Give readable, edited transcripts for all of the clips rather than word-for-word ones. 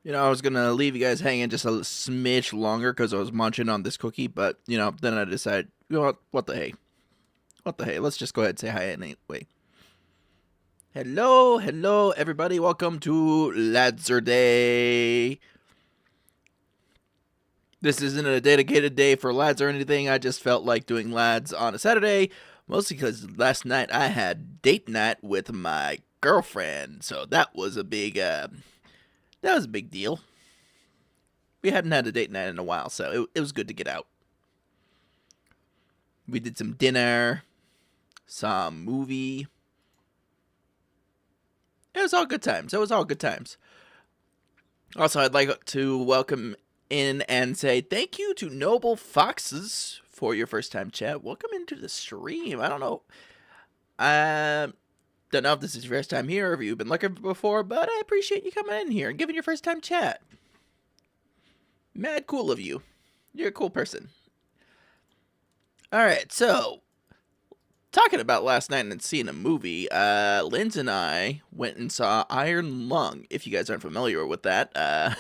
I was gonna leave you guys hanging just a smidge longer because I was munching on this cookie, but then I decided, what the hey, what the hey, let's just go ahead and say hi anyway. Hello, hello, everybody. Welcome to Lads-urday. This isn't a dedicated day for lads or anything. I just felt like doing lads on a Saturday, mostly because last night I had date night with my girlfriend, so that was a big deal. We hadn't had a date night in a while, so it was good to get out. We did some dinner, some movie. It was all good times. It was all good times. Also, I'd like to welcome in and say thank you to Noble Foxes for your first time chat. Welcome into the stream. I don't know. I don't know if this is your first time here or if you've been looking before, but I appreciate you coming in here and giving your first time chat. Mad cool of you. You're a cool person. Alright, so talking about last night and seeing a movie, Linz and I went and saw Iron Lung, if you guys aren't familiar with that.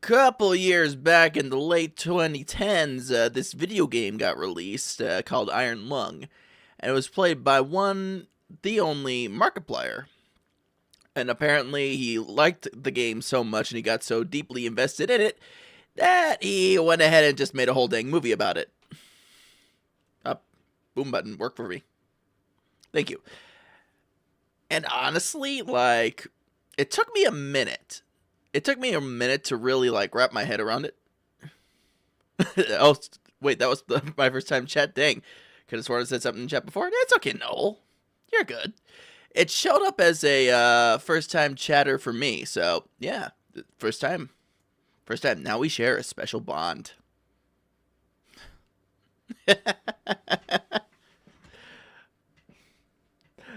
Couple years back in the late 2010s, this video game got released called Iron Lung, and it was played by the only Markiplier. And apparently he liked the game so much and he got so deeply invested in it that he went ahead and just made a whole dang movie about it. Boom button, work for me. Thank you. And honestly, it took me a minute. It took me a minute to really, wrap my head around it. Oh, wait, that was my first time chat? Dang. Could have sworn I said something in chat before. It's okay, Noel. You're good. It showed up as a first-time chatter for me, so, yeah. First time. First time. Now we share a special bond.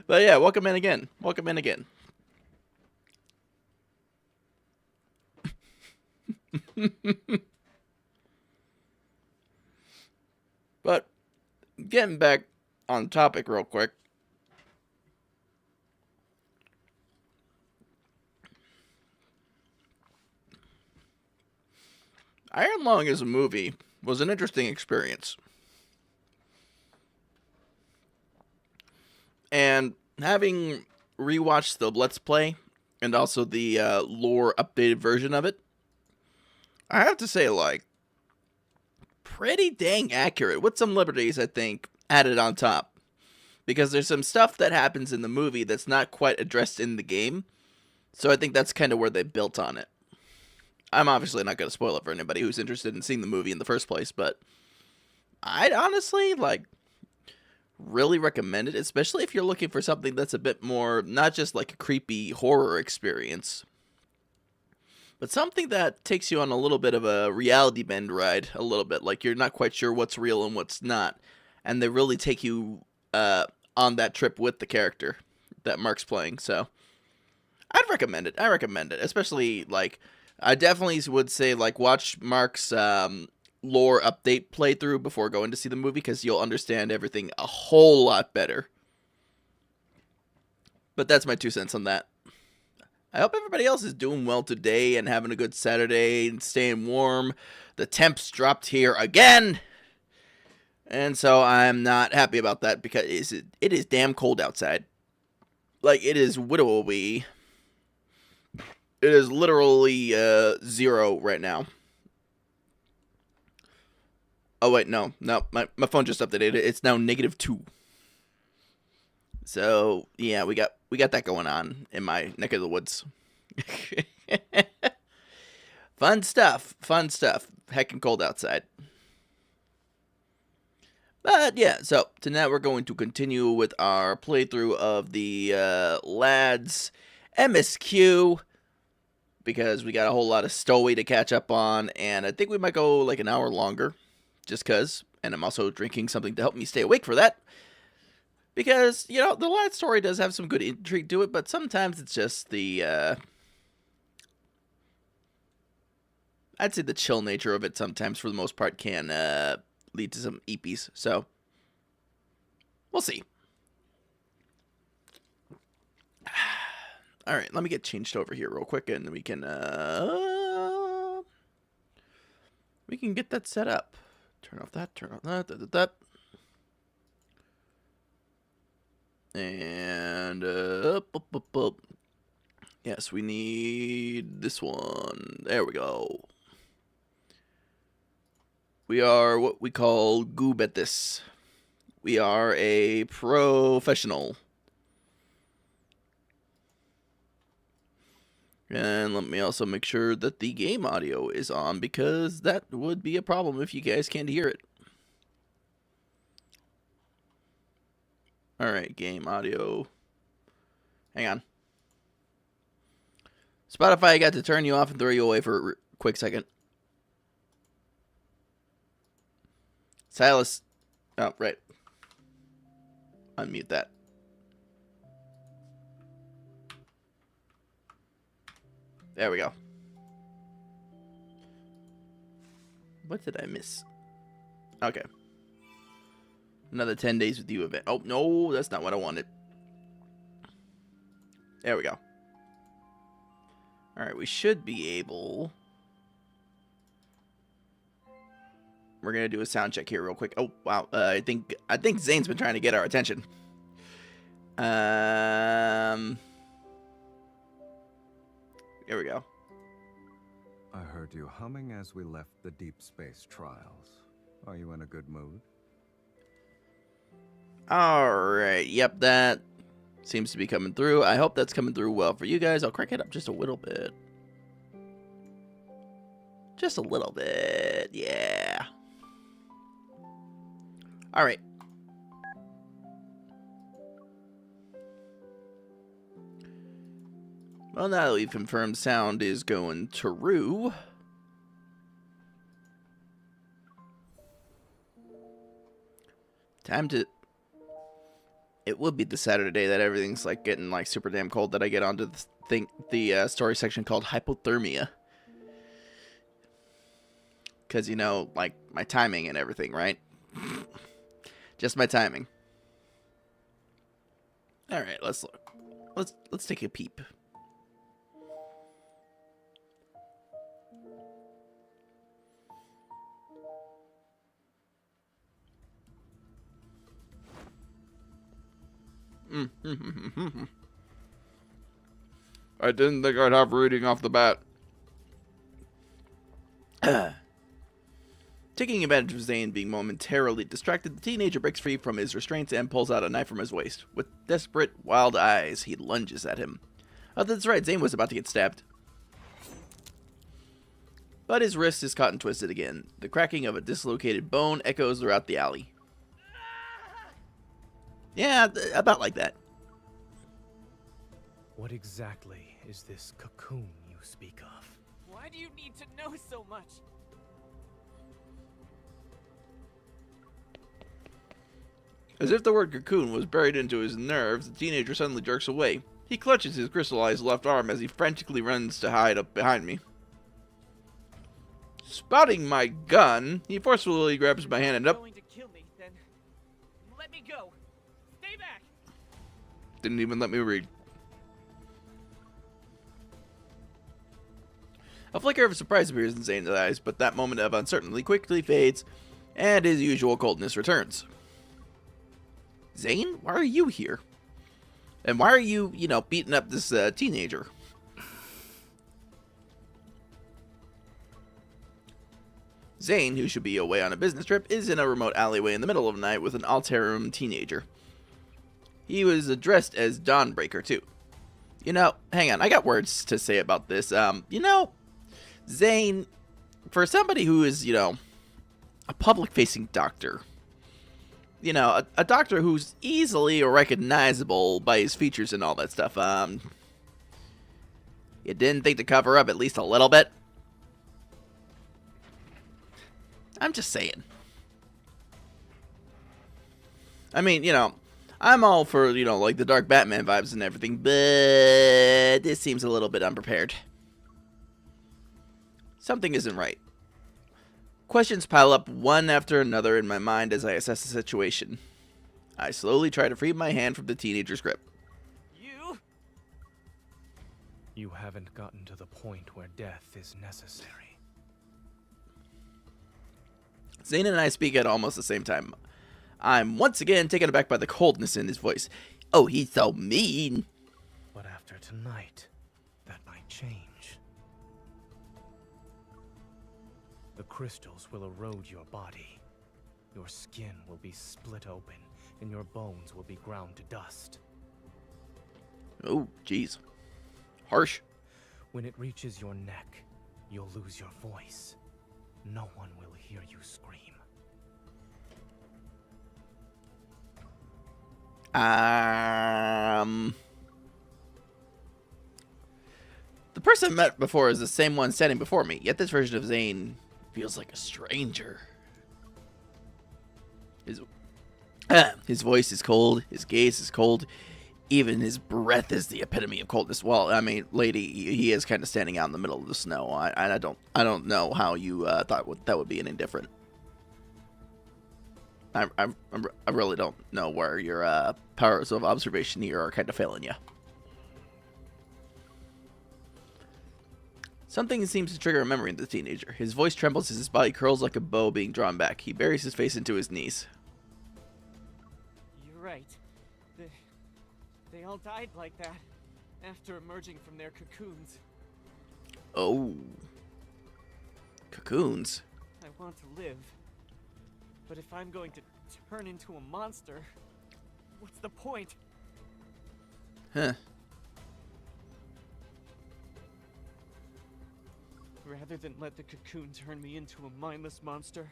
But yeah, welcome in again. Welcome in again. But getting back on topic real quick. Iron Lung as a movie was an interesting experience. And having rewatched the Let's Play and also the lore updated version of it, I have to say, pretty dang accurate with some liberties, I think, added on top. Because there's some stuff that happens in the movie that's not quite addressed in the game. So I think that's kind of where they built on it. I'm obviously not going to spoil it for anybody who's interested in seeing the movie in the first place, but I'd honestly, really recommend it, especially if you're looking for something that's a bit more, not just like a creepy horror experience, but something that takes you on a little bit of a reality bend ride, a little bit, like you're not quite sure what's real and what's not, and they really take you on that trip with the character that Mark's playing, so I'd recommend it. I recommend it, especially, I definitely would say, watch Mark's lore update playthrough before going to see the movie, because you'll understand everything a whole lot better. But that's my 2 cents on that. I hope everybody else is doing well today and having a good Saturday and staying warm. The temps dropped here again, and so I'm not happy about that because it is damn cold outside. It is widowy. It is literally 0 right now. Oh wait, no, my phone just updated it. It's now -2. So yeah, we got that going on in my neck of the woods. Fun stuff, fun stuff. Heckin' cold outside. But yeah, so tonight we're going to continue with our playthrough of the Lads MSQ, because we got a whole lot of Stowaway to catch up on, and I think we might go an hour longer. Just because, and I'm also drinking something to help me stay awake for that. Because, the last story does have some good intrigue to it, but sometimes it's just the, I'd say the chill nature of it sometimes, for the most part, can lead to some eepies. So, we'll see. All right, let me get changed over here real quick, and we can get that set up. Turn off that. Turn off that. And yes, we need this one. There we go. We are what we call goob at this. We are a professional. And let me also make sure that the game audio is on, because that would be a problem if you guys can't hear it. Alright, game audio. Hang on. Spotify, I got to turn you off and throw you away for a quick second. Silas. Oh, right. Unmute that. There we go. What did I miss? Okay. Another 10 days with you event. Oh, no, that's not what I wanted. There we go. Alright, we should be able... We're going to do a sound check here real quick. Oh, wow. I think Zane's been trying to get our attention. Here we go. I heard you humming as we left the Deepspace trials. Are you in a good mood? Alright, yep, that seems to be coming through. I hope that's coming through well for you guys. I'll crank it up just a little bit. Just a little bit, yeah. Alright. Well, now that we've confirmed sound is going through, time to... It would be the Saturday that everything's like getting like super damn cold that I get onto the story section called hypothermia. Because, you know, like my timing and everything, right? Just my timing. All right, let's look. Let's take a peep. I didn't think I'd have reading off the bat. Taking advantage of Zane being momentarily distracted, the teenager breaks free from his restraints and pulls out a knife from his waist. With desperate, wild eyes, he lunges at him. Oh, that's right, Zane was about to get stabbed. But his wrist is caught and twisted again. The cracking of a dislocated bone echoes throughout the alley. Yeah, about like that. What exactly is this cocoon you speak of? Why do you need to know so much? As if the word cocoon was buried into his nerves, the teenager suddenly jerks away. He clutches his crystallized left arm as he frantically runs to hide up behind me. Spotting my gun, he forcefully grabs my hand and up. Going to kill me, then let me go. Stay back. Didn't even let me read. A flicker of surprise appears in Zane's eyes, but that moment of uncertainty quickly fades, and his usual coldness returns. Zane, why are you here? And why are you, beating up this teenager? Zane, who should be away on a business trip, is in a remote alleyway in the middle of the night with an Alterum teenager. He was addressed as Dawnbreaker, too. Hang on, I got words to say about this. Zane, for somebody who is, a public-facing doctor, a doctor who's easily recognizable by his features and all that stuff, you didn't think to cover up at least a little bit? I'm just saying. I mean, I'm all for, like the Dark Batman vibes and everything, but this seems a little bit unprepared. Something isn't right. Questions pile up one after another in my mind as I assess the situation. I slowly try to free my hand from the teenager's grip. You? You haven't gotten to the point where death is necessary. Zane and I speak at almost the same time. I'm once again taken aback by the coldness in his voice. Oh, he's so mean. But after tonight, that might change. The crystals will erode your body. Your skin will be split open, and your bones will be ground to dust. Oh, jeez. Harsh. When it reaches your neck, you'll lose your voice. No one will hear you scream. The person I met before is the same one standing before me, yet this version of Zane feels like a stranger. His voice is cold, his gaze is cold, even his breath is the epitome of coldness. Well, I mean, lady, he is kind of standing out in the middle of the snow. I don't know how you thought that would be any different. I really don't know where your powers of observation here are kind of failing you. Something seems to trigger a memory in the teenager. His voice trembles as his body curls like a bow being drawn back. He buries his face into his knees. You're right. They all died like that after emerging from their cocoons. Oh. Cocoons. I want to live. But if I'm going to turn into a monster, what's the point? Huh. Rather than let the cocoon turn me into a mindless monster,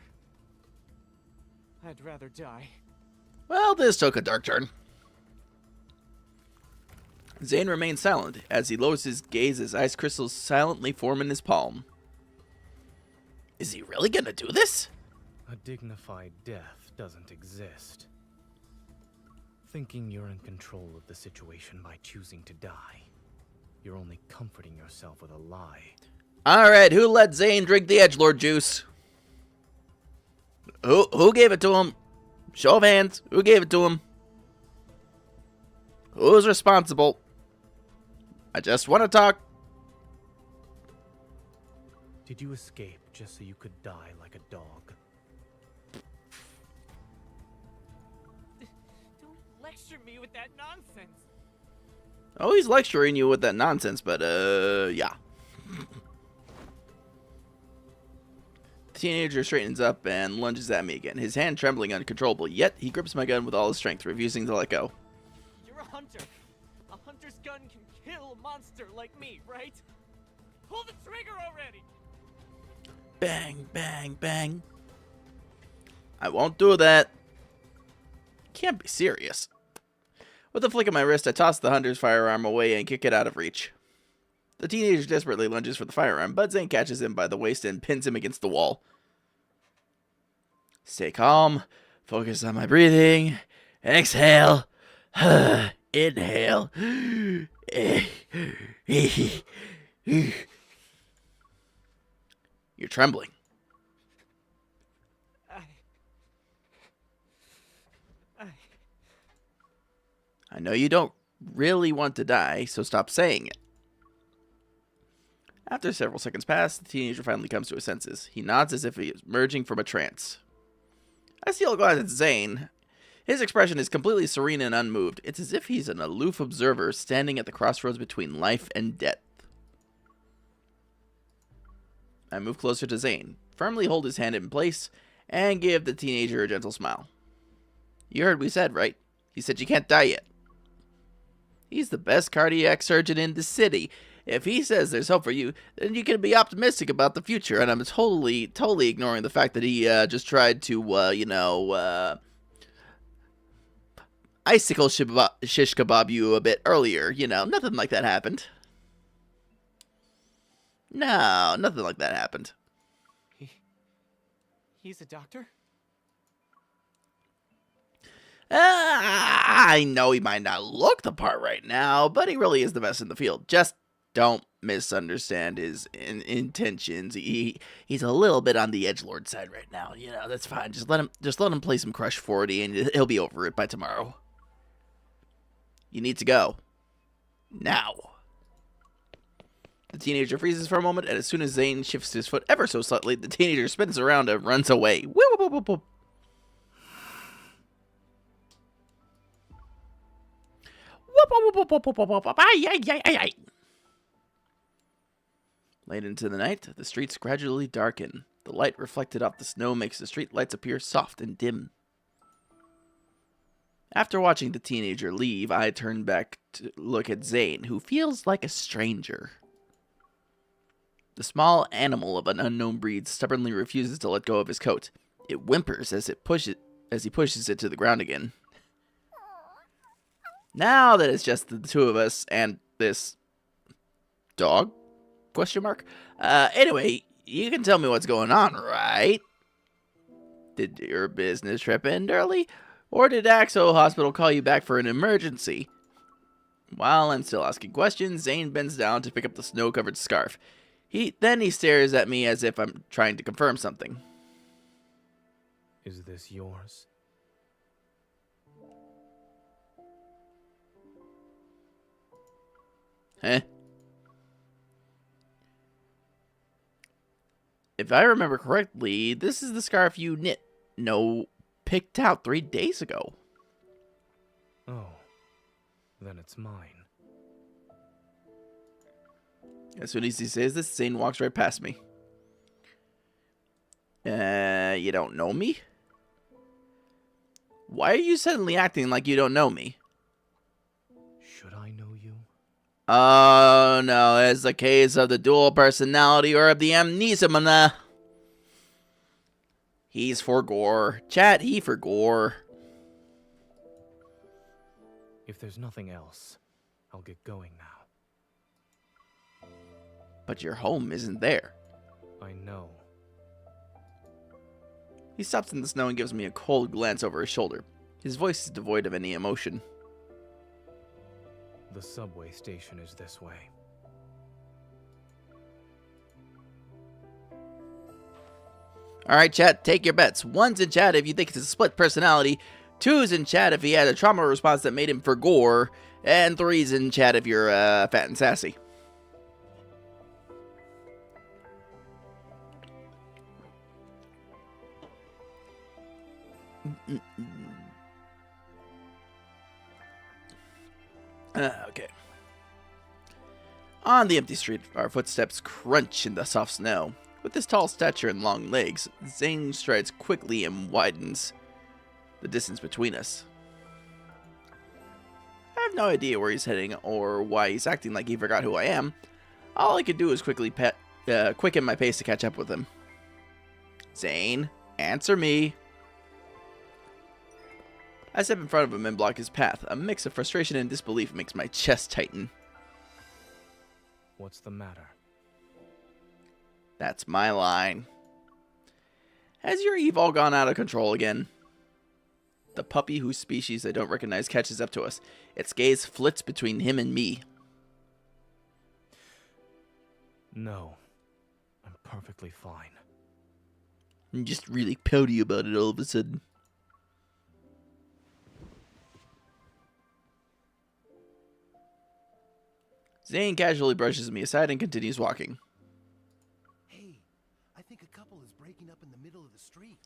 I'd rather die. Well, this took a dark turn. Zane remains silent. As he lowers his gaze, as ice crystals silently form in his palm. Is he really gonna do this? A dignified death doesn't exist. Thinking you're in control of the situation by choosing to die, you're only comforting yourself with a lie. Alright, who let Zane drink the edgelord juice? Who gave it to him? Show of hands. Who gave it to him? Who's responsible? I just want to talk. Did you escape just so you could die like a dog? Don't lecture me with that nonsense. Oh, he's lecturing you with that nonsense, but, yeah. The teenager straightens up and lunges at me again, his hand trembling uncontrollably, yet he grips my gun with all his strength, refusing to let go. You're a hunter. A hunter's gun can kill a monster like me, right? Pull the trigger already! Bang, bang, bang. I won't do that. Can't be serious. With a flick of my wrist, I toss the hunter's firearm away and kick it out of reach. The teenager desperately lunges for the firearm, but Zane catches him by the waist and pins him against the wall. Stay calm. Focus on my breathing. Exhale. Inhale. You're trembling. I know you don't really want to die, so stop saying it. After several seconds pass, the teenager finally comes to his senses. He nods as if he is emerging from a trance. I steal a glance at Zane. His expression is completely serene and unmoved. It's as if he's an aloof observer standing at the crossroads between life and death. I move closer to Zane, firmly hold his hand in place, and give the teenager a gentle smile. You heard what we said, right? He said you can't die yet. He's the best cardiac surgeon in the city. If he says there's hope for you, then you can be optimistic about the future. And I'm totally ignoring the fact that he just tried to, icicle shish kebab you a bit earlier. You know, nothing like that happened. No, nothing like that happened. He's a doctor? I know he might not look the part right now, but he really is the best in the field. Just don't misunderstand his intentions. He's a little bit on the edgelord side right now. You know, that's fine. Just let him play some Crush 40 and he'll be over it by tomorrow. You need to go. Now. The teenager freezes for a moment, and as soon as Zane shifts his foot ever so slightly, the teenager spins around and runs away. Whoop, whoop, whoop, whoop. Whoop, whoop, whoop, whoop, whoop, whoop, whoop. Ay, ay, ay, ay, ay. Late into the night, the streets gradually darken. The light reflected off the snow makes the street lights appear soft and dim. After watching the teenager leave, I turn back to look at Zane, who feels like a stranger. The small animal of an unknown breed stubbornly refuses to let go of his coat. It whimpers as he pushes it to the ground again. Now that it's just the two of us and this dog? Question mark. Anyway, you can tell me what's going on, right? Did your business trip end early? Or did Axo Hospital call you back for an emergency? While I'm still asking questions, Zane bends down to pick up the snow-covered scarf. Then he stares at me as if I'm trying to confirm something. Is this yours? Huh? If I remember correctly, this is the scarf you picked out 3 days ago. Oh, then it's mine. As soon as he says this, Zane walks right past me. You don't know me? Why are you suddenly acting like you don't know me? Should I know you? Oh, no, it's a case of the dual personality or of the amnesia, mana. He's for gore. Chat, he for gore. If there's nothing else, I'll get going now. But your home isn't there. I know. He stops in the snow and gives me a cold glance over his shoulder. His voice is devoid of any emotion. The subway station is this way. Alright, chat, take your bets. 1's in chat if you think it's a split personality. 2's in chat if he had a trauma response that made him for gore. And 3's in chat if you're fat and sassy. Okay. On the empty street, our footsteps crunch in the soft snow. With his tall stature and long legs, Zane strides quickly and widens the distance between us. I have no idea where he's heading or why he's acting like he forgot who I am. All I could do is quickly quicken my pace to catch up with him. Zane, answer me. I step in front of him and block his path. A mix of frustration and disbelief makes my chest tighten. What's the matter? That's my line. Has your Eve all gone out of control again? The puppy whose species I don't recognize catches up to us. Its gaze flits between him and me. No. I'm perfectly fine. I'm just really pouty about it all of a sudden. Zane casually brushes me aside and continues walking. Hey, I think a couple is breaking up in the middle of the street.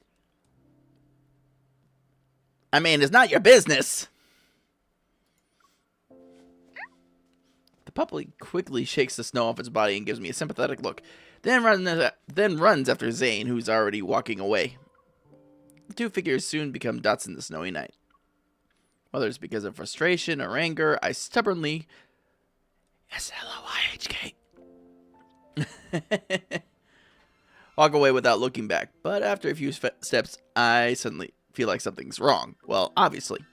I mean, it's not your business. The puppy quickly shakes the snow off its body and gives me a sympathetic look, then runs after Zane, who's already walking away. The two figures soon become dots in the snowy night. Whether it's because of frustration or anger, I stubbornly... S-L-O-I-H-K. Walk away without looking back, but after a few steps, I suddenly feel like something's wrong. Well, obviously.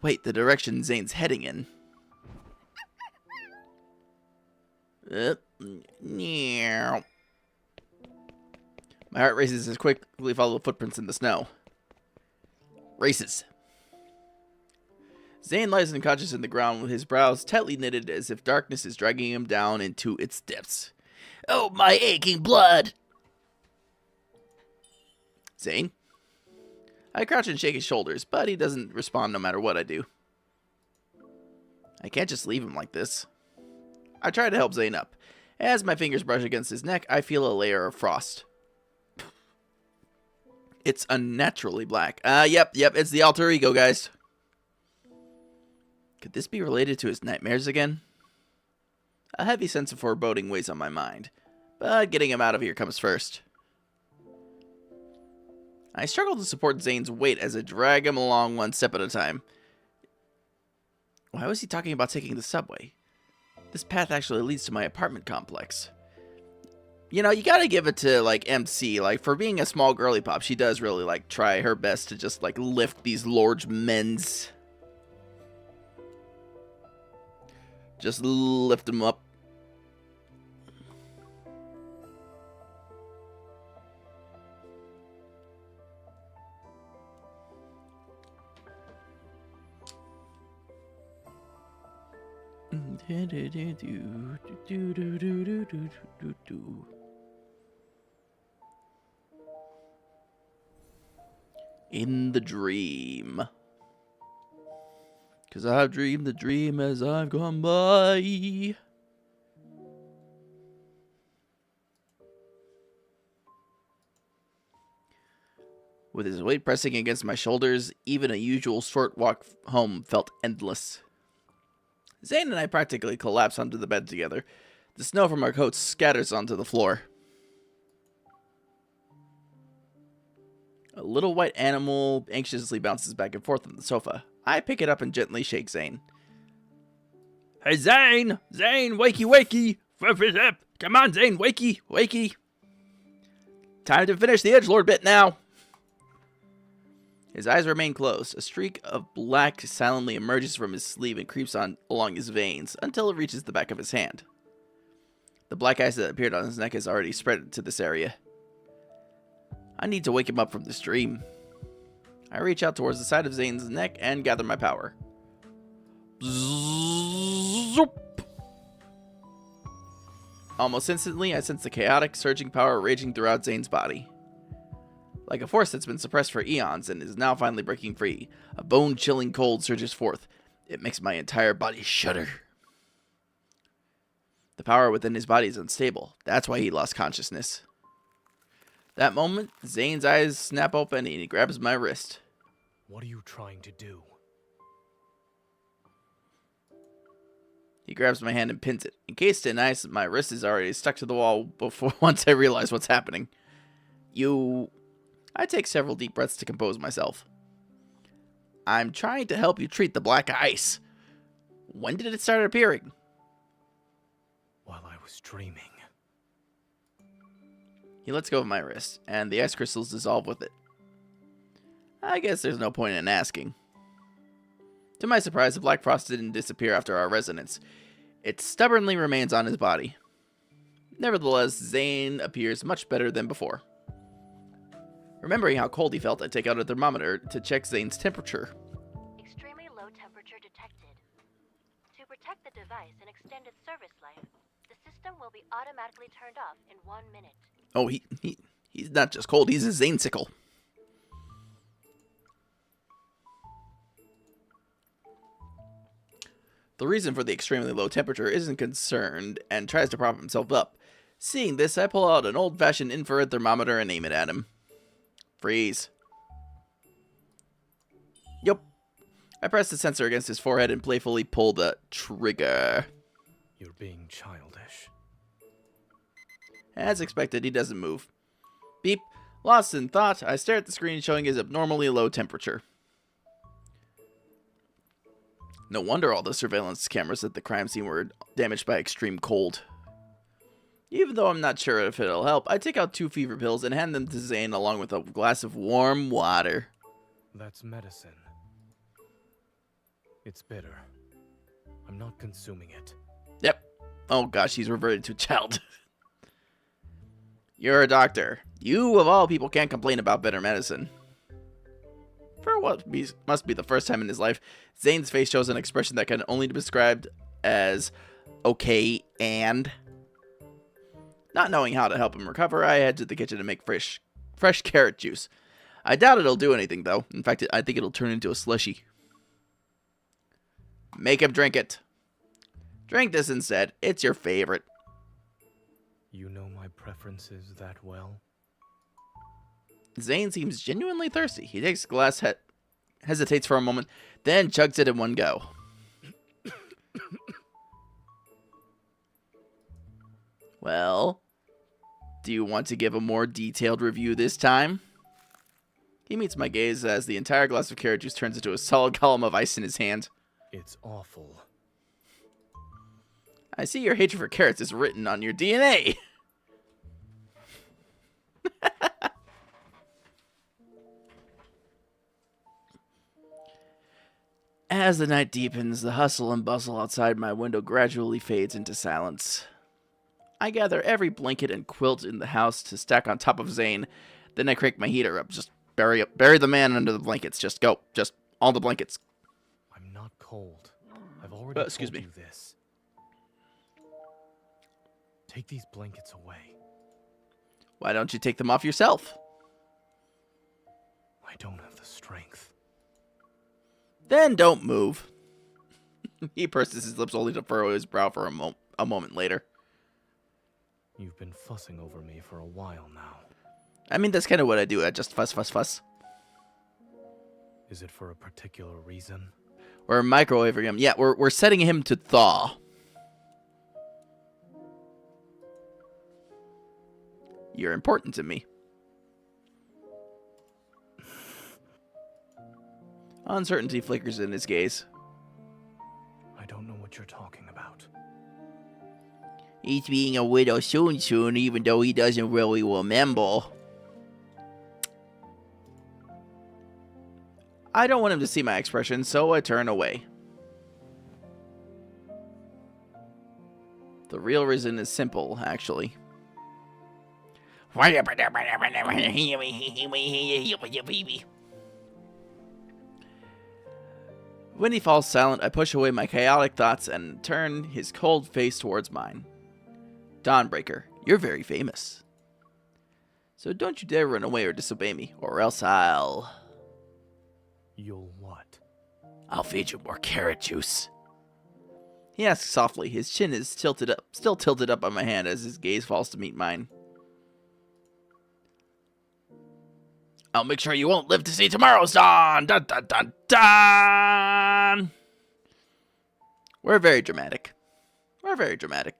Wait, the direction Zane's heading in. My heart races as quickly follow the footprints in the snow. Races. Zane lies unconscious in the ground with his brows tightly knitted as if darkness is dragging him down into its depths. Oh, my aching blood! Zane? I crouch and shake his shoulders, but he doesn't respond no matter what I do. I can't just leave him like this. I try to help Zane up. As my fingers brush against his neck, I feel a layer of frost. It's unnaturally black. Yep, it's the alter ego, guys. Could this be related to his nightmares again? A heavy sense of foreboding weighs on my mind, but getting him out of here comes first. I struggle to support Zane's weight as I drag him along one step at a time. Why was he talking about taking the subway? This path actually leads to my apartment complex. You know, you gotta give it to, like, MC. Like, for being a small girly pop, she does really, like, try her best to just, like, lift these large men's. Just lift them up. In the dream. 'Cause I've dreamed the dream as I've gone by. With his weight pressing against my shoulders, even a usual short walk home felt endless. Zane and I practically collapse onto the bed together. The snow from our coats scatters onto the floor. A little white animal anxiously bounces back and forth on the sofa. I pick it up and gently shake Zane. Hey, Zane! Zane, wakey, wakey! Come on, Zane, wakey, wakey! Time to finish the edgelord bit now! His eyes remain closed. A streak of black silently emerges from his sleeve and creeps on along his veins until it reaches the back of his hand. The black ice that appeared on his neck has already spread to this area. I need to wake him up from this dream. I reach out towards the side of Zane's neck and gather my power. Zoop. Almost instantly, I sense the chaotic, surging power raging throughout Zane's body. Like a force that's been suppressed for eons and is now finally breaking free, a bone-chilling cold surges forth. It makes my entire body shudder. The power within his body is unstable. That's why he lost consciousness. That moment, Zane's eyes snap open and he grabs my wrist. What are you trying to do? He grabs my hand and pins it. Encased in ice, my wrist is already stuck to the wall once I realize what's happening. I take several deep breaths to compose myself. I'm trying to help you treat the black ice. When did it start appearing? While I was dreaming. He lets go of my wrist, and the ice crystals dissolve with it. I guess there's no point in asking. To my surprise, the black frost didn't disappear after our resonance. It stubbornly remains on his body. Nevertheless, Zane appears much better than before. Remembering how cold he felt, I take out a thermometer to check Zane's temperature. Extremely low temperature detected. To protect the device and extend its service life, the system will be automatically turned off in 1 minute. Oh, he's not just cold, he's a Zanesicle. The reason for the extremely low temperature isn't concerned and tries to prop himself up. Seeing this, I pull out an old-fashioned infrared thermometer and aim it at him. Freeze. Yup. I press the sensor against his forehead and playfully pull the trigger. You're being childish. As expected, he doesn't move. Beep. Lost in thought, I stare at the screen showing his abnormally low temperature. No wonder all the surveillance cameras at the crime scene were damaged by extreme cold. Even though I'm not sure if it'll help, I take out 2 fever pills and hand them to Zane along with a glass of warm water. That's medicine. It's bitter. I'm not consuming it. Yep. Oh gosh, he's reverted to a child. You're a doctor. You, of all people, can't complain about bitter medicine. For what must be the first time in his life, Zane's face shows an expression that can only be described as okay and... Not knowing how to help him recover, I head to the kitchen to make fresh carrot juice. I doubt it'll do anything, though. In fact, I think it'll turn into a slushy. Make him drink it. Drink this instead. It's your favorite. You know my preferences that well? Zane seems genuinely thirsty. He takes a glass, hesitates for a moment, then chugs it in one go. Well, do you want to give a more detailed review this time? He meets my gaze as the entire glass of carrot juice turns into a solid column of ice in his hand. It's awful. I see your hatred for carrots is written on your DNA. As the night deepens, the hustle and bustle outside my window gradually fades into silence. I gather every blanket and quilt in the house to stack on top of Zane. Then I crank my heater up. Just bury the man under the blankets. Just go. Just all the blankets. I'm not cold. I've already excuse told me. you this. Take these blankets away. Why don't you take them off yourself? I don't have the strength. Then don't move. He purses his lips only to furrow his brow for a moment later. You've been fussing over me for a while now. I mean, that's kind of what I do. I just fuss, fuss, fuss. Is it for a particular reason? We're microwaving him. Yeah, we're setting him to thaw. You're important to me. Uncertainty flickers in his gaze. I don't know what you're talking about. He's being a widow soon, even though he doesn't really remember. I don't want him to see my expression, so I turn away. The real reason is simple, actually. When he falls silent, I push away my chaotic thoughts and turn his cold face towards mine. Dawnbreaker, you're very famous. So don't you dare run away or disobey me, or else You'll what? I'll feed you more carrot juice. He asks softly. His chin is still tilted up on my hand as his gaze falls to meet mine. I'll make sure you won't live to see tomorrow's dawn! Dun, dun, dun, dun! We're very dramatic. We're very dramatic.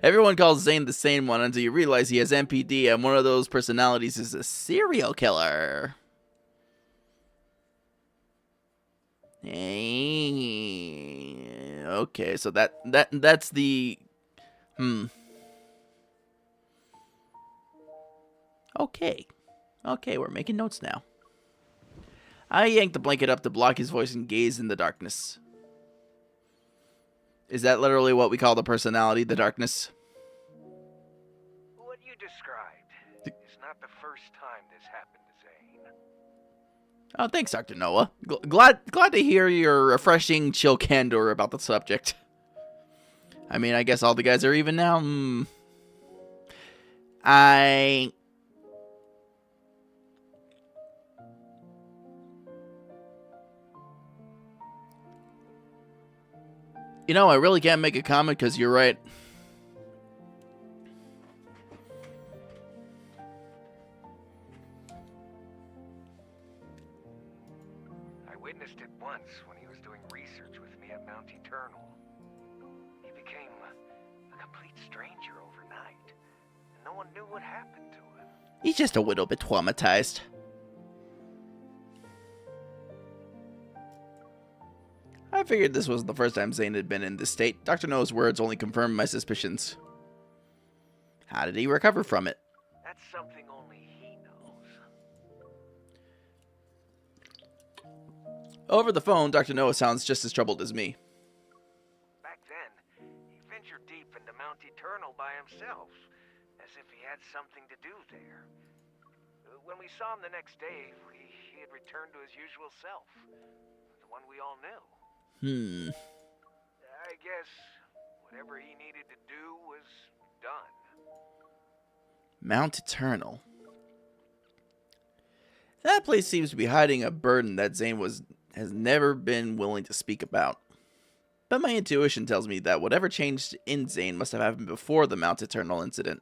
Everyone calls Zane the sane one until you realize he has MPD and one of those personalities is a serial killer. Hey. Okay, so that's the Okay, we're making notes now. I yank the blanket up to block his voice and gaze in the darkness. Is that literally what we call the personality, the darkness? What you described is not the first time this happened to Zane. Oh, thanks, Dr. Noah. Glad to hear your refreshing, chill candor about the subject. I mean, I guess all the guys are even now. You know, I really can't make a comment because you're right. I witnessed it once when he was doing research with me at Mount Eternal. He became a complete stranger overnight, and no one knew what happened to him. He's just a little bit traumatized. I figured this wasn't the first time Zane had been in this state. Dr. Noah's words only confirmed my suspicions. How did he recover from it? That's something only he knows. Over the phone, Dr. Noah sounds just as troubled as me. Back then, he ventured deep into Mount Eternal by himself, as if he had something to do there. When we saw him the next day, he had returned to his usual self, the one we all knew. I guess whatever he needed to do was done. Mount Eternal. That place seems to be hiding a burden that Zane has never been willing to speak about. But my intuition tells me that whatever changed in Zane must have happened before the Mount Eternal incident.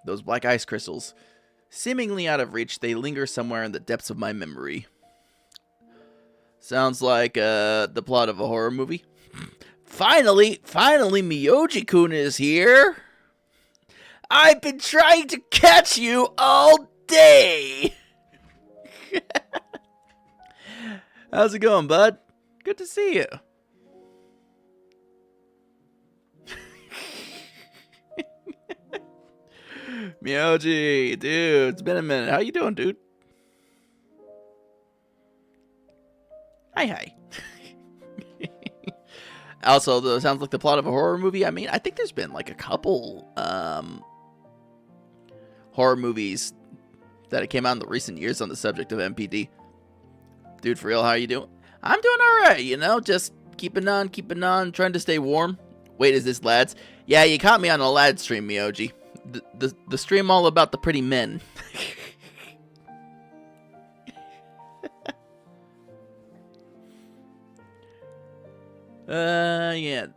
Those black ice crystals, seemingly out of reach, they linger somewhere in the depths of my memory. Sounds like the plot of a horror movie. Finally, Miyoji-kun is here! I've been trying to catch you all day! How's it going, bud? Good to see you. Miyoji, dude, it's been a minute. How you doing, dude? Hi. Also, though, it sounds like the plot of a horror movie. I mean, I think there's been like a couple horror movies that came out in the recent years on the subject of MPD. Dude, for real, how you doing? I'm doing alright, you know, just keeping on, trying to stay warm. Wait, is this Lads? Yeah, you caught me on a Lads stream, Miyoji. The stream all about the pretty men. Yeah.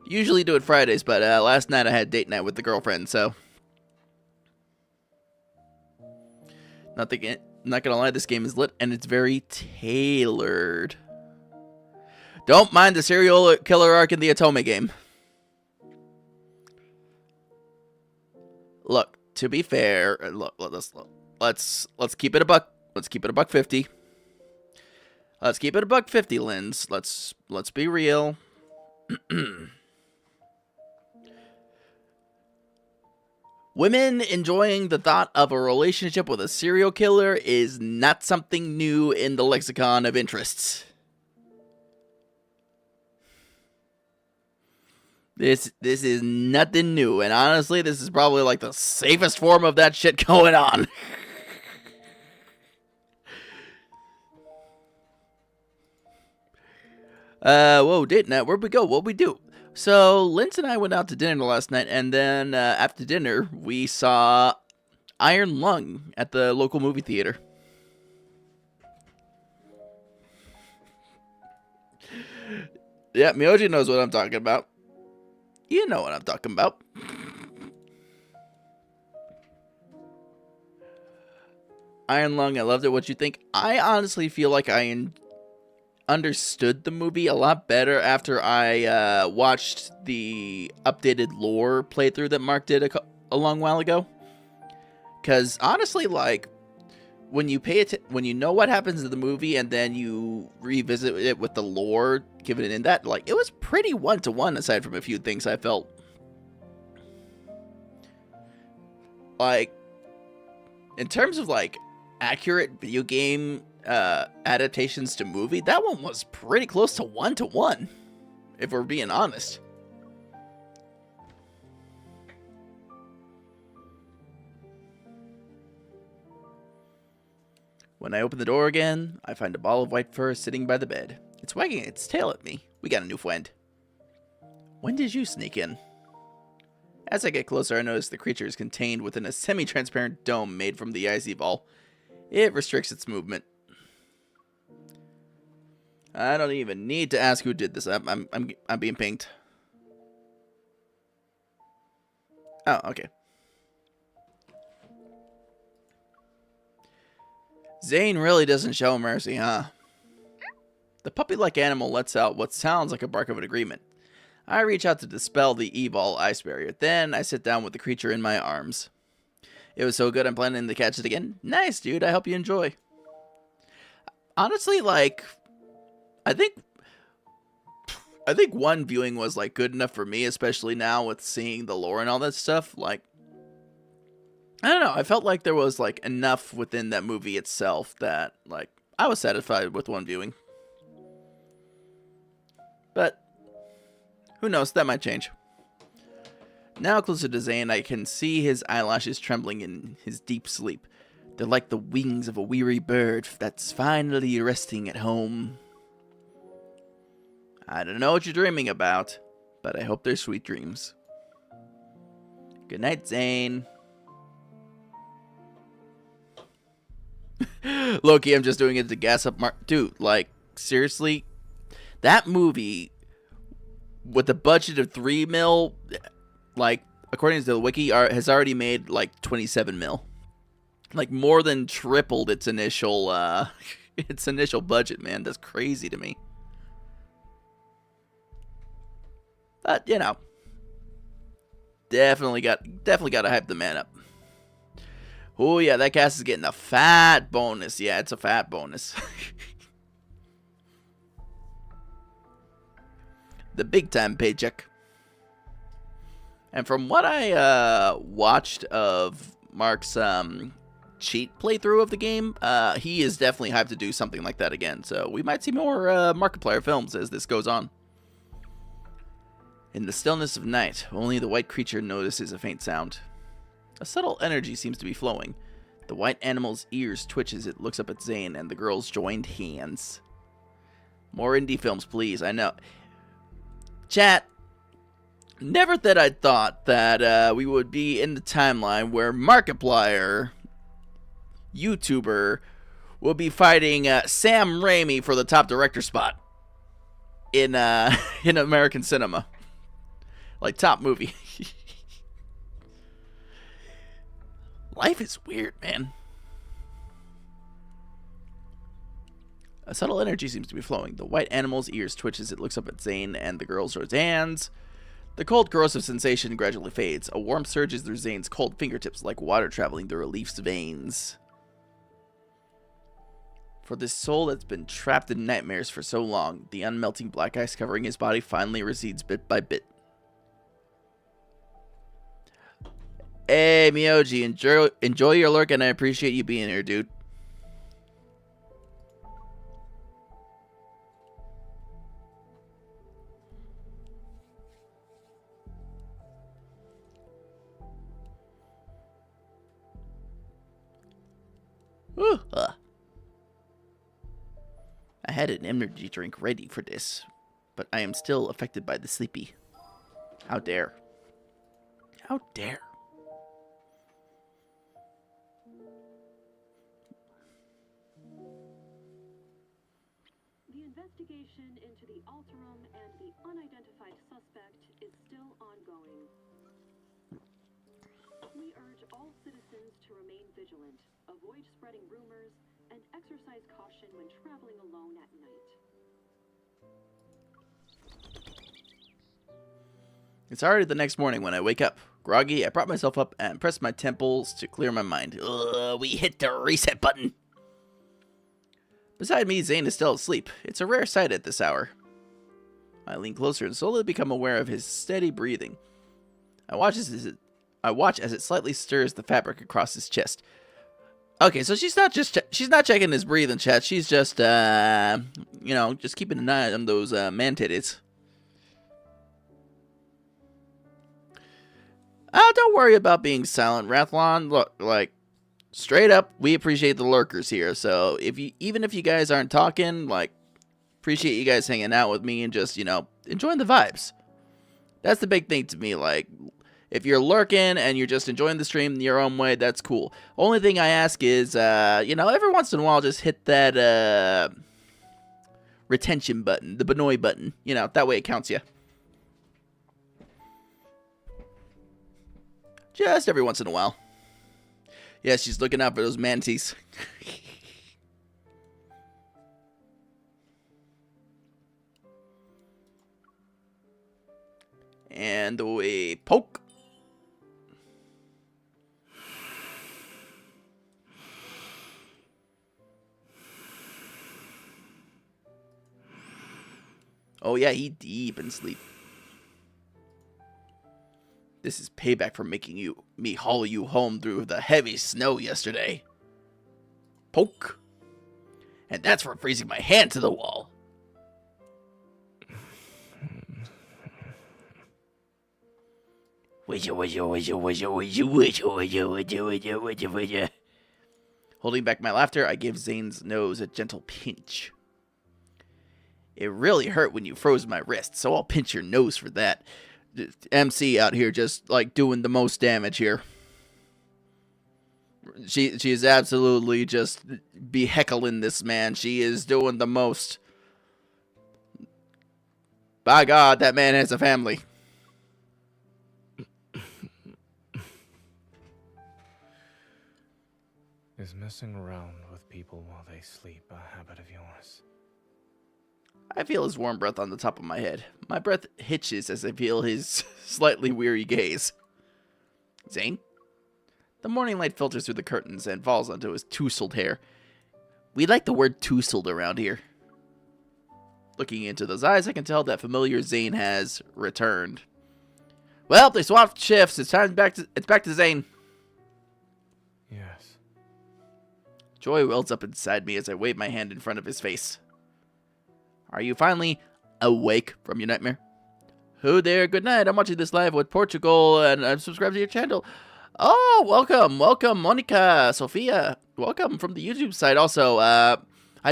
Usually do it Fridays, but last night I had date night with the girlfriend, so. Not gonna lie, this game is lit and it's very tailored. Don't mind the serial killer arc in the Otome game. Look, to be fair, let's keep it a buck. Let's keep it a buck 50. Let's keep it a buck 50, Linz. Let's be real. Women enjoying the thought of a relationship with a serial killer is not something new in the lexicon of interests. This is nothing new, and honestly, this is probably like the safest form of that shit going on. Whoa, date night, where'd we go? What'd we do? So, Linz and I went out to dinner last night, and then after dinner, we saw Iron Lung at the local movie theater. Yeah, Miyoji knows what I'm talking about. You know what I'm talking about. Iron Lung, I loved it. What you think? I honestly feel like I understood the movie a lot better after I watched the updated lore playthrough that Mark did a long while ago. Because honestly, like, when you when you know what happens in the movie and then you revisit it with the lore given in that, like, it was pretty one-to-one aside from a few things I felt. Like, in terms of, like, accurate video game adaptations to movie, that one was pretty close to one-to-one, if we're being honest. When I open the door again, I find a ball of white fur sitting by the bed. It's wagging its tail at me. We got a new friend. When did you sneak in? As I get closer, I notice the creature is contained within a semi-transparent dome made from the icy ball. It restricts its movement. I don't even need to ask who did this. I'm being pinged. Oh, okay. Zane really doesn't show mercy, huh? The puppy-like animal lets out what sounds like a bark of an agreement. I reach out to dispel the E-ball ice barrier. Then I sit down with the creature in my arms. It was so good I'm planning to catch it again. Nice, dude. I hope you enjoy. Honestly, like, I think one viewing was, like, good enough for me, especially now with seeing the lore and all that stuff. Like, I don't know. I felt like there was, like, enough within that movie itself that, like, I was satisfied with one viewing. But who knows? That might change. Now closer to Zane, I can see his eyelashes trembling in his deep sleep. They're like the wings of a weary bird that's finally resting at home. I don't know what you're dreaming about, but I hope they're sweet dreams. Good night, Zane. Loki, I'm just doing it to gas up Mark. Dude, like, seriously? That movie, with a budget of 3 mil, like, according to the wiki, has already made, like, 27 mil. Like, more than tripled its initial budget, man. That's crazy to me. But, you know, definitely got to hype the man up. Oh, yeah, that cast is getting a fat bonus. Yeah, it's a fat bonus. The big time paycheck. And from what I watched of Mark's cheat playthrough of the game, he is definitely hyped to do something like that again. So we might see more Markiplier films as this goes on. In the stillness of night, only the white creature notices a faint sound. A subtle energy seems to be flowing. The white animal's ears twitch as it looks up at Zane and the girls joined hands. More indie films, please. I know. Chat, never that I thought that we would be in the timeline where Markiplier, YouTuber, will be fighting Sam Raimi for the top director spot in American cinema. Like, top movie. Life is weird, man. A subtle energy seems to be flowing. The white animal's ears twitch as it looks up at Zane and the girls joins hands. The cold, corrosive sensation gradually fades. A warmth surges through Zane's cold fingertips like water traveling through a leaf's veins. For this soul that's been trapped in nightmares for so long, the unmelting black ice covering his body finally recedes bit by bit. Hey, Miyoji, enjoy your lurk, and I appreciate you being here, dude. Whew, I had an energy drink ready for this, but I am still affected by the sleepy. How dare. How dare. The investigation into the Alterum and the unidentified suspect is still ongoing. We urge all citizens to remain vigilant, avoid spreading rumors, and exercise caution when traveling alone at night. It's already the next morning when I wake up. Groggy, I prop myself up and press my temples to clear my mind. Ugh, we hit the reset button. Beside me, Zane is still asleep. It's a rare sight at this hour. I lean closer and slowly become aware of his steady breathing. I watch as it slightly stirs the fabric across his chest. Okay, so she's not checking his breathing, chat. She's just just keeping an eye on those man titties. Don't worry about being silent, Rathlon. Look, like, straight up, we appreciate the lurkers here. So even if you guys aren't talking, like, appreciate you guys hanging out with me and just, enjoying the vibes. That's the big thing to me. Like, if you're lurking and you're just enjoying the stream in your own way, that's cool. Only thing I ask is, every once in a while, just hit that retention button, the Benoit button. That way it counts you. Just every once in a while. Yeah, she's looking out for those mantis. And we poke. Oh yeah, he deep in sleep. This is payback for making me haul you home through the heavy snow yesterday. Poke. And that's for freezing my hand to the wall. Holding back my laughter, I give Zane's nose a gentle pinch. It really hurt when you froze my wrist, so I'll pinch your nose for that. MC out here just, like, doing the most damage here. She is absolutely just be heckling this man. She is doing the most. By God, that man has a family. Is messing around with people while they sleep a habit of yours? I feel his warm breath on the top of my head. My breath hitches as I feel his slightly weary gaze. Zane? The morning light filters through the curtains and falls onto his tousled hair. We like the word tousled around here. Looking into those eyes, I can tell that familiar Zane has returned. Well, they swapped shifts. It's back to Zane. Yes. Joy wells up inside me as I wave my hand in front of his face. Are you finally awake from your nightmare? Who there? Good night. I'm watching this live with Portugal, and I'm subscribed to your channel. Oh, welcome, Monica, Sophia. Welcome from the YouTube side. Also, I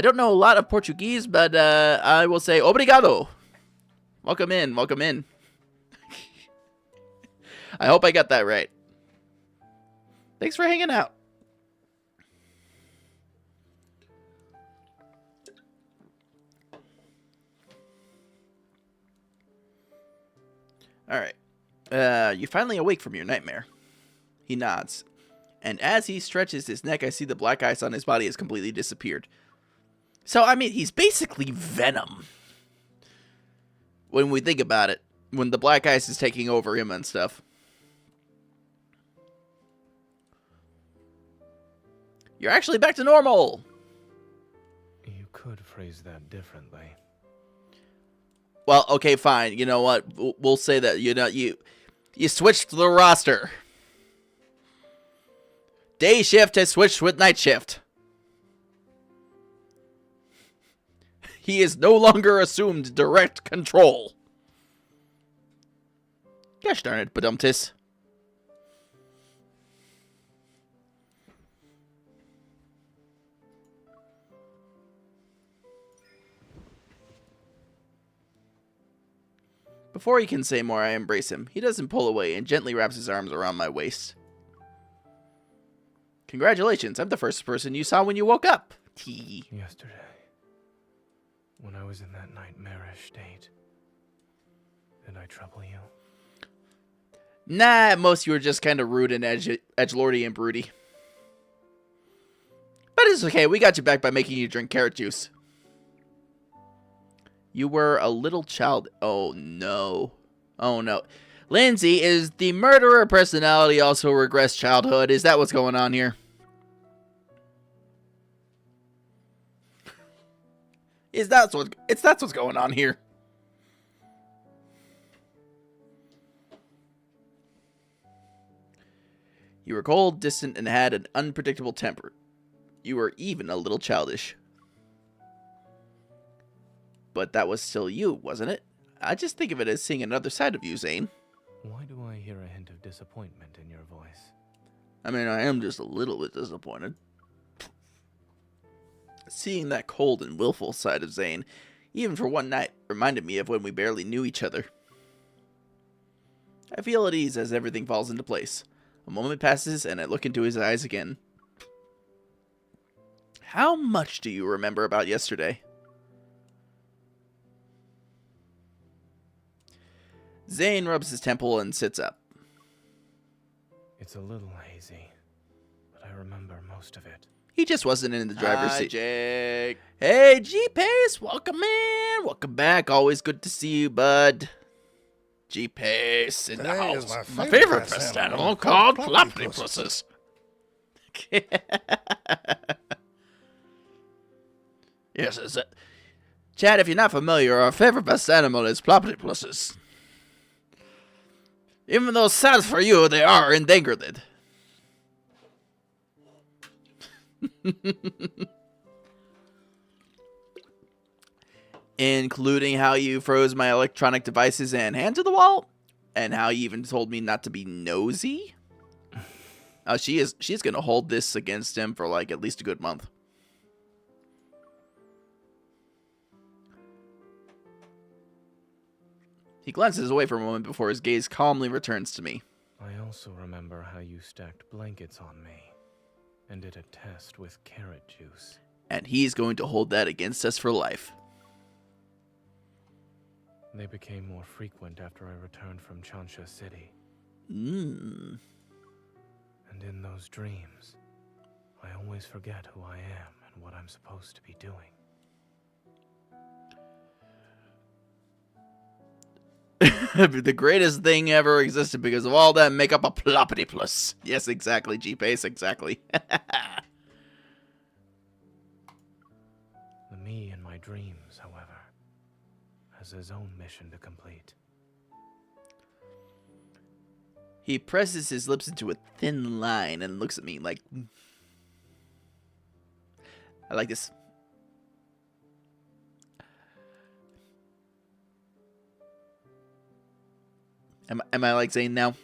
don't know a lot of Portuguese, but I will say obrigado. Welcome in. I hope I got that right. Thanks for hanging out. All right. You finally awake from your nightmare. He nods. And as he stretches his neck, I see the black ice on his body has completely disappeared. So, I mean, he's basically Venom. When we think about it. When the black ice is taking over him and stuff. You're actually back to normal. You could phrase that differently. Well, okay, fine. You know what? We'll say that you switched the roster. Day shift has switched with night shift. He is no longer assumed direct control. Gosh darn it, badumtis. Before he can say more, I embrace him. He doesn't pull away and gently wraps his arms around my waist. Congratulations, I'm the first person you saw when you woke up. Yesterday, when I was in that nightmarish state, did I trouble you? Nah, at most you were just kind of rude and edgelordy and broody. But it's okay, we got you back by making you drink carrot juice. You were a little child. Oh no. Oh no. Lindsay, is the murderer personality also regressed childhood? Is that what's going on here? That's what's going on here. You were cold, distant, and had an unpredictable temper. You were even a little childish. But that was still you, wasn't it? I just think of it as seeing another side of you, Zane. Why do I hear a hint of disappointment in your voice? I mean, I am just a little bit disappointed. Seeing that cold and willful side of Zane, even for one night, reminded me of when we barely knew each other. I feel at ease as everything falls into place. A moment passes, and I look into his eyes again. How much do you remember about yesterday? Zane rubs his temple and sits up. It's a little hazy, but I remember most of it. He just wasn't in the driver's seat. Jake. Hey, G-Pace, welcome in. Welcome back. Always good to see you, bud. G-Pace in the Today house. is My favorite pest animal called platypuses. Yes, is it? Chad, if you're not familiar, our favorite pest animal is platypuses. Even though sad for you, they are endangered. Including how you froze my electronic devices and hand to the wall, and how you even told me not to be nosy. She's gonna hold this against him for like at least a good month. He glances away for a moment before his gaze calmly returns to me. I also remember how you stacked blankets on me. and did a test with carrot juice. And he's going to hold that against us for life. They became more frequent after I returned from Chansha City. Mmm. And in those dreams, I always forget who I am and what I'm supposed to be doing. The greatest thing ever existed because of all that makeup a ploppity plus. Yes, exactly, G-Pace, exactly. The me in my dreams, however, has his own mission to complete. He presses his lips into a thin line and looks at me like... I like this. Am I like Zane now?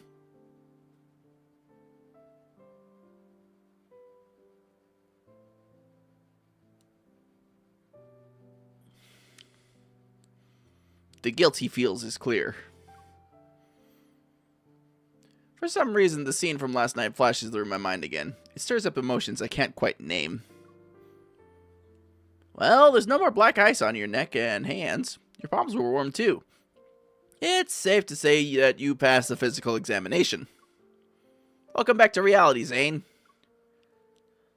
The guilt he feels is clear. For some reason, the scene from last night flashes through my mind again. It stirs up emotions I can't quite name. Well, there's no more black ice on your neck and hands. Your palms were warm too. It's safe to say that you passed the physical examination. Welcome back to reality, Zane.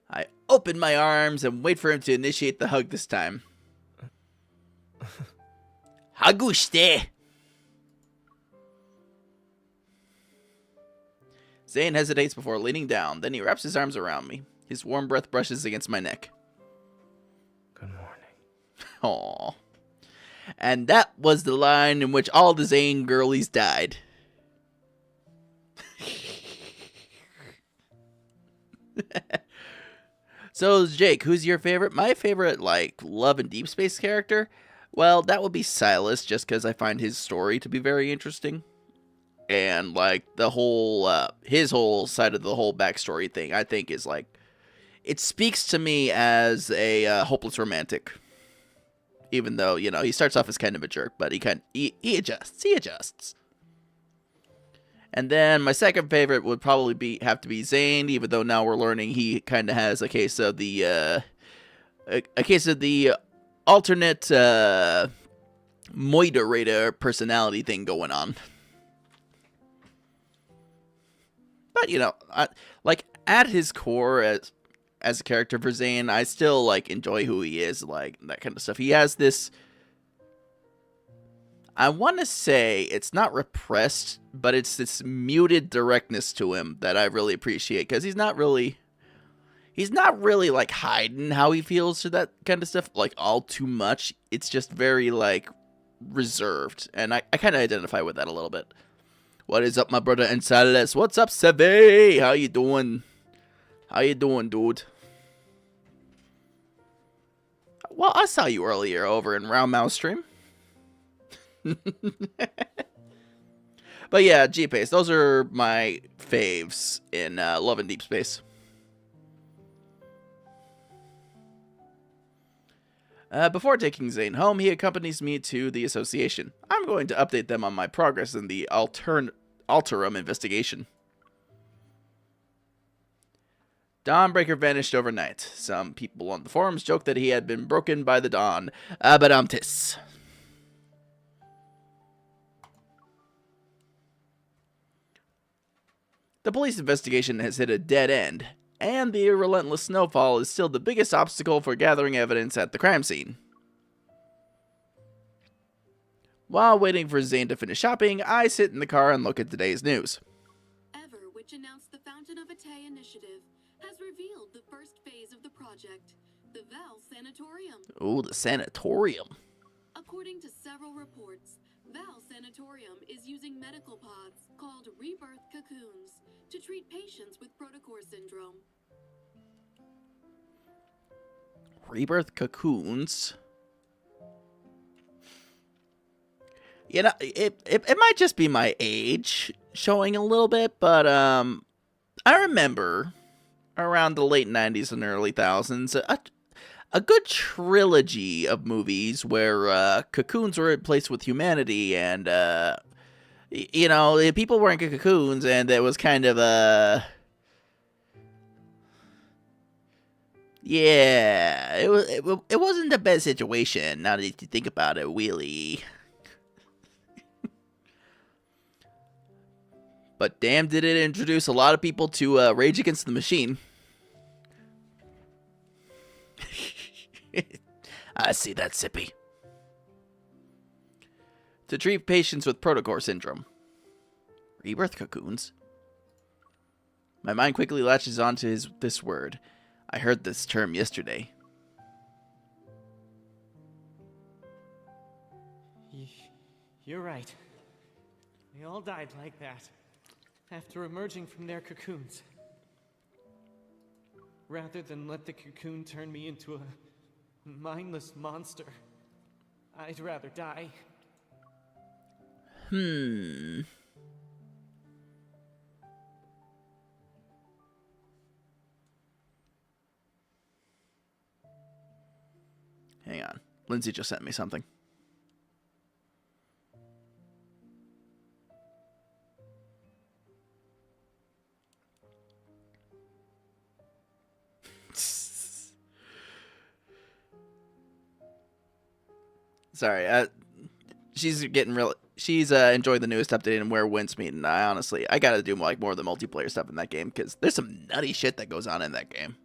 I open my arms and wait for him to initiate the hug this time. Hagushite! Zane hesitates before leaning down, then he wraps his arms around me. His warm breath brushes against my neck. Good morning. Aww. And that was the line in which all the Zane girlies died. So, Jake, who's your favorite? My favorite, like, love and Deepspace character? Well, that would be Silas, just because I find his story to be very interesting. And, like, the whole, his whole side of the whole backstory thing, I think is, like, it speaks to me as a hopeless romantic. Even though, you know, he starts off as kind of a jerk, but he adjusts. And then my second favorite would probably have to be Zane, even though now we're learning he kind of has a case of the alternate moderator personality thing going on. But, you know, like, at his core, as a character for Zane, I still, like, enjoy who he is, like, that kind of stuff. He has this, I want to say, it's not repressed, but it's this muted directness to him that I really appreciate, because he's not really, like, hiding how he feels to that kind of stuff, like, all too much. It's just very, like, reserved, and I kind of identify with that a little bit. What is up, my brother and Silas? What's up, Seve? How you doing? How you doing, dude? Well, I saw you earlier over in Round Mouse stream. But yeah, G-Pace, those are my faves in Love and Deepspace. Before taking Zane home, he accompanies me to the association. I'm going to update them on my progress in the Alterum investigation. Dawnbreaker vanished overnight. Some people on the forums joked that he had been broken by the dawn. Abadamtis. The police investigation has hit a dead end, and the relentless snowfall is still the biggest obstacle for gathering evidence at the crime scene. While waiting for Zane to finish shopping, I sit in the car and look at today's news. Ever, which announced the Fountain of Atay initiative, has revealed the first phase of the project, the Val Sanatorium. Ooh, the sanatorium. According to several reports, Val Sanatorium is using medical pods called rebirth cocoons to treat patients with protocore syndrome. Rebirth cocoons. You know, it might just be my age showing a little bit, but I remember around the late 90s and early thousands a good trilogy of movies where cocoons were replaced with humanity, and you know, people weren't cocoons, and there was kind of Yeah, it wasn't the best situation, now that you think about it, really. But damn, did it introduce a lot of people to Rage Against the Machine. I see that, Sippy. To treat patients with protocore syndrome. Rebirth cocoons? My mind quickly latches onto this word. I heard this term yesterday. You're right. They all died like that, after emerging from their cocoons. Rather than let the cocoon turn me into a mindless monster, I'd rather die. Hang on. Lindsay just sent me something. Sorry, she's getting real. She's enjoyed the newest update and where winds meet, and I gotta do like more of the multiplayer stuff in that game because there's some nutty shit that goes on in that game.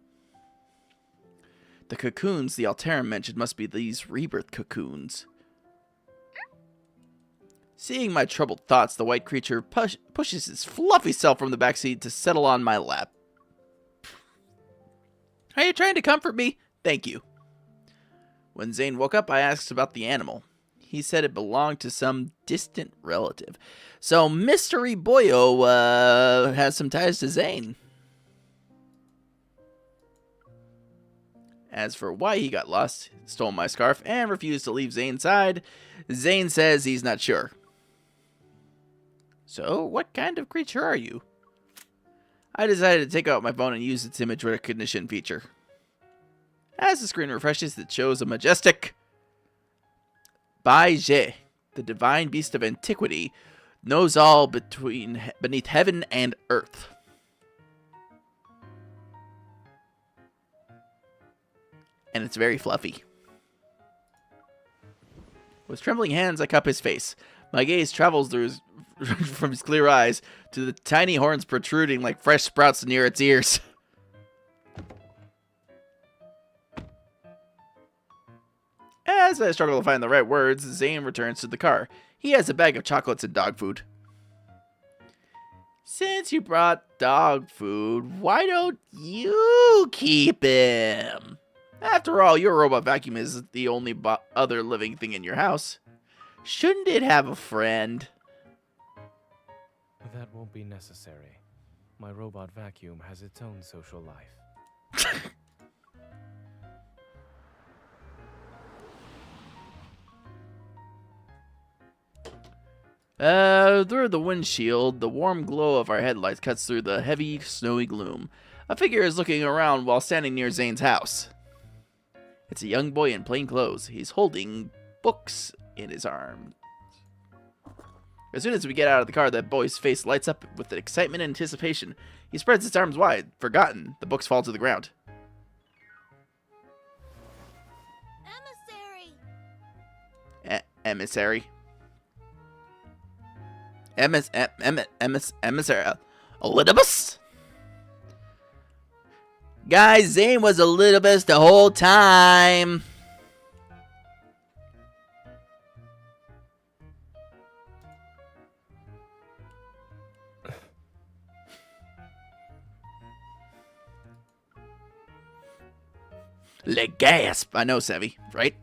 The cocoons the Alterum mentioned must be these rebirth cocoons. Seeing my troubled thoughts, the white creature pushes his fluffy self from the backseat to settle on my lap. Are you trying to comfort me? Thank you. When Zane woke up, I asked about the animal. He said it belonged to some distant relative. So Mystery Boyo has some ties to Zane. As for why he got lost, stole my scarf, and refused to leave Zane's side, Zane says he's not sure. So, what kind of creature are you? I decided to take out my phone and use its image recognition feature. As the screen refreshes, it shows a majestic Baije, the divine beast of antiquity, knows all beneath heaven and earth. And it's very fluffy. With trembling hands, I cup his face. My gaze travels through from his clear eyes to the tiny horns protruding like fresh sprouts near its ears. As I struggle to find the right words, Zane returns to the car. He has a bag of chocolates and dog food. Since you brought dog food, why don't you keep him? After all, your robot vacuum is the only other living thing in your house. Shouldn't it have a friend? That won't be necessary. My robot vacuum has its own social life. Through the windshield, the warm glow of our headlights cuts through the heavy, snowy gloom. A figure is looking around while standing near Zane's house. It's a young boy in plain clothes. He's holding books in his arms. As soon as we get out of the car, that boy's face lights up with excitement and anticipation. He spreads his arms wide. Forgotten, the books fall to the ground. Emissary! Emissary. Elidibus? Guys, Zane was Elidibus the whole time. Le gasp. I know, Sevi, right?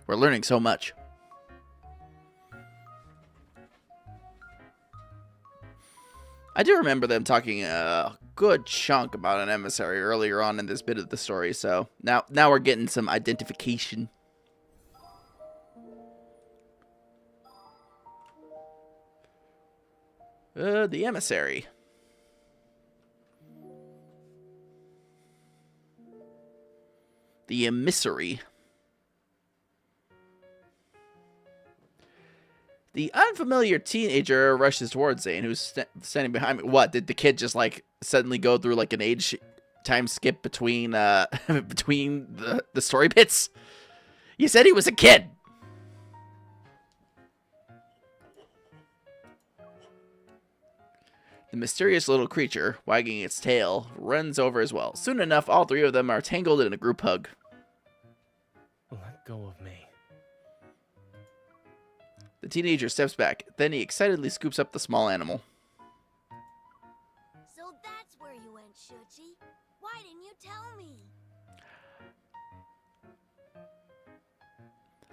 We're learning so much. I do remember them talking a good chunk about an emissary earlier on in this bit of the story, so now we're getting some identification. The emissary. The emissary. The unfamiliar teenager rushes towards Zane, who's standing behind me. What, did the kid just, like, suddenly go through, like, an age time skip between between the story bits. You said he was a kid. The mysterious little creature, wagging its tail, runs over as well. Soon enough, all three of them are tangled in a group hug. Let go of me. The teenager steps back, then he excitedly scoops up the small animal. So that's where you went, Shuchi. Why didn't you tell me?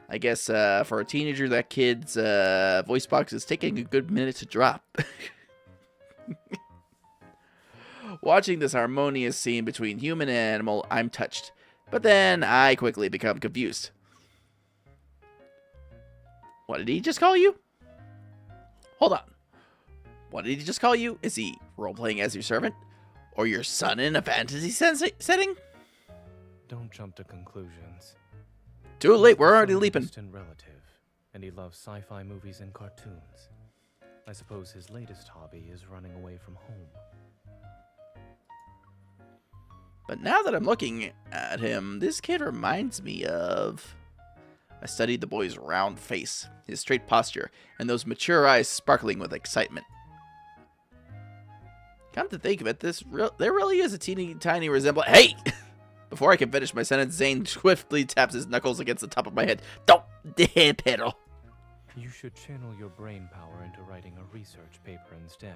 I guess for a teenager, that kid's voice box is taking a good minute to drop. Watching this harmonious scene between human and animal, I'm touched. But then I quickly become confused. What did he just call you? Hold on. What did he just call you? Is he role-playing as your servant? Or your son in a fantasy setting? Don't jump to conclusions. Too late, we're He's already some leaping. distant relative, and he loves sci-fi movies and cartoons. I suppose his latest hobby is running away from home. But now that I'm looking at him, this kid reminds me of... I studied the boy's round face, his straight posture, and those mature eyes sparkling with excitement. Come to think of it, there really is a teeny tiny resemblance. Hey! Before I can finish my sentence, Zane swiftly taps his knuckles against the top of my head. Don't dare pedal. You should channel your brain power into writing a research paper instead.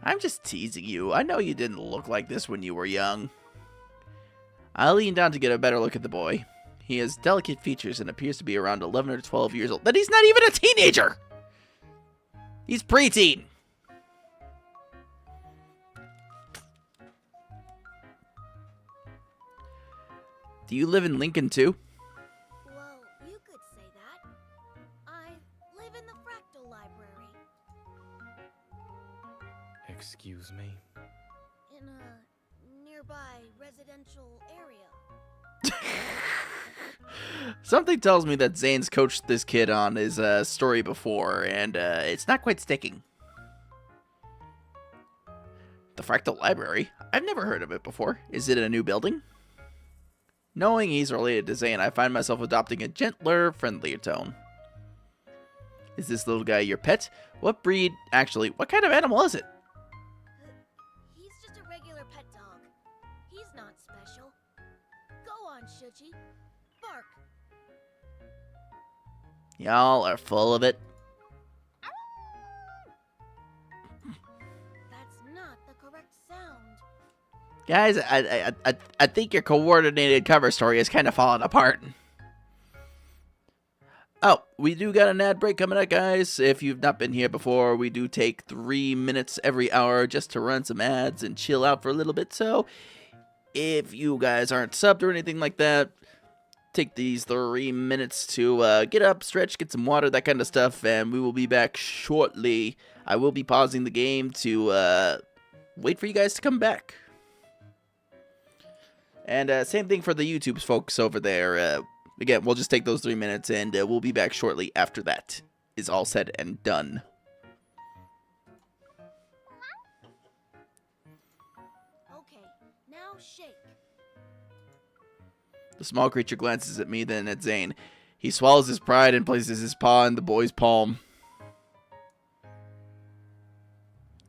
I'm just teasing you. I know you didn't look like this when you were young. I lean down to get a better look at the boy. He has delicate features and appears to be around 11 or 12 years old. But he's not even a teenager! He's preteen! Do you live in Lincoln too? Well, you could say that. I live in the Fractal Library. Excuse me? In a nearby residential area. Something tells me that Zane's coached this kid on his story before, and it's not quite sticking. The Fractal Library? I've never heard of it before. Is it a new building? Knowing he's related to Zane, I find myself adopting a gentler, friendlier tone. Is this little guy your pet? What breed? Actually, what kind of animal is it? He's just a regular pet dog. He's not special. Go on, Shuchi. Bark. Y'all are full of it. That's not the correct sound. Guys, I think your coordinated cover story is kind of falling apart. Oh, we do got an ad break coming up, guys. If you've not been here before, we do take 3 minutes every hour just to run some ads and chill out for a little bit. So, if you guys aren't subbed or anything like that, take these 3 minutes to get up, stretch, get some water, that kind of stuff, and we will be back shortly. I will be pausing the game to wait for you guys to come back. And same thing for the YouTube folks over there. Again, we'll just take those 3 minutes, and we'll be back shortly after that is all said and done. Okay, now shake. The small creature glances at me, then at Zane. He swallows his pride and places his paw in the boy's palm.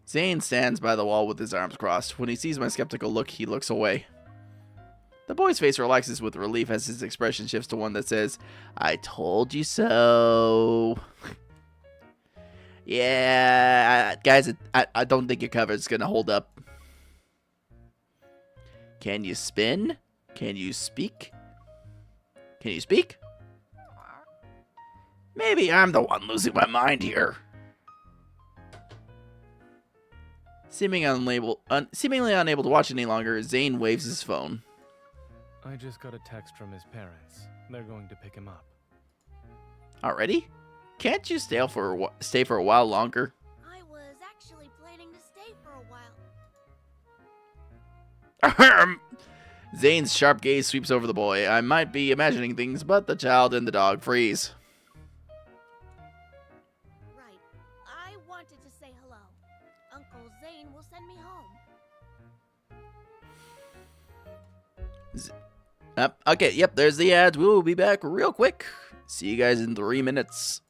Zane stands by the wall with his arms crossed. When he sees my skeptical look, he looks away. The boy's face relaxes with relief as his expression shifts to one that says, I told you so. Yeah, guys, I don't think your cover's gonna hold up. Can you spin? Can you speak? Can you speak? Maybe I'm the one losing my mind here. Seemingly unable to watch any longer, Zane waves his phone. I just got a text from his parents. They're going to pick him up. Already? Can't you stay for a while longer? I was actually planning to stay for a while. Ahem. Zane's sharp gaze sweeps over the boy. I might be imagining things, but the child and the dog freeze. Right. I wanted to say hello. Uncle Zane will send me home. Okay, yep, there's the ads. We will be back real quick. See you guys in 3 minutes.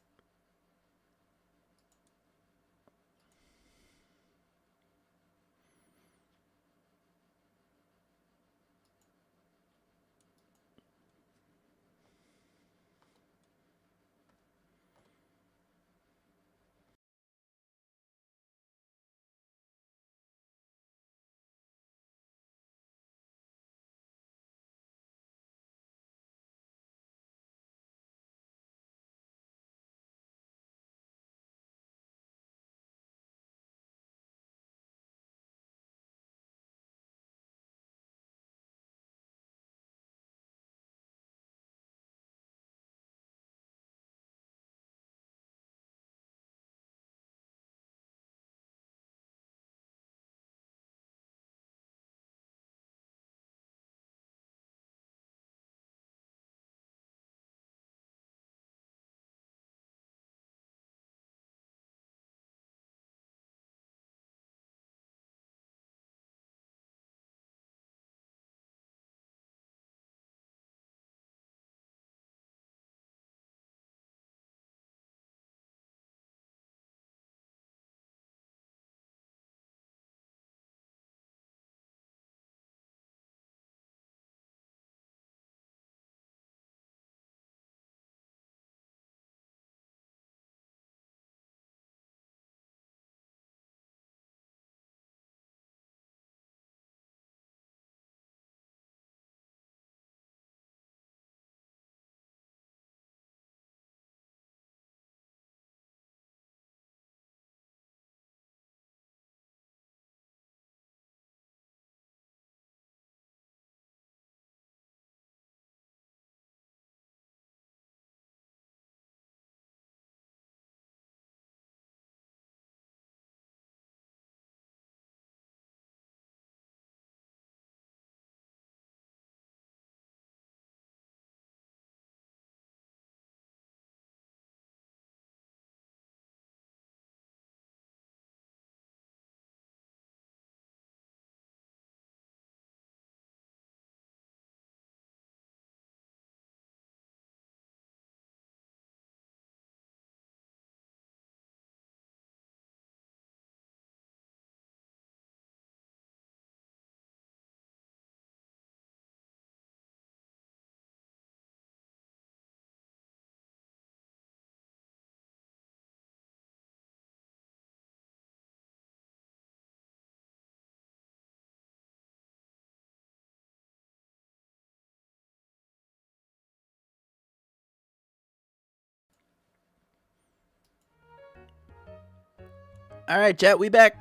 All right, chat, we back.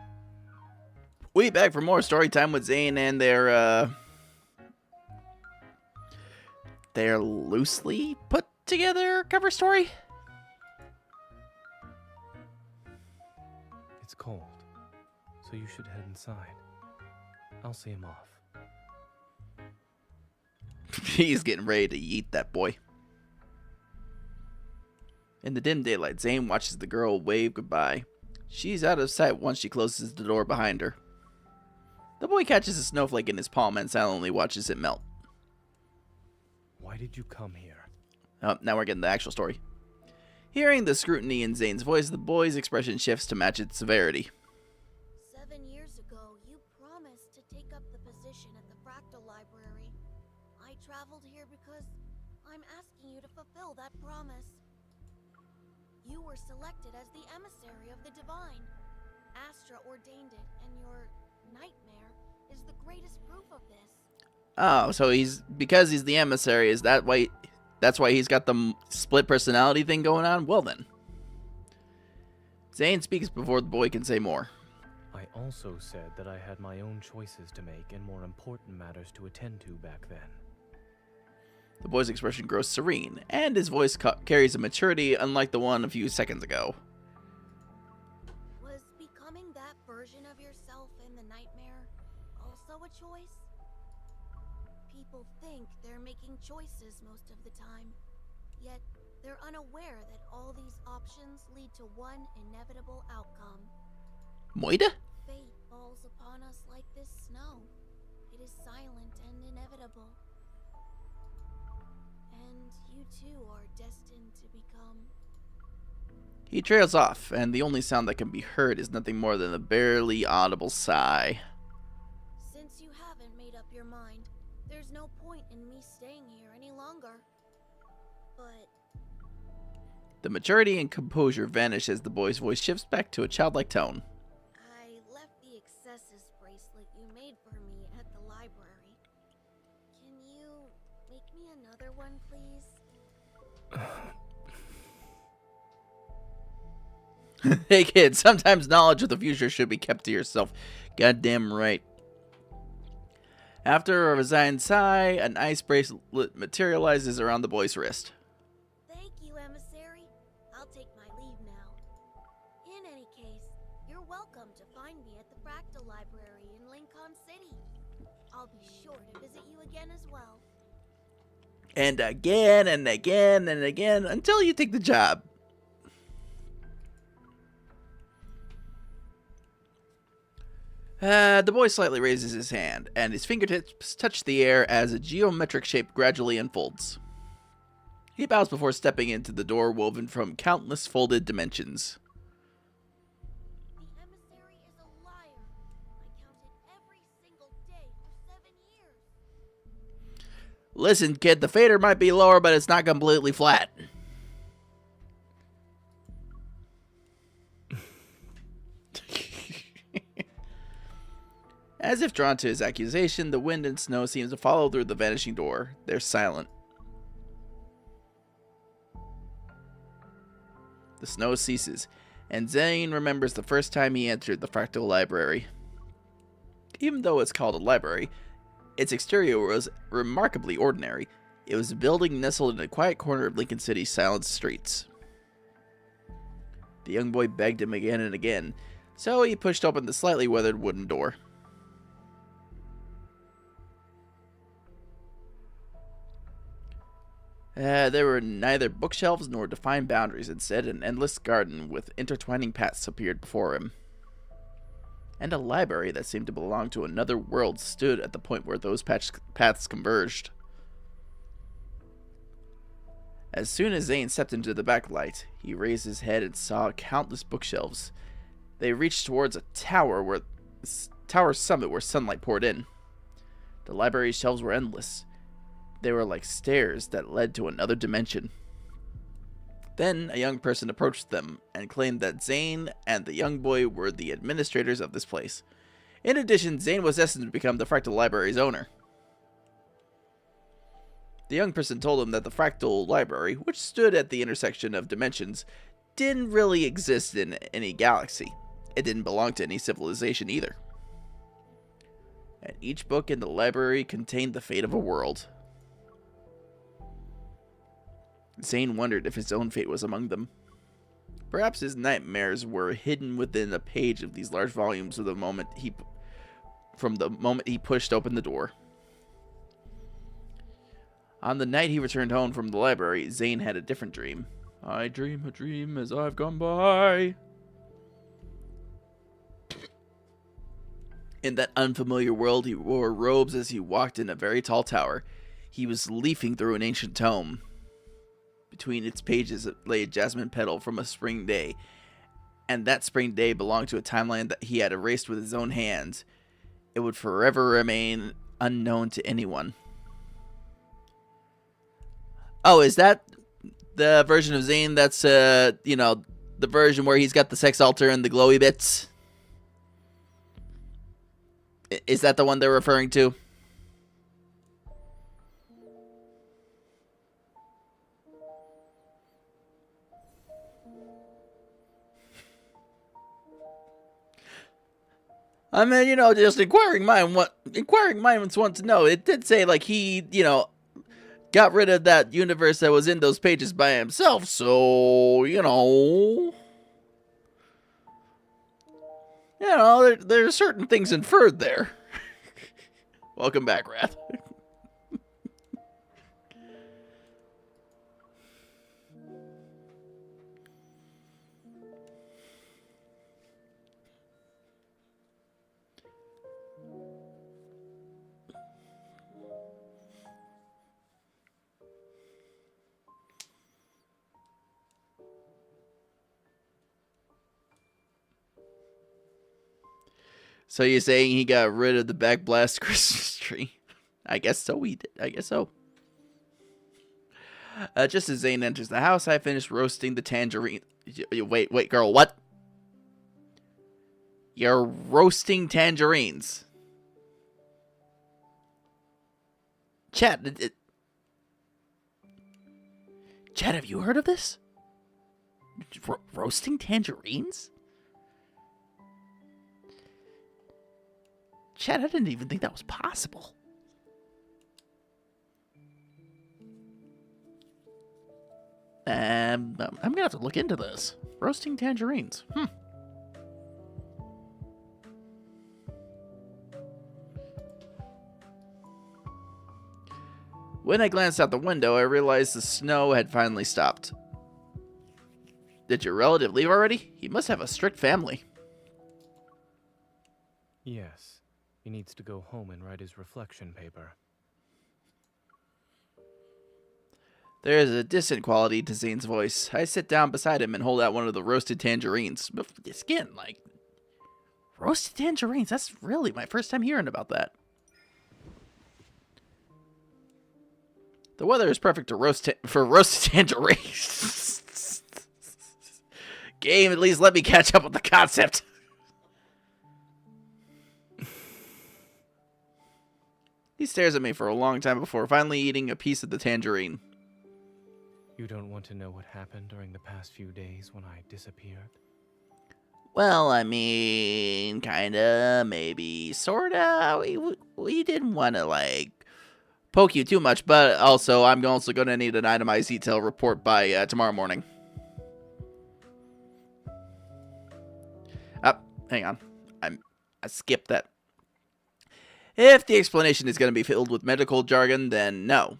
We back for more story time with Zane and their loosely put together cover story. It's cold, so you should head inside. I'll see him off. He's getting ready to eat that boy. In the dim daylight, Zane watches the girl wave goodbye. She's out of sight once she closes the door behind her. The boy catches a snowflake in his palm and silently watches it melt. Why did you come here? Oh, now we're getting the actual story. Hearing the scrutiny in Zane's voice, the boy's expression shifts to match its severity. 7 years ago, you promised to take up the position at the Fractal Library. I traveled here because I'm asking you to fulfill that promise. You were selected as the emissary of the Divine. Astra ordained it, and your nightmare is the greatest proof of this. Oh, so because he's the emissary, is that why? That's why he's got the split personality thing going on? Well then. Zane speaks before the boy can say more. I also said that I had my own choices to make and more important matters to attend to back then. The boy's expression grows serene, and his voice carries a maturity unlike the one a few seconds ago. Was becoming that version of yourself in the nightmare also a choice? People think they're making choices most of the time, yet they're unaware that all these options lead to one inevitable outcome. Moida? Fate falls upon us like this snow. It is silent and inevitable. And you too are destined to become... He trails off, and the only sound that can be heard is nothing more than a barely audible sigh. Since you haven't made up your mind, there's no point in me staying here any longer. But The maturity and composure vanish as the boy's voice shifts back to a childlike tone. I left the excesses bracelet you made for me at the library. Can you make me another one, please? Hey kid, sometimes knowledge of the future should be kept to yourself. Goddamn right. After a resigned sigh, an ice bracelet materializes around the boy's wrist. Thank you, emissary. I'll take my leave now. In any case, you're welcome to find me at the Fractal Library in Lincoln City. I'll be sure to visit you again as well. And again and again and again until you take the job. The boy slightly raises his hand, and his fingertips touch the air as a geometric shape gradually unfolds. He bows before stepping into the door woven from countless folded dimensions. The emissary is a liar. I counted every single day for 7 years. Listen, kid, the fader might be lower, but it's not completely flat. As if drawn to his accusation, the wind and snow seems to follow through the vanishing door. They're silent. The snow ceases, and Zane remembers the first time he entered the Fractal Library. Even though it's called a library, its exterior was remarkably ordinary. It was a building nestled in a quiet corner of Lincoln City's silent streets. The young boy begged him again and again, so he pushed open the slightly weathered wooden door. There were neither bookshelves nor defined boundaries. Instead, an endless garden with intertwining paths appeared before him. And a library that seemed to belong to another world stood at the point where those paths converged. As soon as Zane stepped into the backlight, he raised his head and saw countless bookshelves. They reached towards a tower summit where sunlight poured in. The library's shelves were endless. They were like stairs that led to another dimension. Then a young person approached them and claimed that Zane and the young boy were the administrators of this place. In addition, Zane was destined to become the Fractal Library's owner. The young person told him that the Fractal Library, which stood at the intersection of dimensions, didn't really exist in any galaxy. It didn't belong to any civilization either. And each book in the library contained the fate of a world. Zane wondered if his own fate was among them. Perhaps his nightmares were hidden within a page of these large volumes from the moment he pushed open the door. On the night he returned home from the library, Zane had a different dream. I dream a dream as I've gone by. In that unfamiliar world, he wore robes as he walked in a very tall tower. He was leafing through an ancient tome. Between its pages lay a jasmine petal from a spring day, and that spring day belonged to a timeline that he had erased with his own hands. It would forever remain unknown to anyone. Oh, is that the version of Zane that's, the version where he's got the sex altar and the glowy bits? Is that the one they're referring to? I mean, just inquiring minds want to know. It did say, like, he, got rid of that universe that was in those pages by himself, so, there are certain things inferred there. Welcome back, Wrath. So you're saying he got rid of the backblast Christmas tree? I guess so. He did. I guess so. Just as Zane enters the house, I finish roasting the tangerine. Wait, girl, what? You're roasting tangerines. Chad, Chad, have you heard of this? Roasting tangerines? Chad, I didn't even think that was possible. I'm gonna have to look into this. Roasting tangerines. When I glanced out the window, I realized the snow had finally stopped. Did your relative leave already? He must have a strict family. Yes. He needs to go home and write his reflection paper. There is a distant quality to Zane's voice. I sit down beside him and hold out one of the roasted tangerines. Again, like, roasted tangerines, that's really my first time hearing about that. The weather is perfect to for roasted tangerines. Game, at least let me catch up with the concept. He stares at me for a long time before finally eating a piece of the tangerine. You don't want to know what happened during the past few days when I disappeared? Well, I mean, kinda, maybe, sorta. We didn't want to, like, poke you too much, but also, I'm also going to need an itemized detail report by tomorrow morning. Hang on. I skipped that. If the explanation is going to be filled with medical jargon, then no.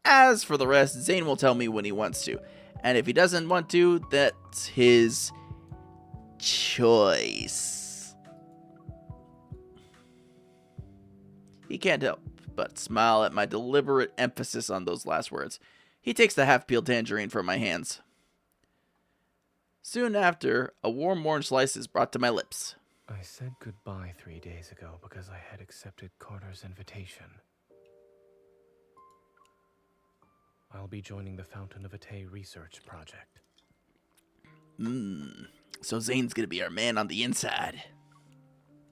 As for the rest, Zane will tell me when he wants to. And if he doesn't want to, that's his choice. He can't help but smile at my deliberate emphasis on those last words. He takes the half-peeled tangerine from my hands. Soon after, a warm orange slice is brought to my lips. I said goodbye 3 days ago because I had accepted Carter's invitation. I'll be joining the Fountain of Vtuber research project. So Zane's gonna be our man on the inside.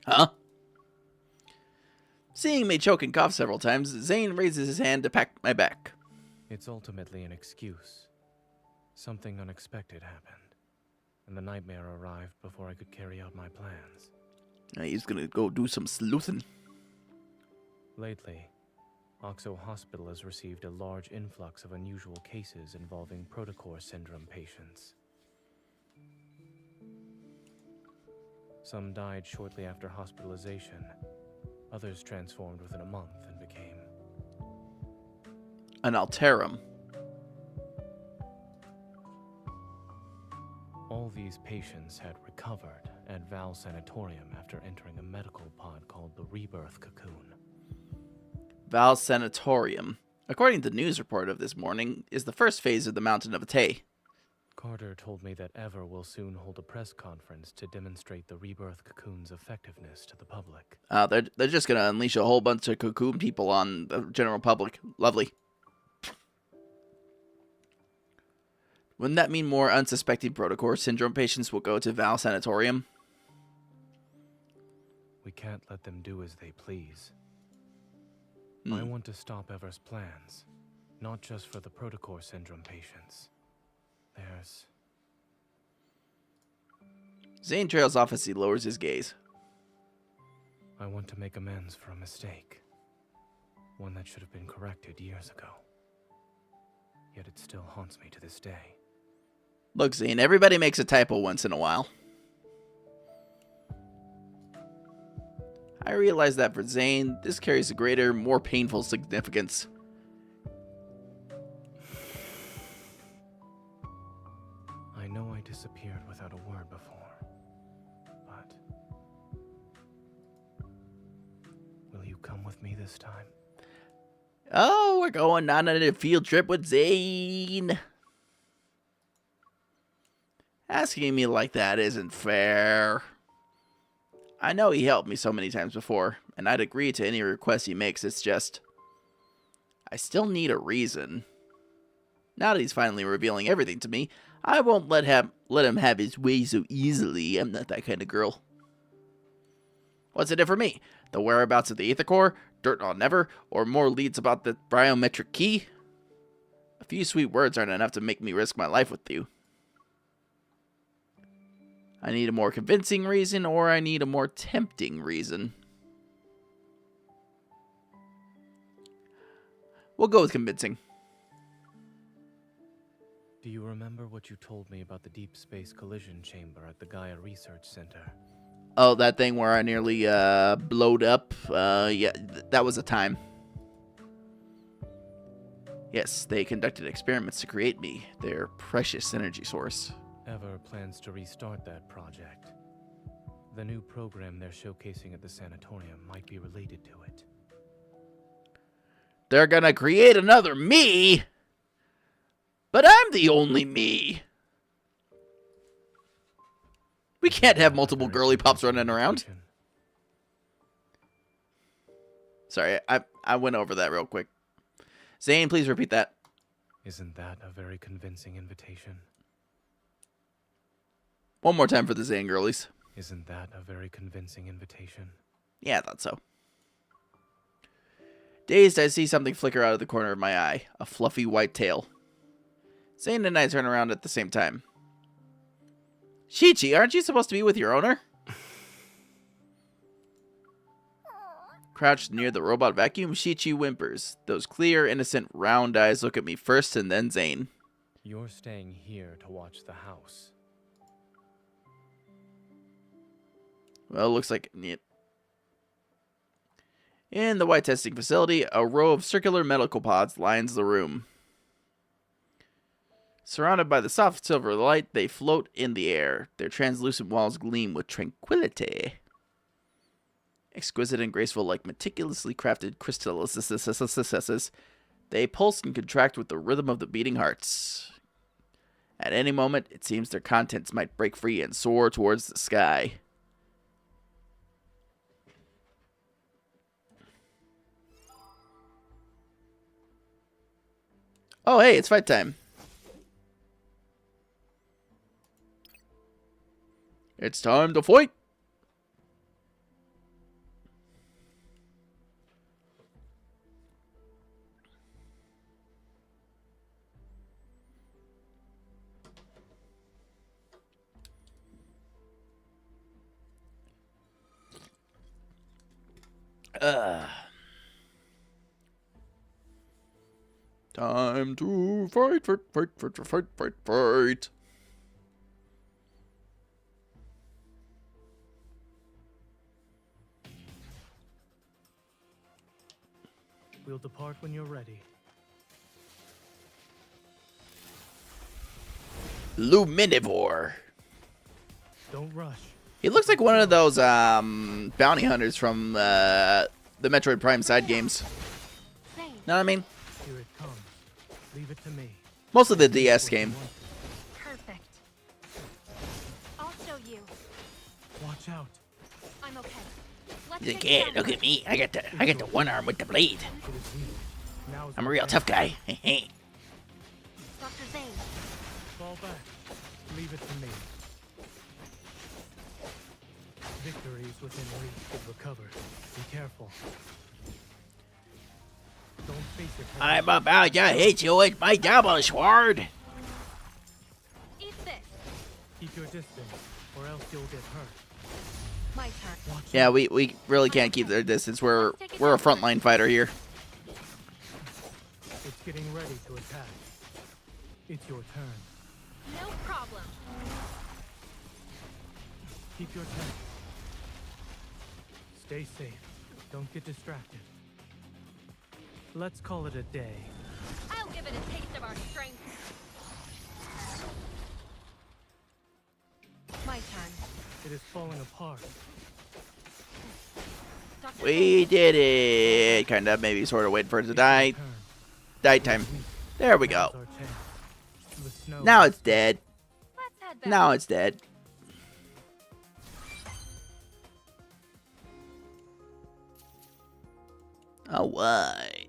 Huh? Seeing me choke and cough several times, Zane raises his hand to pat my back. It's ultimately an excuse. Something unexpected happened, and the nightmare arrived before I could carry out my plans. He's gonna go do some sleuthing. Lately, Oxo Hospital has received a large influx of unusual cases involving protocore syndrome patients. Some died shortly after hospitalization. Others transformed within a month and became An Alterum. All these patients had recovered at Val Sanatorium after entering a medical pod called the Rebirth Cocoon. Val Sanatorium, according to the news report of this morning, is the first phase of the Mountain of Vtuber. Carter told me that Ever will soon hold a press conference to demonstrate the Rebirth Cocoon's effectiveness to the public. They're just gonna unleash a whole bunch of cocoon people on the general public. Lovely. Wouldn't that mean more unsuspecting protocore syndrome patients will go to Val Sanatorium? We can't let them do as they please. I want to stop Ever's plans, not just for the protocore syndrome patients. There's... Zane trails off as he lowers his gaze. I want to make amends for a mistake. One that should have been corrected years ago. Yet it still haunts me to this day. Look, Zane, everybody makes a typo once in a while. I realize that for Zane, this carries a greater, more painful significance. I know I disappeared without a word before, but... will you come with me this time? Oh, we're going on a field trip with Zane. Asking me like that isn't fair. I know he helped me so many times before, and I'd agree to any request he makes. It's just, I still need a reason. Now that he's finally revealing everything to me, I won't let him have his way so easily. I'm not that kind of girl. What's in it for me? The whereabouts of the Aether Core, dirt on Never, or more leads about the biometric key? A few sweet words aren't enough to make me risk my life with you. I need a more convincing reason, or I need a more tempting reason. We'll go with convincing. Do you remember what you told me about the deep space collision chamber at the Gaia Research Center? Oh, that thing where I nearly blowed up? Yeah, that was a time. Yes, they conducted experiments to create me, their precious energy source. Ever plans to restart that project? The new program they're showcasing at the sanatorium might be related to it. They're gonna create another me? But I'm the only me. We can't have multiple girly pops running around. Sorry, I went over that real quick. Zane, please repeat that. Isn't that a very convincing invitation? One more time for the Zane girlies. Isn't that a very convincing invitation? Yeah, I thought so. Dazed, I see something flicker out of the corner of my eye. A fluffy white tail. Zane and I turn around at the same time. Shichi, aren't you supposed to be with your owner? Crouched near the robot vacuum, Shichi whimpers. Those clear, innocent, round eyes look at me first and then Zane. You're staying here to watch the house. Well, it looks like it. In the white testing facility, a row of circular medical pods lines the room. Surrounded by the soft silver light, they float in the air. Their translucent walls gleam with tranquility. Exquisite and graceful like meticulously crafted crystallises, they pulse and contract with the rhythm of the beating hearts. At any moment, it seems their contents might break free and soar towards the sky. Oh, hey, it's fight time. It's time to fight. Time to fight. We'll depart when you're ready. Luminivore. Don't rush. He looks like one of those bounty hunters from the Metroid Prime side games. Know what I mean? Here it comes. Leave it to me. Mostly the DS game. Perfect. I'll show you. Watch out. I'm okay. Let's You get can't down. look at me. I got the one arm with the blade. It is weak. Now's I'm a the real time. tough guy. Dr. Zane, Fall back. Leave it to me. Victory is within reach if recovered. Be careful. Don't face it. I'm about to hit you with my double sword. eat this. Keep your distance, or else you'll get hurt. My turn. Watch Yeah, out. we really can't keep their distance. We're a frontline fighter here. It's getting ready to attack. It's your turn. No problem. Keep your temper. Stay safe. Don't get distracted. Let's call it a day. I'll give it a taste of our strength. My turn. It is falling apart. Dr. We Zane, did it. Kind of, maybe, sort of, waiting for it to It's die. your turn. Die time. There we Now's go. our chance. The snow Now is it's dead. let's head back. Now it's dead. Alright.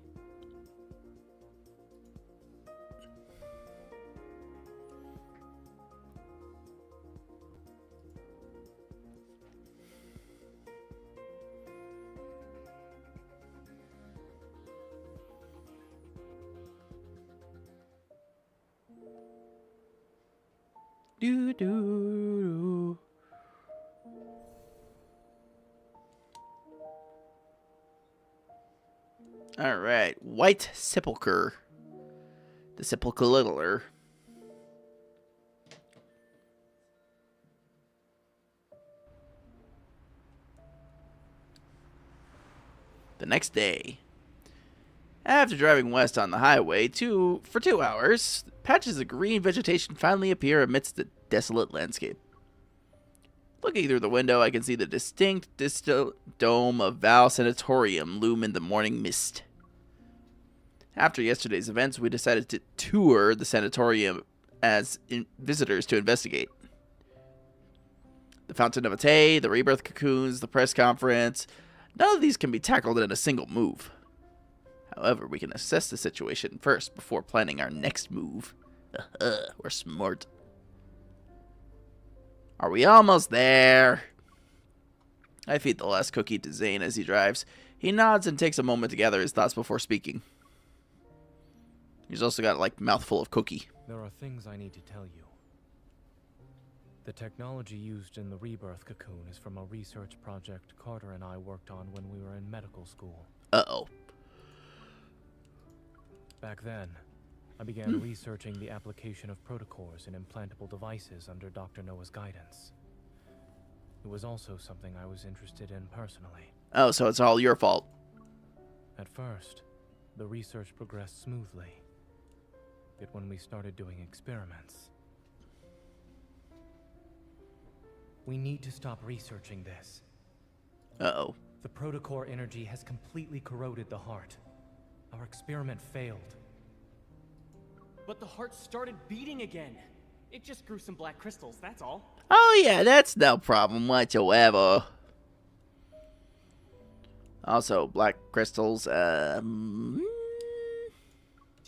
Do do. All right, White Sepulchre. The Sepulchre. The next day, after driving west on the highway for 2 hours, patches of green vegetation finally appear amidst the desolate landscape. Looking through the window, I can see the distinct distal dome of Val Sanatorium loom in the morning mist. After yesterday's events, we decided to tour the sanatorium as visitors to investigate. The Fountain of Vtuber, the rebirth cocoons, the press conference, none of these can be tackled in a single move. However, we can assess the situation first before planning our next move. We're smart. Are we almost there? I feed the last cookie to Zane as he drives. He nods and takes a moment to gather his thoughts before speaking. He's also got, like, mouthful of cookie. There are things I need to tell you. The technology used in the rebirth cocoon is from a research project Carter and I worked on when we were in medical school. Uh-oh. Back then, I began researching the application of protocors in implantable devices under Dr. Noah's guidance. It was also something I was interested in personally. Oh, so it's all your fault. At first, the research progressed smoothly. Yet when we started doing experiments... We need to stop researching this. Uh-oh. The protocore energy has completely corroded the heart. Our experiment failed. But the heart started beating again. It just grew some black crystals, that's all. Oh yeah, that's no problem whatsoever. Also, black crystals, Did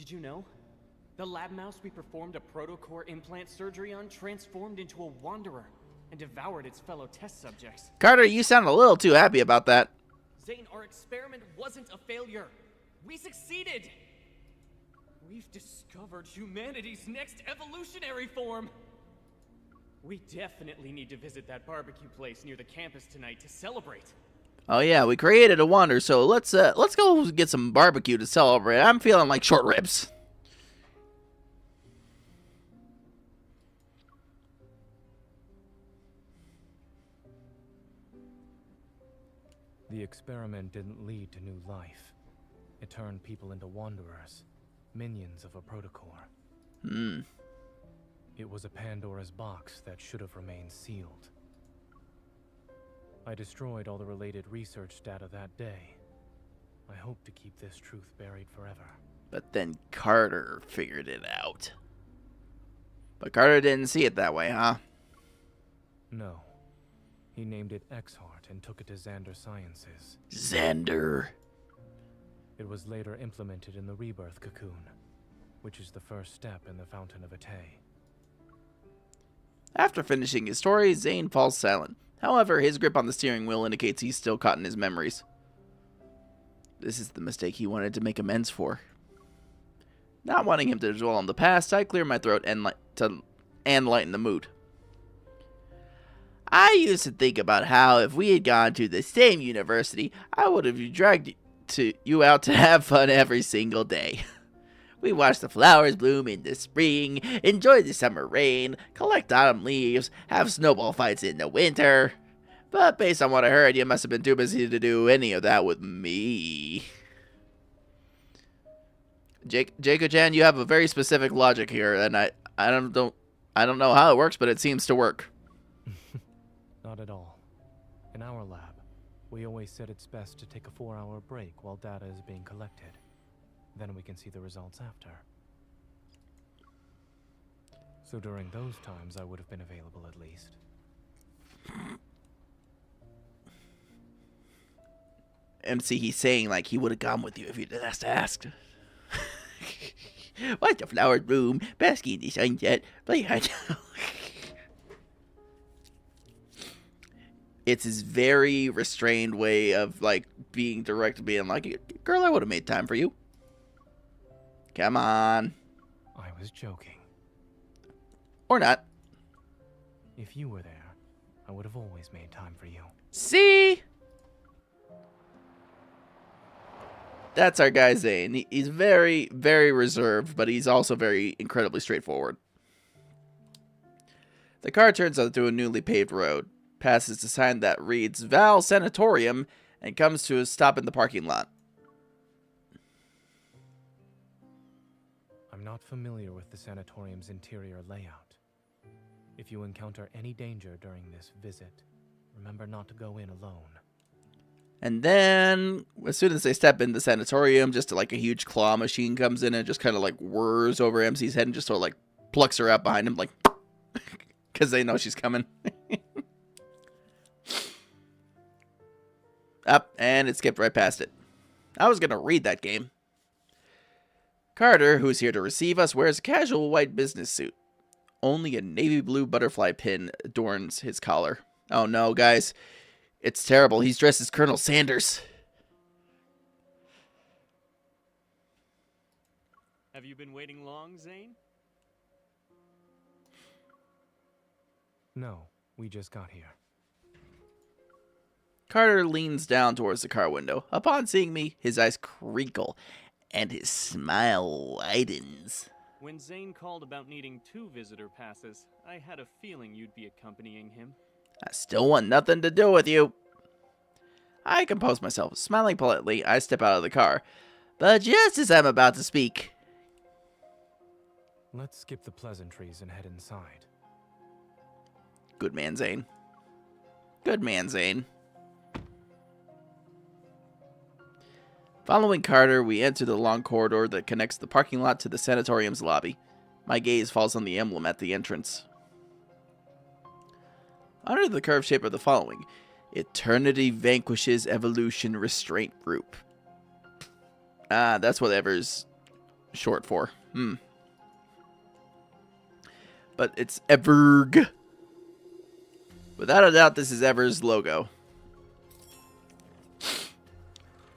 you know? The lab mouse we performed a protocore implant surgery on transformed into a wanderer and devoured its fellow test subjects. Carter, you sound a little too happy about that. Zane, our experiment wasn't a failure. We succeeded! We've discovered humanity's next evolutionary form! We definitely need to visit that barbecue place near the campus tonight to celebrate. Oh yeah, we created a wonder, so let's go get some barbecue to celebrate. I'm feeling like short ribs. The experiment didn't lead to new life. It turned people into wanderers, minions of a protocore. It was a Pandora's box that should have remained sealed. I destroyed all the related research data that day. I hope to keep this truth buried forever. But then Carter figured it out. But Carter didn't see it that way, huh? No. He named it X-Heart and took it to Xander Sciences. Xander. It was later implemented in the rebirth cocoon, which is the first step in the Fountain of Vtuber. After finishing his story, Zane falls silent. However, his grip on the steering wheel indicates he's still caught in his memories. This is the mistake he wanted to make amends for. Not wanting him to dwell on the past, I clear my throat and lighten the mood. I used to think about how if we had gone to the same university, I would have dragged you out to have fun every single day. We watched the flowers bloom in the spring, enjoy the summer rain, collect autumn leaves, have snowball fights in the winter. But based on what I heard, you must have been too busy to do any of that with me. Jacob-chan, you have a very specific logic here, and I don't know how it works, but it seems to work. Not at all. In our lab, we always said it's best to take a 4-hour break while data is being collected. Then we can see the results after. So during those times, I would have been available at least. MC, he's saying like he would have gone with you if you just asked. What's the flowered room? Basking in the sunset. Play hard. It's his very restrained way of like being direct, being like, "Girl, I would have made time for you. Come on." I was joking. Or not. If you were there, I would have always made time for you. See? That's our guy Zane. He's very, very reserved, but he's also very incredibly straightforward. The car turns onto a newly paved road, passes a sign that reads Val Sanatorium, and comes to a stop in the parking lot. I'm not familiar with the sanatorium's interior layout. If you encounter any danger during this visit, remember not to go in alone. And then, as soon as they step in the sanatorium, just like a huge claw machine comes in and just kind of like whirs over MC's head and just sort of like plucks her out behind him, like, because they know she's coming. Up, and it skipped right past it. I was going to read that game. Carter, who's here to receive us, wears a casual white business suit. Only a navy blue butterfly pin adorns his collar. Oh no, guys. It's terrible. He's dressed as Colonel Sanders. Have you been waiting long, Zane? No, we just got here. Carter leans down towards the car window. Upon seeing me, his eyes crinkle, and his smile widens. When Zane called about needing 2 visitor passes, I had a feeling you'd be accompanying him. I still want nothing to do with you. I compose myself. Smiling politely, I step out of the car. But just as I'm about to speak... Let's skip the pleasantries and head inside. Good man, Zane. Good man, Zane. Following Carter, we enter the long corridor that connects the parking lot to the sanatorium's lobby. My gaze falls on the emblem at the entrance. Under the curved shape of the following: Eternity Vanquishes Evolution Restraint Group. Ah, that's what Ever's short for. But it's Everg. Without a doubt, this is Ever's logo.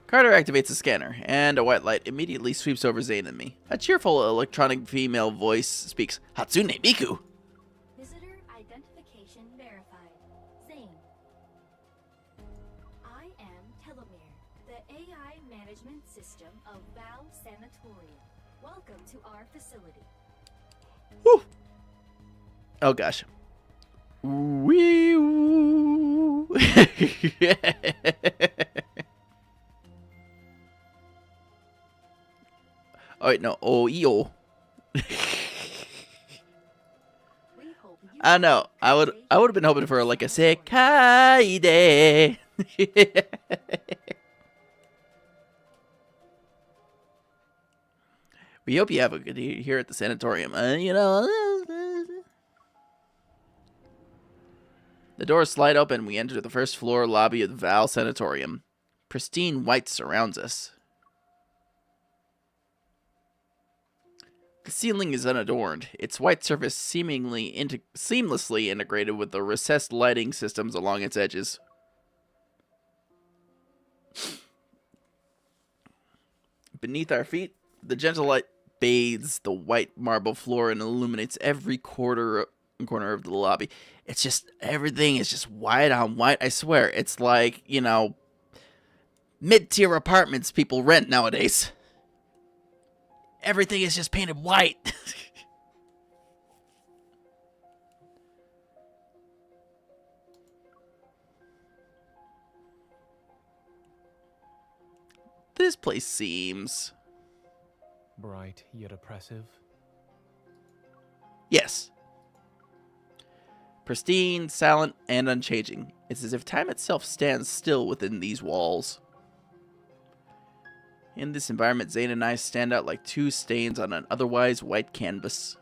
Carter activates a scanner, and a white light immediately sweeps over Zane and me. A cheerful electronic female voice speaks, Hatsune Miku! Visitor identification verified. Zane. I am Telomere, the AI management system of Val Sanatorium. Welcome to our facility. Whew. Oh gosh. Wee-oo. Oh wait, no. Oh, yo. I know. I would have been hoping for like a Sekai Day. We hope you have a good year here at the sanatorium. You know. The doors slide open. We enter the first floor lobby of the Val Sanatorium. Pristine white surrounds us. The ceiling is unadorned, its white surface seemingly seamlessly integrated with the recessed lighting systems along its edges. Beneath our feet, the gentle light bathes the white marble floor and illuminates every corner of the lobby. It's just, everything is just white on white. I swear, it's like, you know, mid-tier apartments people rent nowadays. Everything is just painted white. This place seems... bright yet oppressive. Yes. Pristine, silent, and unchanging. It's as if time itself stands still within these walls. In this environment, Zane and I stand out like two stains on an otherwise white canvas.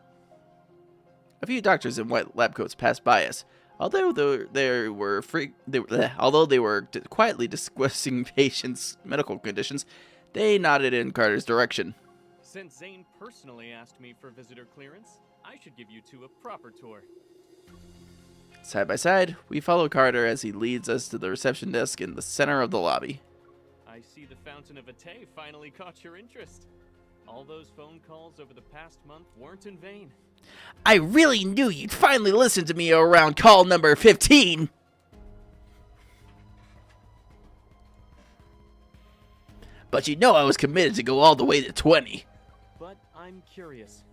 A few doctors in white lab coats pass by us, Although they were quietly discussing patients' medical conditions, they nodded in Carter's direction. Since Zane personally asked me for visitor clearance, I should give you two a proper tour. Side by side, we follow Carter as he leads us to the reception desk in the center of the lobby. I see the Fountain of Vtuber finally caught your interest. All those phone calls over the past month weren't in vain. I really knew you'd finally listen to me around call number 15! But you know I was committed to go all the way to 20. But I'm curious,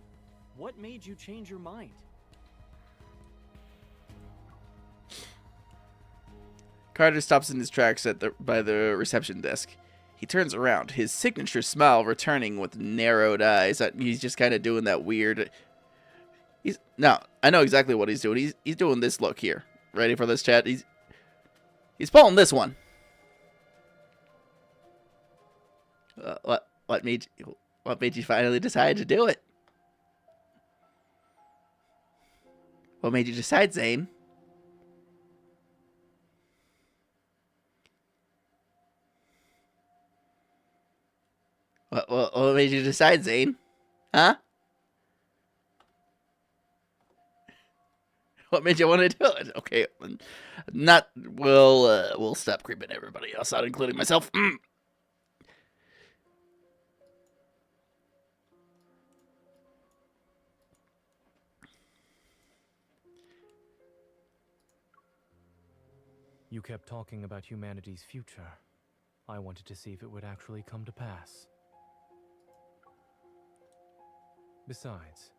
what made you change your mind? Carter stops in his tracks by the reception desk. He turns around, his signature smile returning with narrowed eyes. He's just kind of doing that weird... I know exactly what he's doing. He's doing this look here. Ready for this, chat? He's pulling this one. What made you finally decide to do it? What made you decide, Zane? What made you decide, Zane? Huh? What made you want to do it? Okay, we'll stop creeping everybody else out, including myself. You kept talking about humanity's future. I wanted to see if it would actually come to pass. Besides,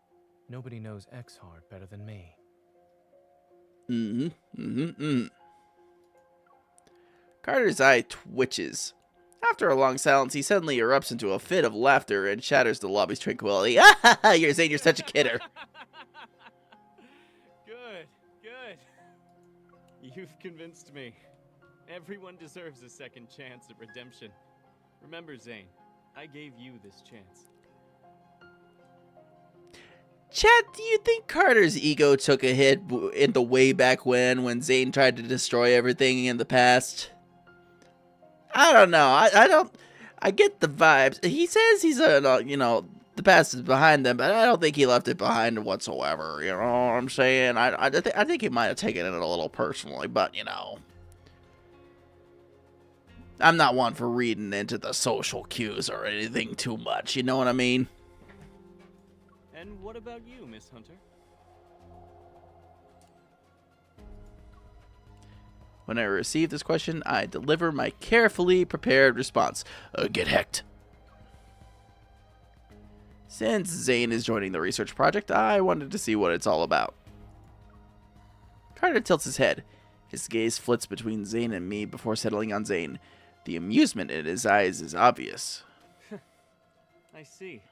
nobody knows X-Heart better than me. Carter's eye twitches. After a long silence, he suddenly erupts into a fit of laughter and shatters the lobby's tranquility. You're saying you're such a kidder. Good. You've convinced me. Everyone deserves a second chance at redemption. Remember, Zane, I gave you this chance. Chat, do you think Carter's ego took a hit in the way back when Zane tried to destroy everything in the past? I don't know. I get the vibes. He says he's the past is behind them, but I don't think he left it behind whatsoever. You know what I'm saying? I think he might have taken it a little personally, but I'm not one for reading into the social cues or anything too much. You know what I mean? And what about you, Miss Hunter? When I receive this question, I deliver my carefully prepared response. Get hecked. Since Zane is joining the research project, I wanted to see what it's all about. Carter tilts his head. His gaze flits between Zane and me before settling on Zane. The amusement in his eyes is obvious. I see.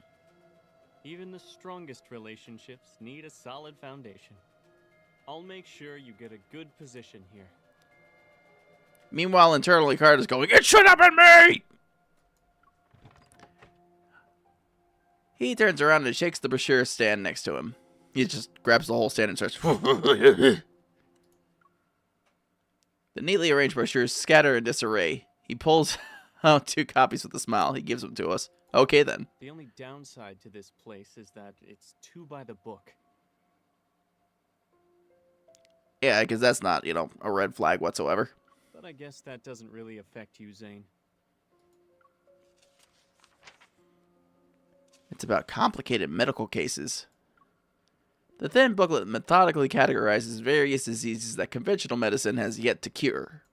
Even the strongest relationships need a solid foundation. I'll make sure you get a good position here. Meanwhile, internally, Carter's going, "It should have been me!" He turns around and shakes the brochure stand next to him. He just grabs the whole stand and starts... The neatly arranged brochures scatter in disarray. He pulls out 2 copies with a smile. He gives them to us. Okay, then. The only downside to this place is that it's too by the book. Yeah, because that's not, a red flag whatsoever. But I guess that doesn't really affect you, Zane. It's about complicated medical cases. The thin booklet methodically categorizes various diseases that conventional medicine has yet to cure.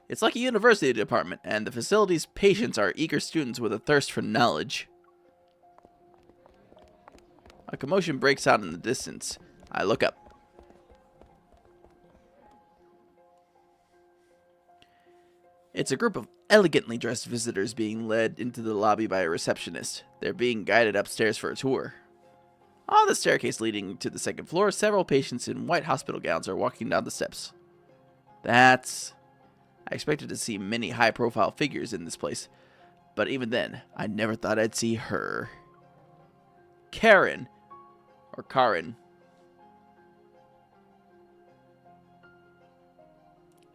It's like a university department, and the facility's patients are eager students with a thirst for knowledge. A commotion breaks out in the distance. I look up. It's a group of elegantly dressed visitors being led into the lobby by a receptionist. They're being guided upstairs for a tour. On the staircase leading to the second floor, several patients in white hospital gowns are walking down the steps. I expected to see many high-profile figures in this place, but even then, I never thought I'd see her. Karen.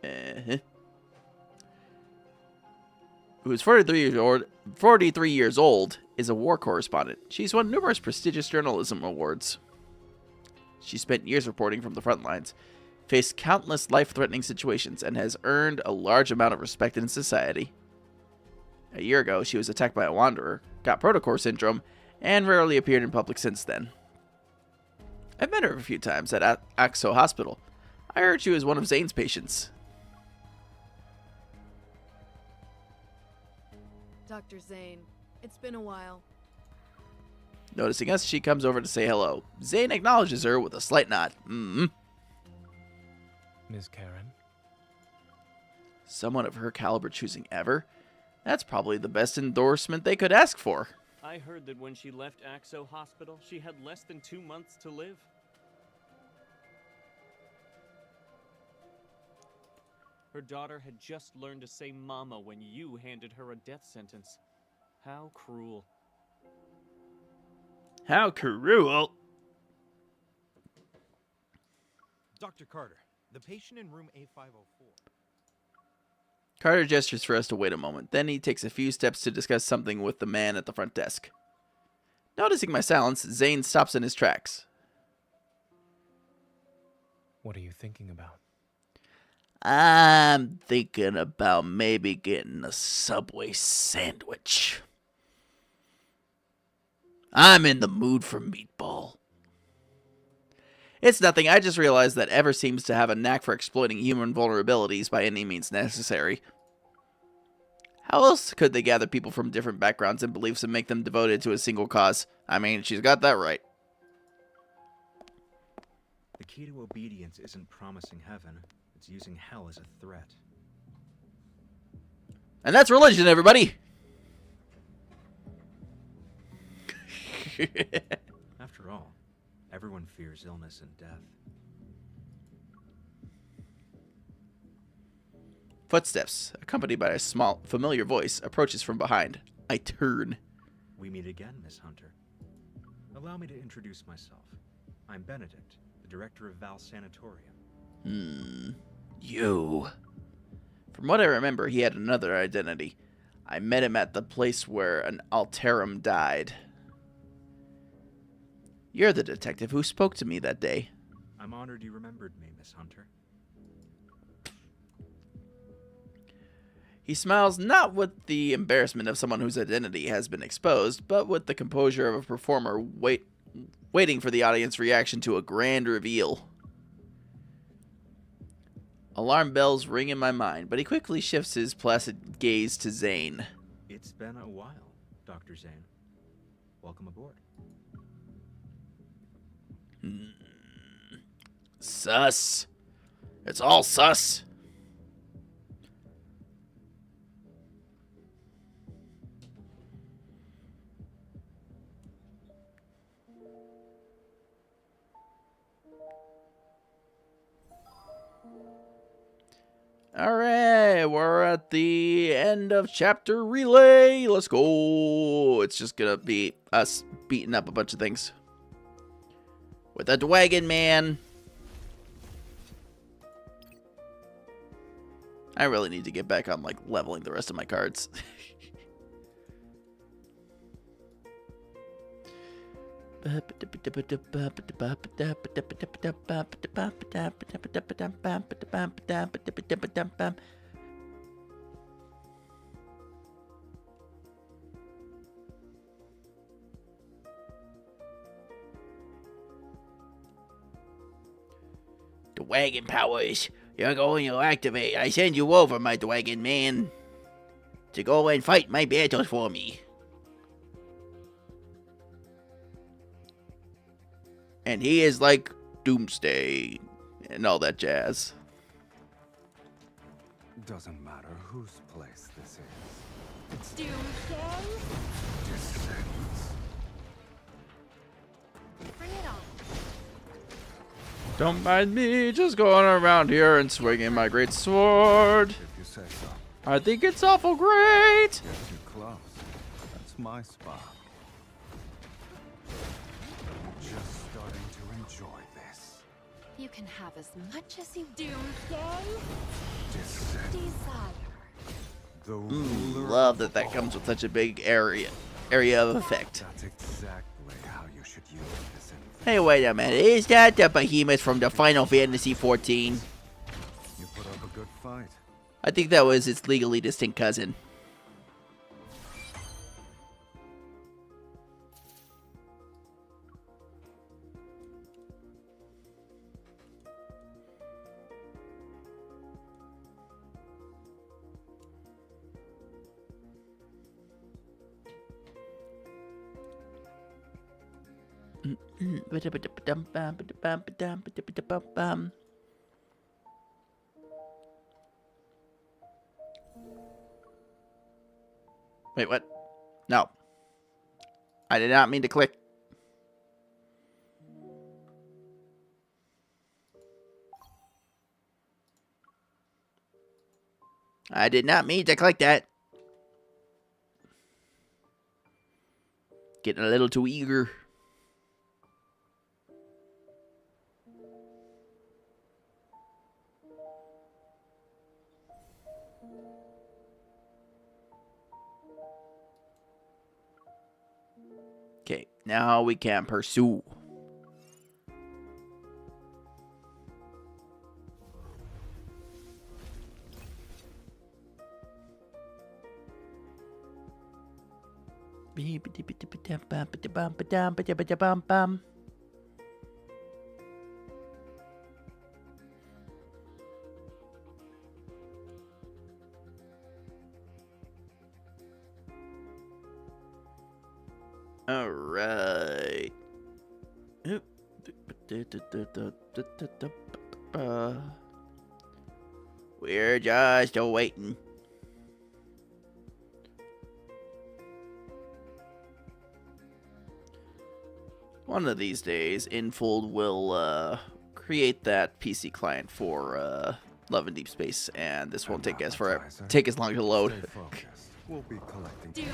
Who is 43 years old, is a war correspondent. She's won numerous prestigious journalism awards. She spent years reporting from the front lines, faced countless life-threatening situations, and has earned a large amount of respect in society. A year ago, she was attacked by a wanderer, got protocore syndrome, and rarely appeared in public since then. I've met her a few times at Axo Hospital. I heard she was one of Zane's patients. Dr. Zane, it's been a while. Noticing us, she comes over to say hello. Zane acknowledges her with a slight nod. Ms. Karen? Someone of her caliber choosing ever? That's probably the best endorsement they could ask for. I heard that when she left Axo Hospital, she had less than 2 months to live. Her daughter had just learned to say mama when you handed her a death sentence. How cruel. How cruel. Dr. Carter, the patient in room A504. Carter gestures for us to wait a moment. Then he takes a few steps to discuss something with the man at the front desk. Noticing my silence, Zane stops in his tracks. What are you thinking about? I'm thinking about maybe getting a Subway sandwich. I'm in the mood for meatball. It's nothing, I just realized that Ever seems to have a knack for exploiting human vulnerabilities by any means necessary. How else could they gather people from different backgrounds and beliefs and make them devoted to a single cause? I mean, she's got that right. The key to obedience isn't promising heaven, it's using hell as a threat. And that's religion, everybody! After all, everyone fears illness and death. Footsteps, accompanied by a small, familiar voice, approaches from behind. I turn. We meet again, Miss Hunter. Allow me to introduce myself. I'm Benedict, the director of Val Sanatorium. You. From what I remember, he had another identity. I met him at the place where an Alterum died. You're the detective who spoke to me that day. I'm honored you remembered me, Miss Hunter. He smiles not with the embarrassment of someone whose identity has been exposed, but with the composure of a performer waiting for the audience reaction to a grand reveal. Alarm bells ring in my mind, but he quickly shifts his placid gaze to Zane. It's been a while, Dr. Zane. Welcome aboard. Sus. It's all sus. Alright, we're at the end of chapter relay. Let's go. It's just gonna be us beating up a bunch of things. With a Dwagon Man. I really need to get back on, like, leveling the rest of my cards. Dwagon powers. You're going to activate. I send you over, my Dwagon Man, to go and fight my battles for me. And he is like Doomsday and all that jazz. Doesn't matter whose place this is. It's Doomsday? descends. Bring it on. Don't mind me, just going around here and swinging my great sword. If you say so. I think it's awful great. Get too close. That's my spot. Just starting to enjoy this. You can have as much as you Descend. desire. The ruler Love of that all. comes with such a big area of effect. That's exactly how you should use this invention. Hey, wait a minute. Is that the behemoth from the Final Fantasy XIV? You put up a good fight. I think that was its legally distinct cousin. Wait, what? No. I did not mean to click. I did not mean to click that. Getting a little too eager. Okay, now we can pursue. All right. We're just waiting. One of these days, Infold will create that PC client for Love and Deep Space, and this won't take as long to load. Stay focused. We'll be collecting Doomsday?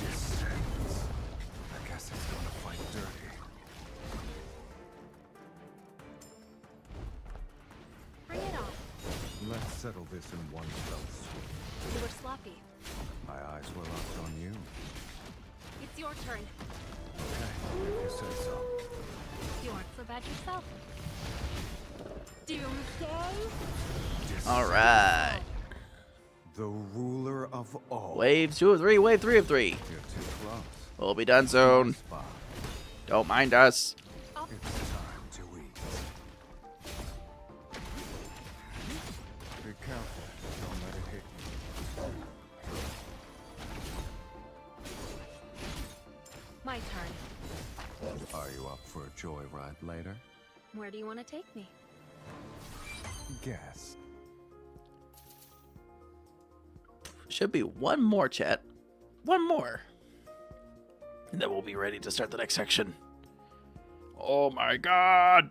descends. I guess it's gonna fight dirty. Bring it on. Let's settle this in one fell swoop. You were sloppy. My eyes were locked on you. It's your turn. Okay, if you say so. You aren't so bad yourself. Doomsday? All right. The ruler of all. Wave 2 of 3, wave 3 of 3. You're too close. We'll be done soon. Spot. Don't mind us. It's time to eat. Be careful. Don't let it hit you. My turn. Are you up for a joyride later? Where do you want to take me? Guess. Should be one more, chat. One more. And then we'll be ready to start the next section. Oh my god!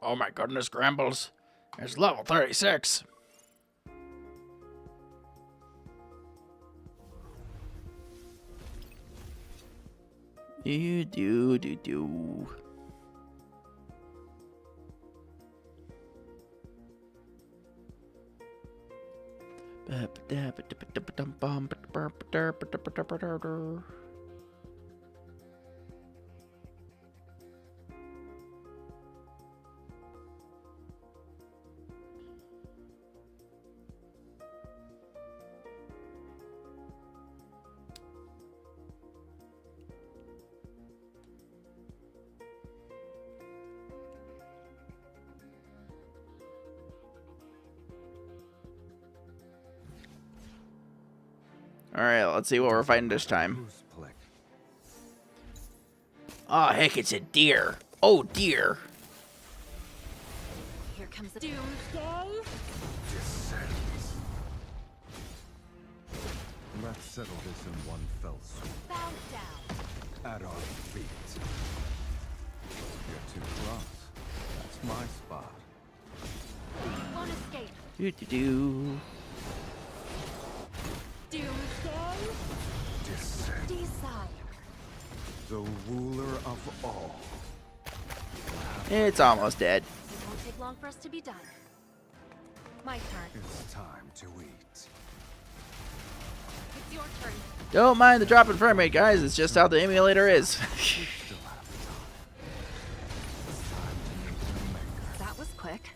Oh my goodness, Grambles. It's level 36. Do. Alright, let's see what we're fighting this time. Who's play? Oh, heck, it's a deer. Oh, dear. Here comes the Doomsday? Descends. Let's settle this in one fell swoop. Bow down. at our feet. You're too close. That's my spot. Won't escape. Do. Doomsday? Descend. Desire. The ruler of all. It's almost dead. It won't take long for us to be done. My turn. It's time to eat. It's your turn. Don't mind the drop in frame rate, guys. It's just how the emulator is. Still have time. It's time to make them linger. That was quick.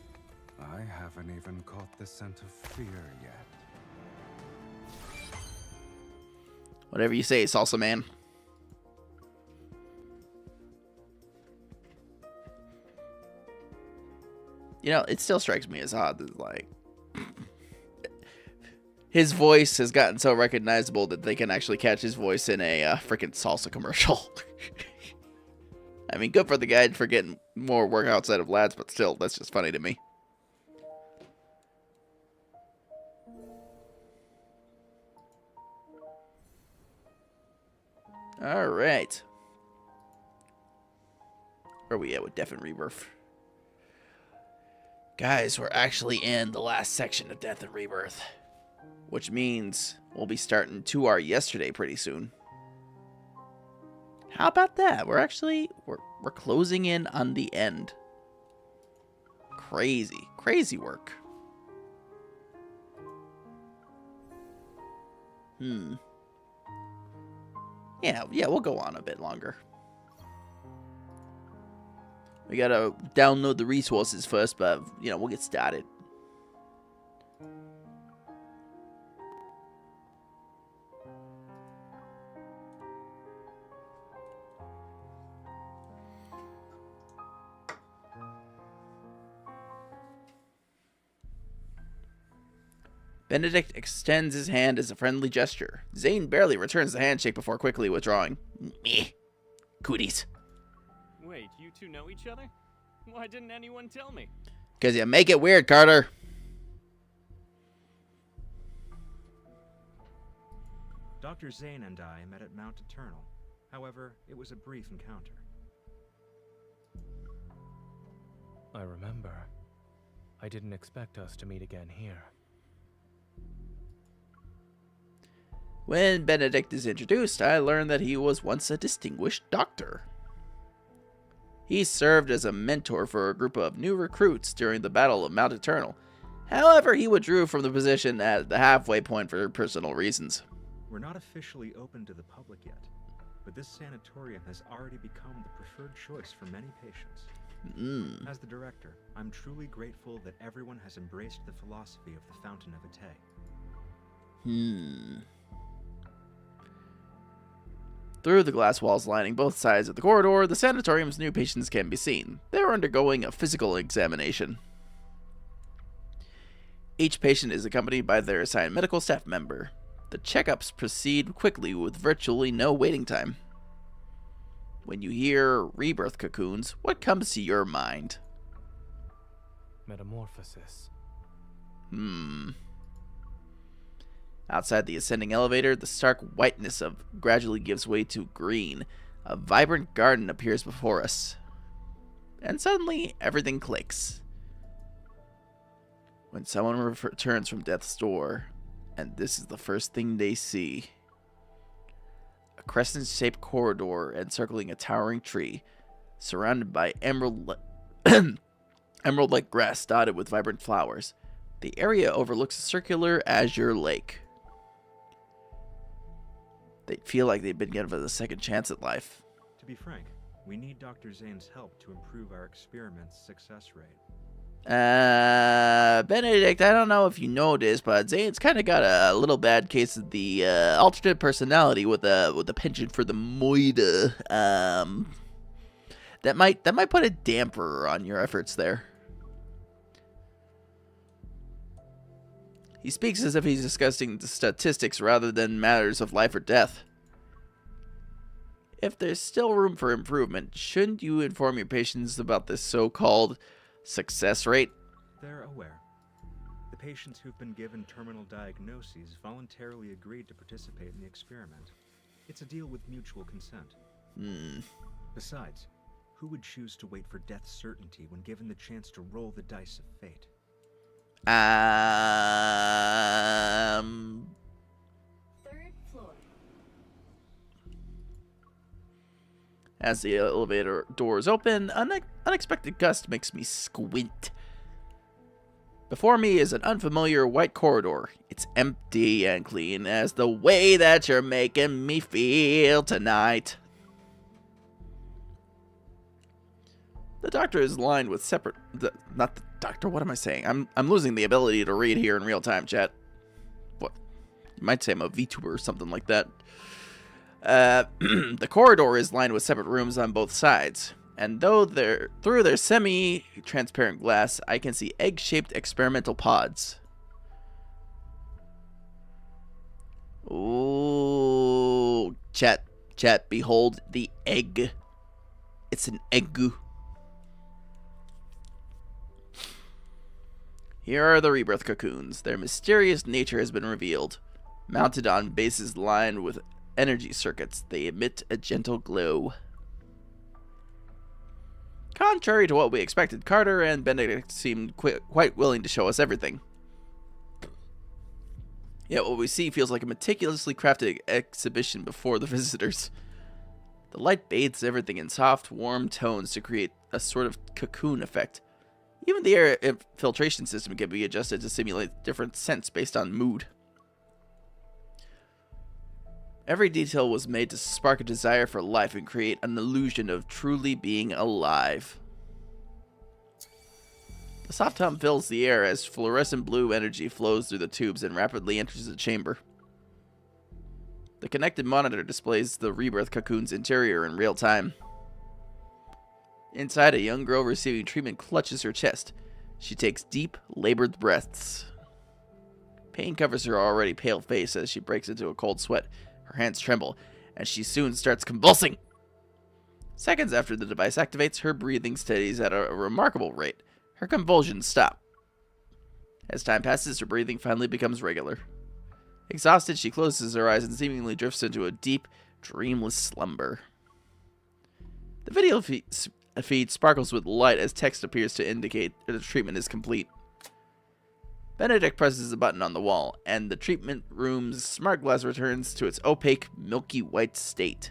I haven't even caught the scent of fear yet. Whatever you say, Salsa Man. You know, it still strikes me as odd that, like, his voice has gotten so recognizable that they can actually catch his voice in a freaking salsa commercial. I mean, good for the guy for getting more work outside of Lads, but still, that's just funny to me. All right. Where are we at with Death and Rebirth? Guys, we're actually in the last section of Death and Rebirth, which means we'll be starting 2R yesterday pretty soon. How about that? We're closing in on the end. Crazy work. Yeah, we'll go on a bit longer. We gotta download the resources first, but, you know, we'll get started. Benedict extends his hand as a friendly gesture. Zane barely returns the handshake before quickly withdrawing. Meh. Cooties. Wait, you two know each other? Why didn't anyone tell me? Because you make it weird, Carter. Dr. Zane and I met at Mount Eternal. However, it was a brief encounter. I remember. I didn't expect us to meet again here. When Benedict is introduced, I learn that he was once a distinguished doctor. He served as a mentor for a group of new recruits during the Battle of Mount Eternal. However, he withdrew from the position at the halfway point for personal reasons. We're not officially open to the public yet, but this sanatorium has already become the preferred choice for many patients. As the director, I'm truly grateful that everyone has embraced the philosophy of the Fountain of Vtuber. Through the glass walls lining both sides of the corridor, the sanatorium's new patients can be seen. They are undergoing a physical examination. Each patient is accompanied by their assigned medical staff member. The checkups proceed quickly with virtually no waiting time. When you hear rebirth cocoons, what comes to your mind? Metamorphosis. Outside the ascending elevator, the stark whiteness of gradually gives way to green. A vibrant garden appears before us. And suddenly, everything clicks. When someone returns from death's door, and this is the first thing they see. A crescent-shaped corridor encircling a towering tree, surrounded by emerald-like grass dotted with vibrant flowers. The area overlooks a circular azure lake. They feel like they've been given a second chance at life. To be frank, we need Dr. Zane's help to improve our experiment's success rate. Benedict, I don't know if you noticed, but Zane's kind of got a little bad case of the alternate personality with a penchant for the moida. That might put a damper on your efforts there. He speaks as if he's discussing the statistics rather than matters of life or death. If there's still room for improvement, shouldn't you inform your patients about this so-called success rate? They're aware. The patients who've been given terminal diagnoses voluntarily agreed to participate in the experiment. It's a deal with mutual consent. Besides, who would choose to wait for death's certainty when given the chance to roll the dice of fate? Third floor. As the elevator doors open, an unexpected gust makes me squint. Before me is an unfamiliar white corridor. It's empty and clean as the way that you're making me feel tonight. The doctor is lined with separate... not the doctor, what am I saying? I'm losing the ability to read here in real time, chat. What? You might say I'm a Vtuber or something like that. The corridor is lined with separate rooms on both sides. And through their semi-transparent glass, I can see egg-shaped experimental pods. Ooh, chat, behold the egg. It's an egg. Here are the rebirth cocoons. Their mysterious nature has been revealed. Mounted on bases lined with energy circuits, they emit a gentle glow. Contrary to what we expected, Carter and Benedict seemed quite willing to show us everything. Yet what we see feels like a meticulously crafted exhibition before the visitors. The light bathes everything in soft, warm tones to create a sort of cocoon effect. Even the air filtration system can be adjusted to simulate different scents based on mood. Every detail was made to spark a desire for life and create an illusion of truly being alive. The soft hum fills the air as fluorescent blue energy flows through the tubes and rapidly enters the chamber. The connected monitor displays the rebirth cocoon's interior in real time. Inside, a young girl receiving treatment clutches her chest. She takes deep, labored breaths. Pain covers her already pale face as she breaks into a cold sweat. Her hands tremble, and she soon starts convulsing. Seconds after the device activates, her breathing steadies at a remarkable rate. Her convulsions stop. As time passes, her breathing finally becomes regular. Exhausted, she closes her eyes and seemingly drifts into a deep, dreamless slumber. The video feed sparkles with light as text appears to indicate that the treatment is complete. Benedict presses a button on the wall, and the treatment room's smart glass returns to its opaque, milky white state.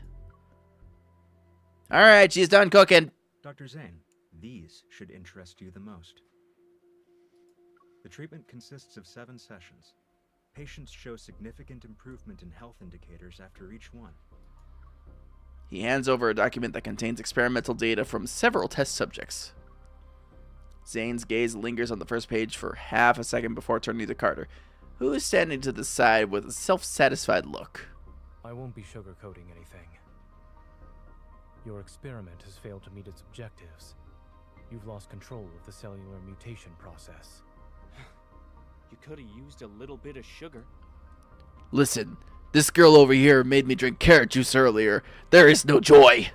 Alright, she's done cooking. Dr. Zane, these should interest you the most. The treatment consists of 7 sessions. Patients show significant improvement in health indicators after each one. He hands over a document that contains experimental data from several test subjects. Zane's gaze lingers on the first page for half a second before turning to Carter, who is standing to the side with a self-satisfied look. I won't be sugarcoating anything. Your experiment has failed to meet its objectives. You've lost control of the cellular mutation process. You could have used a little bit of sugar. Listen, this girl over here made me drink carrot juice earlier. There is no joy.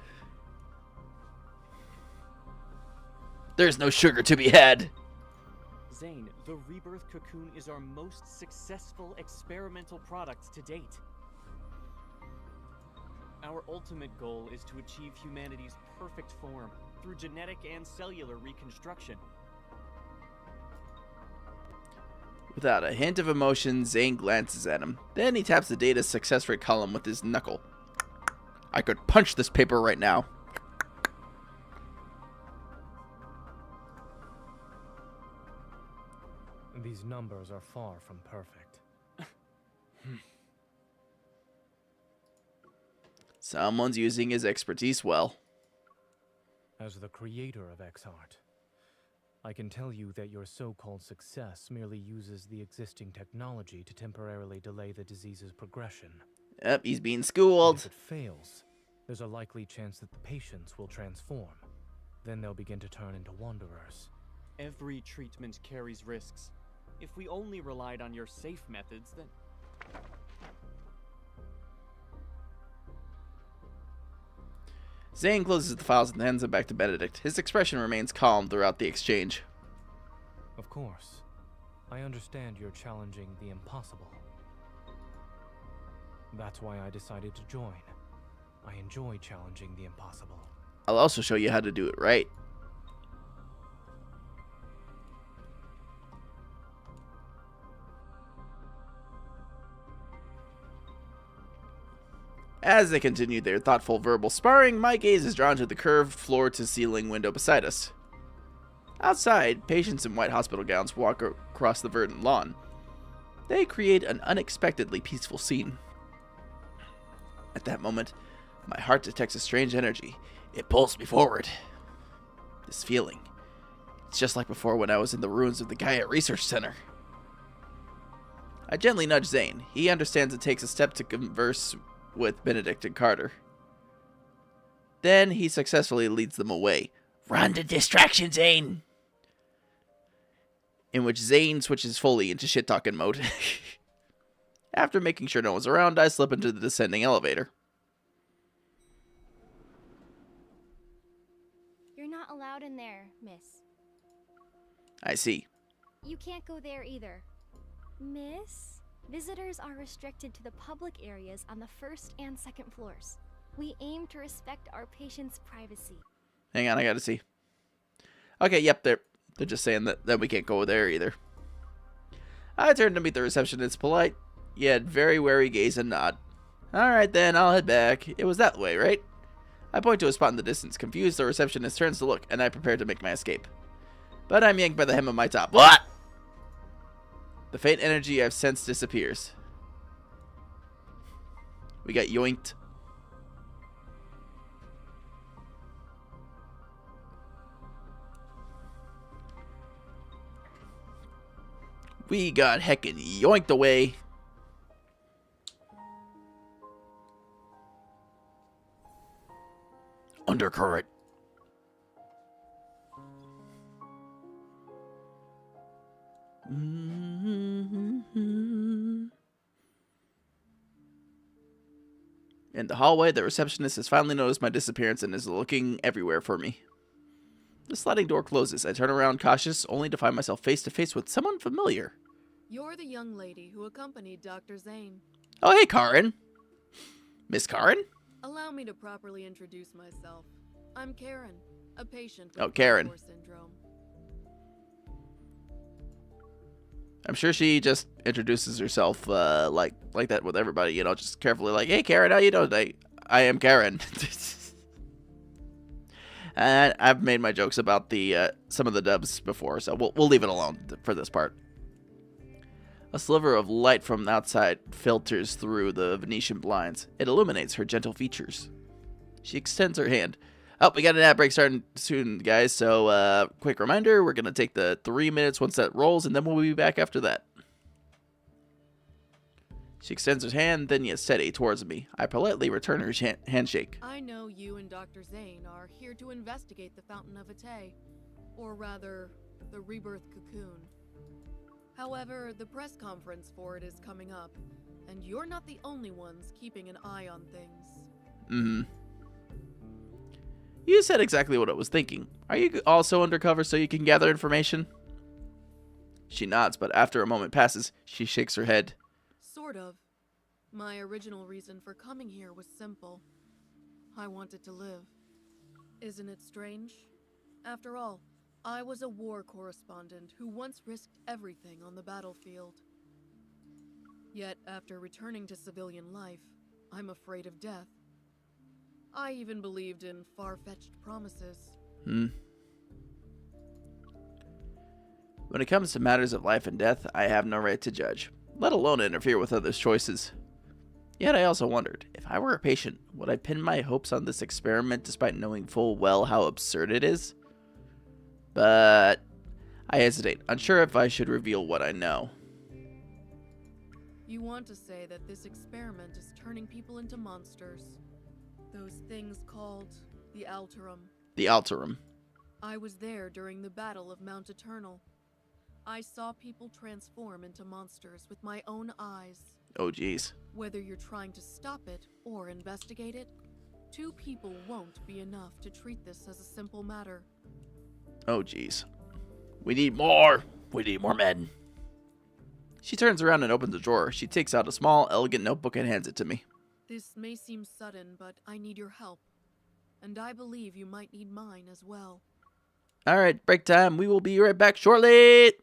There's no sugar to be had. Zane, the rebirth cocoon is our most successful experimental product to date. Our ultimate goal is to achieve humanity's perfect form through genetic and cellular reconstruction. Without a hint of emotion, Zane glances at him. Then he taps the data success rate column with his knuckle. I could punch this paper right now. These numbers are far from perfect. Someone's using his expertise well. As the creator of X-Art, I can tell you that your so-called success merely uses the existing technology to temporarily delay the disease's progression. Yep, he's being schooled. If it fails, there's a likely chance that the patients will transform. Then they'll begin to turn into wanderers. Every treatment carries risks. If we only relied on your safe methods, then... Zane closes the files and hands them back to Benedict. His expression remains calm throughout the exchange. Of course. I understand you're challenging the impossible. That's why I decided to join. I enjoy challenging the impossible. I'll also show you how to do it right. As they continue their thoughtful verbal sparring, my gaze is drawn to the curved floor-to-ceiling window beside us. Outside, patients in white hospital gowns walk across the verdant lawn. They create an unexpectedly peaceful scene. At that moment, my heart detects a strange energy. It pulls me forward. This feeling, it's just like before when I was in the ruins of the Gaia Research Center. I gently nudge Zane. He understands and takes a step to converse with Benedict and Carter. Then he successfully leads them away. Run to distraction, Zane! In which Zane switches fully into shit-talking mode. After making sure no one's around, I slip into the descending elevator. You're not allowed in there, miss. I see. You can't go there either. Miss? Visitors are restricted to the public areas on the first and second floors. We aim to respect our patients' privacy. Hang on, I gotta see. Okay, yep, they're just saying that we can't go there either. I turn to meet the receptionist's polite, yet very wary gaze and nod. Alright then, I'll head back. It was that way, right? I point to a spot in the distance. Confused, the receptionist turns to look, and I prepare to make my escape. But I'm yanked by the hem of my top. What? The faint energy I've sensed disappears. We got yoinked. We got heckin' yoinked away. Undercurrent. In the hallway, the receptionist has finally noticed my disappearance and is looking everywhere for me. The sliding door closes. I turn around cautious, only to find myself face to face with someone familiar. You're the young lady who accompanied Dr. Zane. Oh, hey, Karen. Miss Karen? Allow me to properly introduce myself. I'm Karen, a patient with Oh, Karen. Vtuber syndrome. I'm sure she just introduces herself like that with everybody, you know, just carefully like, hey, Karen, how you doing today? I am Karen. And I've made my jokes about the some of the dubs before, so we'll leave it alone for this part. A sliver of light from outside filters through the Venetian blinds. It illuminates her gentle features. She extends her hand. Oh, we got an ad break starting soon, guys, so quick reminder, we're going to take the 3 minutes once that rolls, and then we'll be back after that. She extends her hand, then yet steady towards me. I politely return her handshake. I know you and Dr. Zane are here to investigate the Fountain of Vtuber, or rather, the Rebirth Cocoon. However, the press conference for it is coming up, and you're not the only ones keeping an eye on things. Mm-hmm. You said exactly what I was thinking. Are you also undercover so you can gather information? She nods, but after a moment passes, she shakes her head. Sort of. My original reason for coming here was simple. I wanted to live. Isn't it strange? After all, I was a war correspondent who once risked everything on the battlefield. Yet, after returning to civilian life, I'm afraid of death. I even believed in far-fetched promises. When it comes to matters of life and death, I have no right to judge, let alone interfere with others' choices. Yet I also wondered, if I were a patient, would I pin my hopes on this experiment despite knowing full well how absurd it is? But I hesitate, unsure if I should reveal what I know. You want to say that this experiment is turning people into monsters. Those things called the Alterum. The Alterum. I was there during the Battle of Mount Eternal. I saw people transform into monsters with my own eyes. Oh, jeez. Whether you're trying to stop it or investigate it, 2 people won't be enough to treat this as a simple matter. Oh, jeez. We need more. We need more men. She turns around and opens a drawer. She takes out a small, elegant notebook and hands it to me. This may seem sudden, but I need your help. And I believe you might need mine as well. Alright, break time. We will be right back shortly.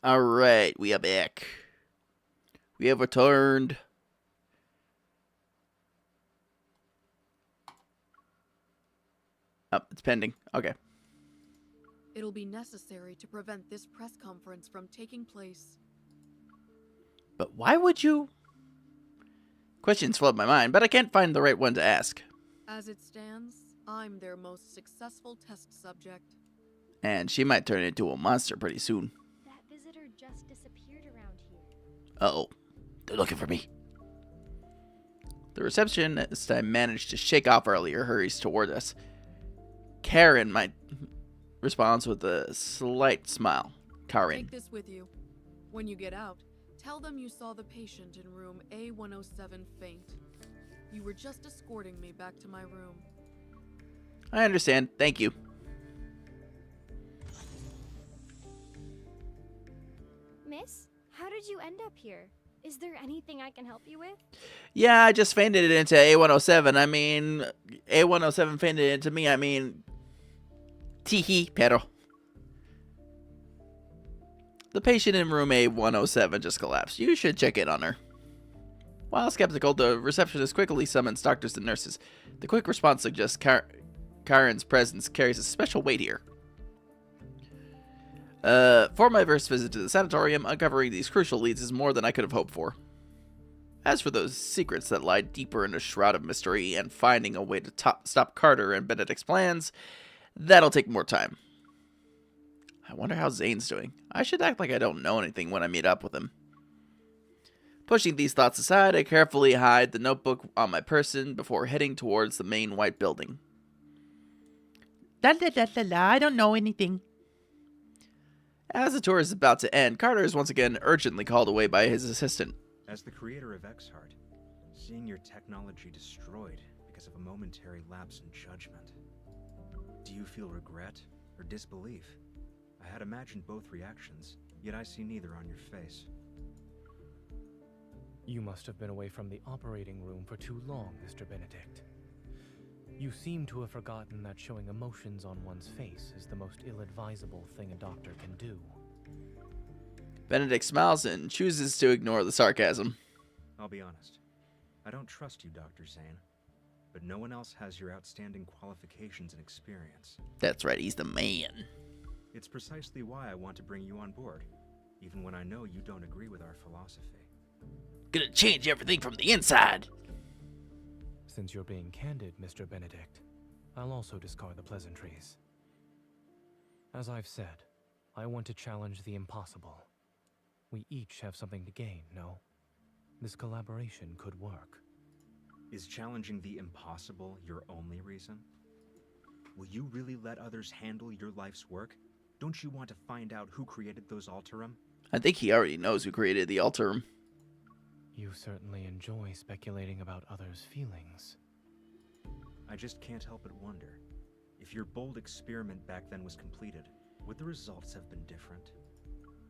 Alright, we are back. We have returned. Oh, it's pending. Okay. It'll be necessary to prevent this press conference from taking place. But why would you? Questions flood my mind, but I can't find the right one to ask. As it stands, I'm their most successful test subject. And she might turn into a monster pretty soon. That visitor just disappeared around here. Uh-oh. They're looking for me. The receptionist I managed to shake off earlier hurries toward us. Karen might responds with a slight smile. Karen. Take this with you. When you get out, tell them you saw the patient in room A107 faint. You were just escorting me back to my room. I understand. Thank you. Miss, how did you end up here? Is there anything I can help you with? Yeah, I just fainted it into A107. I mean, A107 fainted it into me. I mean, teehee, pero. The patient in room A107 just collapsed. You should check in on her. While skeptical, the receptionist quickly summons doctors and nurses. The quick response suggests Karen's presence carries a special weight here. For my first visit to the sanatorium, uncovering these crucial leads is more than I could have hoped for. As for those secrets that lie deeper in a shroud of mystery and finding a way to stop Carter and Benedict's plans, that'll take more time. I wonder how Zane's doing. I should act like I don't know anything when I meet up with him. Pushing these thoughts aside, I carefully hide the notebook on my person before heading towards the main white building. La la la la la, I don't know anything. As the tour is about to end, Carter is once again urgently called away by his assistant. As the creator of Exhart, seeing your technology destroyed because of a momentary lapse in judgment. Do you feel regret or disbelief? I had imagined both reactions, yet I see neither on your face. You must have been away from the operating room for too long, Mr. Benedict. You seem to have forgotten that showing emotions on one's face is the most ill-advisable thing a doctor can do. Benedict smiles and chooses to ignore the sarcasm. I'll be honest. I don't trust you, Dr. Zane. But no one else has your outstanding qualifications and experience. That's right, he's the man. It's precisely why I want to bring you on board, even when I know you don't agree with our philosophy. Gonna change everything from the inside. Since you're being candid, Mr. Benedict, I'll also discard the pleasantries. As I've said, I want to challenge the impossible. We each have something to gain, no? This collaboration could work. Is challenging the impossible your only reason? Will you really let others handle your life's work? Don't you want to find out who created those Alterum? I think he already knows who created the Alterum. You certainly enjoy speculating about others' feelings. I just can't help but wonder, if your bold experiment back then was completed, would the results have been different?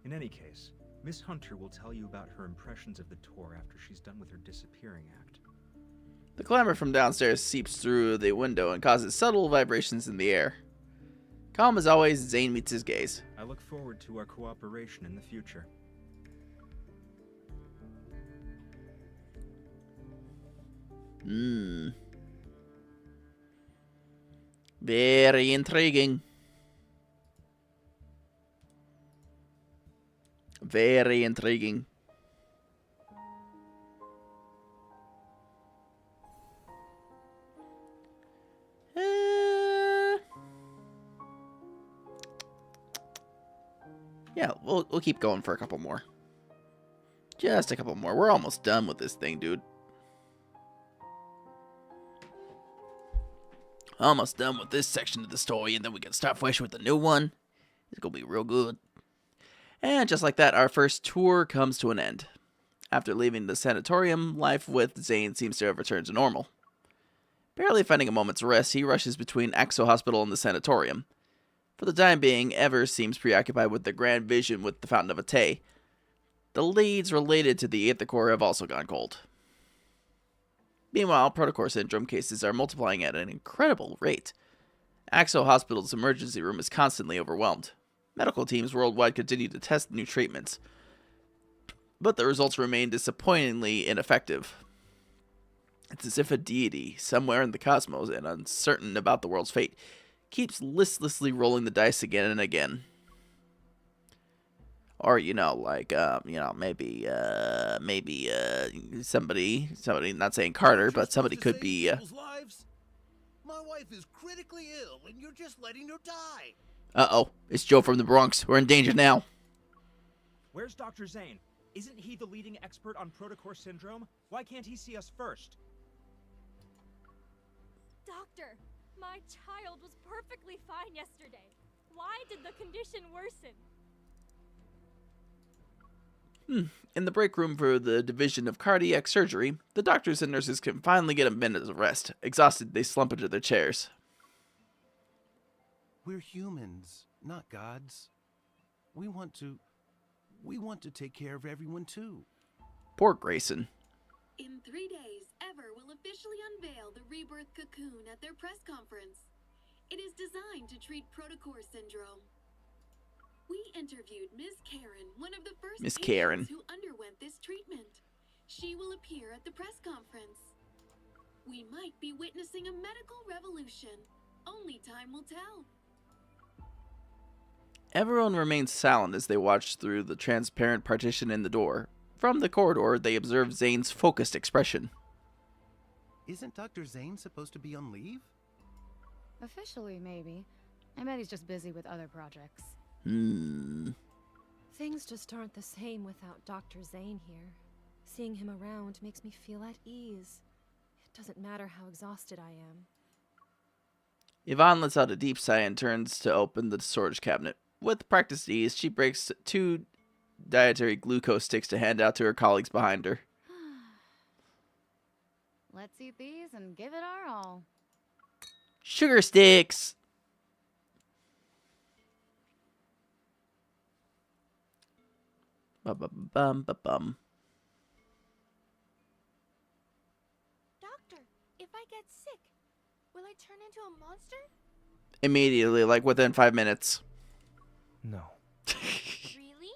In any case, Miss Hunter will tell you about her impressions of the tour after she's done with her disappearing act. The clamor from downstairs seeps through the window and causes subtle vibrations in the air. Calm as always, Zane meets his gaze. I look forward to our cooperation in the future. Very intriguing. Very intriguing. Yeah, we'll keep going for a couple more. Just a couple more. We're almost done with this thing, dude. Almost done with this section of the story, and then we can start fresh with the new one. It's gonna be real good. And just like that, our first tour comes to an end. After leaving the sanatorium, life with Zane seems to have returned to normal. Barely finding a moment's rest, he rushes between Axo Hospital and the sanatorium. For the time being, Ever seems preoccupied with the grand vision with the Fountain of Atay. The leads related to the Aether have also gone cold. Meanwhile, Protocore Syndrome cases are multiplying at an incredible rate. Axo Hospital's emergency room is constantly overwhelmed. Medical teams worldwide continue to test new treatments, but the results remain disappointingly ineffective. It's as if a deity, somewhere in the cosmos and uncertain about the world's fate, keeps listlessly rolling the dice again and again. Or, maybe somebody, not saying Carter, but somebody could be, My wife is critically ill, and you're just letting her die. Uh-oh, it's Joe from the Bronx. We're in danger now. Where's Dr. Zane? Isn't he the leading expert on Protocore Syndrome? Why can't he see us first? Doctor, my child was perfectly fine yesterday. Why did the condition worsen? In the break room for the division of cardiac surgery, the doctors and nurses can finally get a minute of rest. Exhausted, they slump into their chairs. We're humans, not gods. We want to take care of everyone too. Poor Grayson. In 3 days, Ever will officially unveil the Rebirth Cocoon at their press conference. It is designed to treat Protocore Syndrome. We interviewed Miss Karen, one of the first patients who underwent this treatment. She will appear at the press conference. We might be witnessing a medical revolution. Only time will tell. Everyone remains silent as they watch through the transparent partition in the door. From the corridor, they observe Zane's focused expression. Isn't Dr. Zane supposed to be on leave? Officially, maybe. I bet he's just busy with other projects. Things just aren't the same without Dr. Zane here. Seeing him around makes me feel at ease. It doesn't matter how exhausted I am. Yvonne lets out a deep sigh and turns to open the storage cabinet. With practiced ease, she breaks 2 dietary glucose sticks to hand out to her colleagues behind her. Let's eat these and give it our all. Sugar sticks! Ba-ba-bum-ba-bum. Doctor, if I get sick, will I turn into a monster? Immediately, like within 5 minutes. No. Really?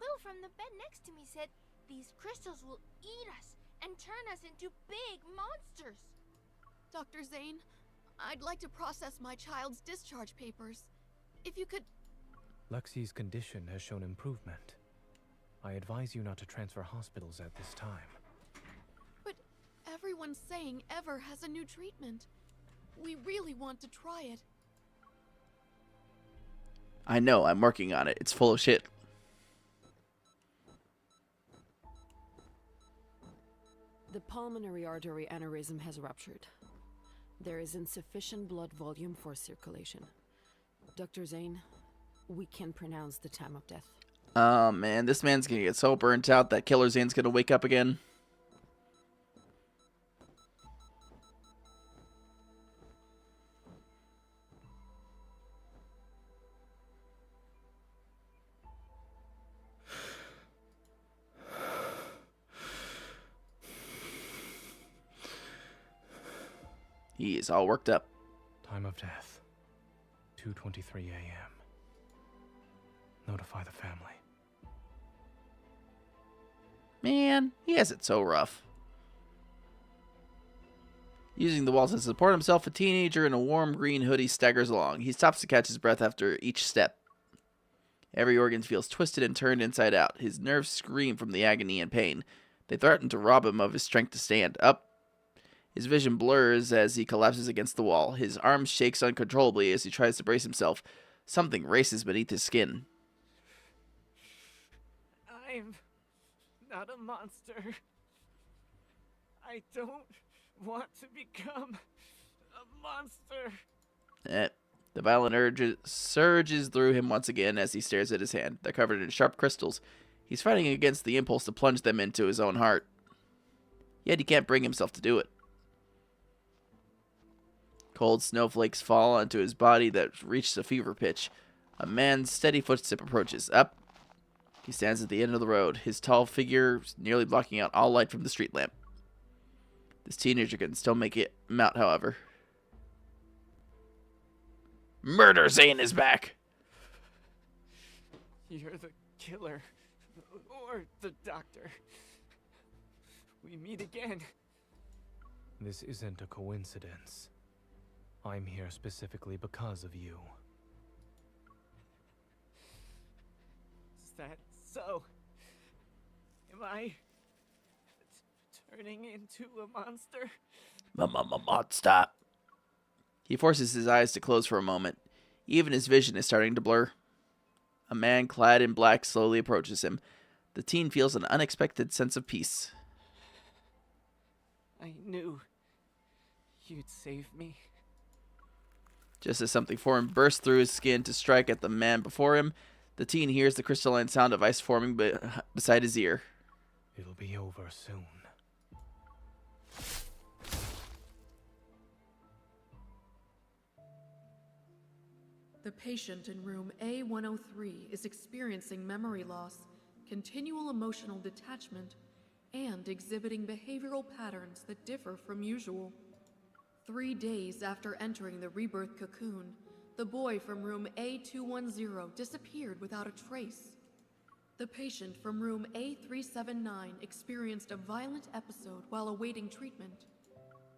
Will from the bed next to me said these crystals will eat us and turn us into big monsters. Dr. Zane, I'd like to process my child's discharge papers. If you could... Lexi's condition has shown improvement. I advise you not to transfer hospitals at this time. But everyone's saying Ever has a new treatment. We really want to try it. I know, I'm working on it. It's full of shit. The pulmonary artery aneurysm has ruptured. There is insufficient blood volume for circulation. Dr. Zane, we can pronounce the time of death. Oh man, this man's gonna get so burnt out that Killer Zane's gonna wake up again. He is all worked up. Time of death, 2:23 a.m. Notify the family. Man, he has it so rough. Using the wall to support himself, a teenager in a warm green hoodie staggers along. He stops to catch his breath after each step. Every organ feels twisted and turned inside out. His nerves scream from the agony and pain. They threaten to rob him of his strength to stand up. His vision blurs as he collapses against the wall. His arm shakes uncontrollably as he tries to brace himself. Something races beneath his skin. I'm not a monster. I don't want to become a monster. The violent urge surges through him once again as he stares at his hand. They're covered in sharp crystals. He's fighting against the impulse to plunge them into his own heart. Yet he can't bring himself to do it. Cold snowflakes fall onto his body that reached a fever pitch. A man's steady footstep approaches. Up. He stands at the end of the road, his tall figure nearly blocking out all light from the street lamp. This teenager can still make it out, however. Murder Zane is back! You're the killer. Or the doctor. We meet again. This isn't a coincidence. I'm here specifically because of you. Is that so? Am I turning into a monster? Monster. He forces his eyes to close for a moment. Even his vision is starting to blur. A man clad in black slowly approaches him. The teen feels an unexpected sense of peace. I knew you'd save me. Just as something foreign bursts through his skin to strike at the man before him, the teen hears the crystalline sound of ice forming beside his ear. It'll be over soon. The patient in room A103 is experiencing memory loss, continual emotional detachment, and exhibiting behavioral patterns that differ from usual. 3 days after entering the rebirth cocoon, the boy from room A210 disappeared without a trace. The patient from room A379 experienced a violent episode while awaiting treatment.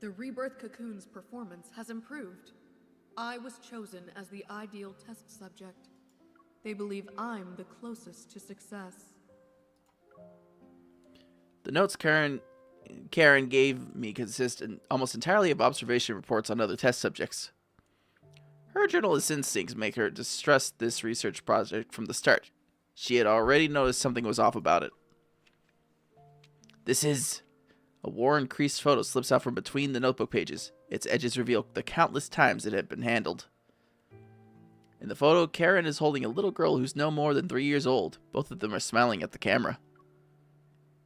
The rebirth cocoon's performance has improved. I was chosen as the ideal test subject. They believe I'm the closest to success. The notes Karen gave me consist almost entirely of observation reports on other test subjects. Her journalist instincts make her distrust this research project from the start. She had already noticed something was off about it. This is... A war-increased photo slips out from between the notebook pages. Its edges reveal the countless times it had been handled. In the photo, Karen is holding a little girl who's no more than 3 years old. Both of them are smiling at the camera.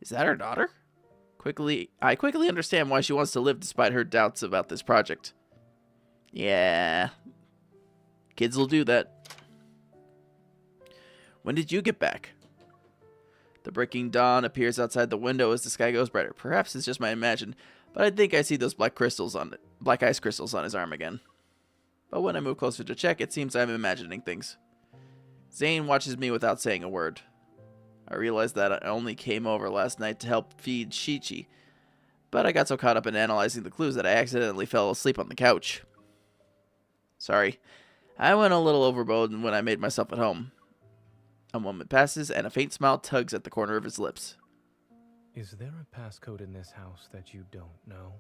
Is that her daughter? I quickly understand why she wants to live despite her doubts about this project. Yeah. Kids will do that. When did you get back? The breaking dawn appears outside the window as the sky goes brighter. Perhaps it's just my imagination, but I think I see those black ice crystals on his arm again. But when I move closer to check, it seems I'm imagining things. Zane watches me without saying a word. I realize that I only came over last night to help feed Shichi, but I got so caught up in analyzing the clues that I accidentally fell asleep on the couch. Sorry, I went a little overboard when I made myself at home. A moment passes, and a faint smile tugs at the corner of his lips. Is there a passcode in this house that you don't know?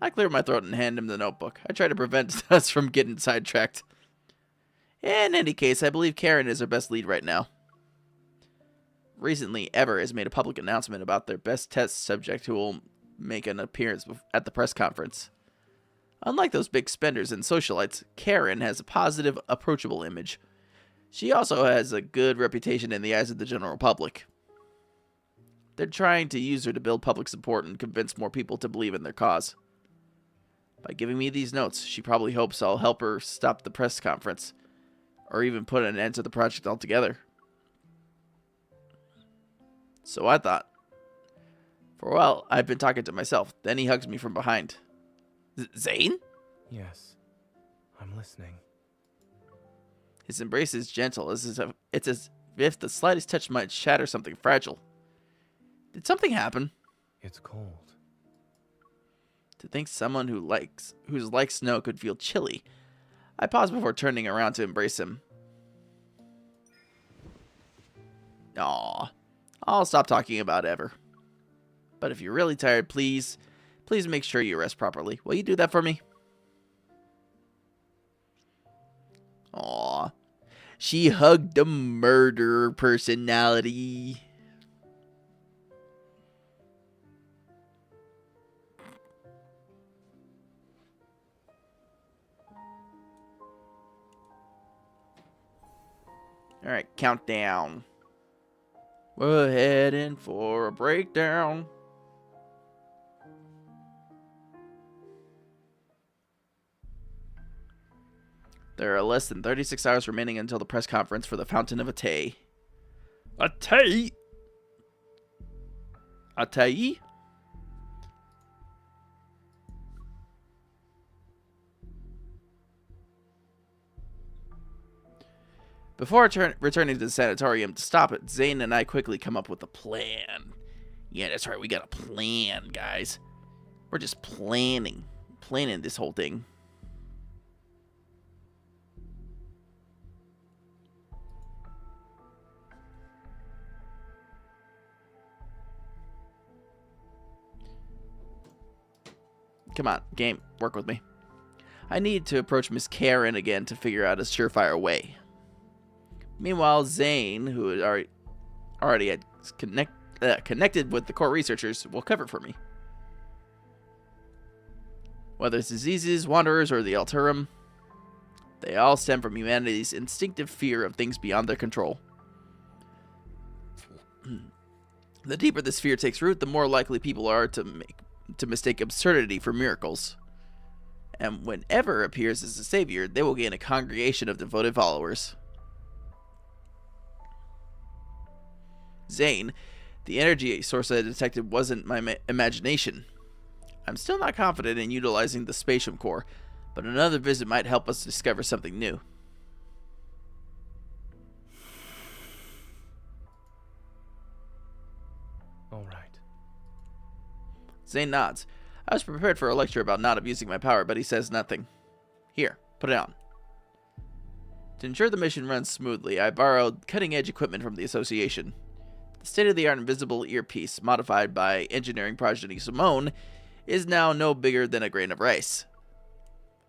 I clear my throat and hand him the notebook. I try to prevent us from getting sidetracked. In any case, I believe Karen is our best lead right now. Recently, Ever has made a public announcement about their best test subject who will make an appearance at the press conference. Unlike those big spenders and socialites, Karen has a positive, approachable image. She also has a good reputation in the eyes of the general public. They're trying to use her to build public support and convince more people to believe in their cause. By giving me these notes, she probably hopes I'll help her stop the press conference, or even put an end to the project altogether. So I thought. For a while, I've been talking to myself. Then he hugs me from behind. Zane? Yes, I'm listening. His embrace is gentle. It's as if the slightest touch might shatter something fragile. Did something happen? It's cold. To think someone who's like snow could feel chilly. I pause before turning around to embrace him. Aw. I'll stop talking about Ever. But if you're really tired, please make sure you rest properly. Will you do that for me? Aw. She hugged the murderer personality. Alright, countdown. We're heading for a breakdown. There are less than 36 hours remaining until the press conference for the Fountain of Atay. Atay? Atay? Before returning to the sanatorium to stop it, Zane and I quickly come up with a plan. Yeah, that's right, we got a plan, guys. We're just planning this whole thing. Come on, game, work with me. I need to approach Miss Karen again to figure out a surefire way. Meanwhile, Zane, who had already had connected with the core researchers, will cover for me. Whether it's diseases, wanderers, or the Alterum, they all stem from humanity's instinctive fear of things beyond their control. The deeper this fear takes root, the more likely people are to mistake absurdity for miracles. And whenever appears as a savior, they will gain a congregation of devoted followers. Zane, the energy source I detected wasn't my imagination. I'm still not confident in utilizing the spatium core, but another visit might help us discover something new. All right. Zane nods. I was prepared for a lecture about not abusing my power, but he says nothing. Here, put it on. To ensure the mission runs smoothly, I borrowed cutting-edge equipment from the association. The state-of-the-art invisible earpiece, modified by engineering progeny Simone, is now no bigger than a grain of rice.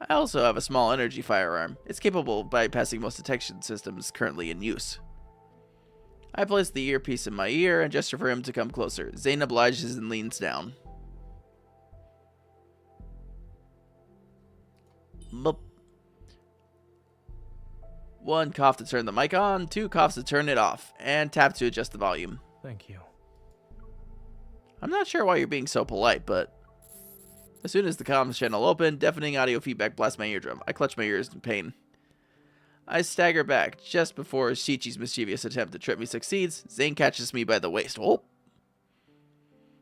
I also have a small energy firearm. It's capable of bypassing most detection systems currently in use. I place the earpiece in my ear and gesture for him to come closer. Zane obliges and leans down. Boop. 1 cough to turn the mic on, 2 coughs to turn it off, and tap to adjust the volume. Thank you. I'm not sure why you're being so polite, but as soon as the comms channel opened, deafening audio feedback blasts my eardrum. I clutch my ears in pain. I stagger back just before Shichi's mischievous attempt to trip me succeeds. Zane catches me by the waist. Oh!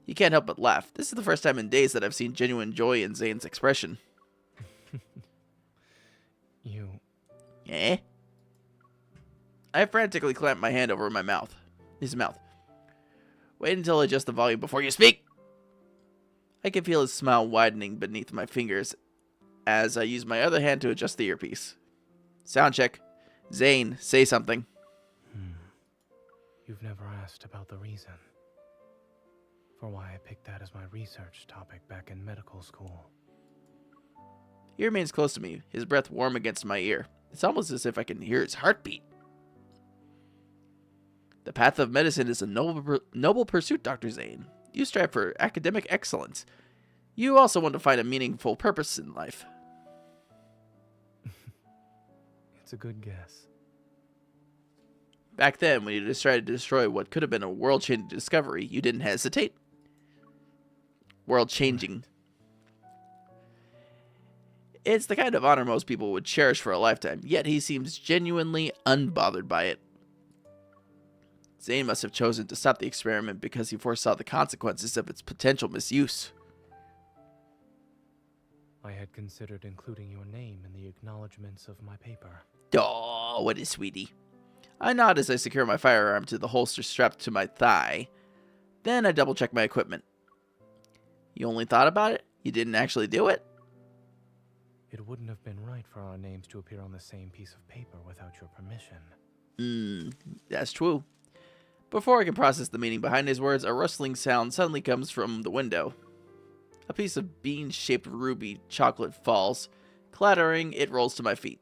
He can't help but laugh. This is the first time in days that I've seen genuine joy in Zane's expression. You... Eh? I frantically clamp my hand over his mouth. Wait until I adjust the volume before you speak! I can feel his smile widening beneath my fingers as I use my other hand to adjust the earpiece. Sound check. Zane, say something. You've never asked about the reason for why I picked that as my research topic back in medical school. He remains close to me, his breath warm against my ear. It's almost as if I can hear his heartbeat. The path of medicine is a noble pursuit, Dr. Zane. You strive for academic excellence. You also want to find a meaningful purpose in life. It's a good guess. Back then, when you decided to destroy what could have been a world-changing discovery, you didn't hesitate. World-changing. It's the kind of honor most people would cherish for a lifetime, yet he seems genuinely unbothered by it. Zane must have chosen to stop the experiment because he foresaw the consequences of its potential misuse. I had considered including your name in the acknowledgments of my paper. Oh, what a sweetie. I nod as I secure my firearm to the holster strapped to my thigh. Then I double-check my equipment. You only thought about it? You didn't actually do it? It wouldn't have been right for our names to appear on the same piece of paper without your permission. That's true. Before I can process the meaning behind his words, a rustling sound suddenly comes from the window. A piece of bean-shaped ruby chocolate falls. Clattering, it rolls to my feet.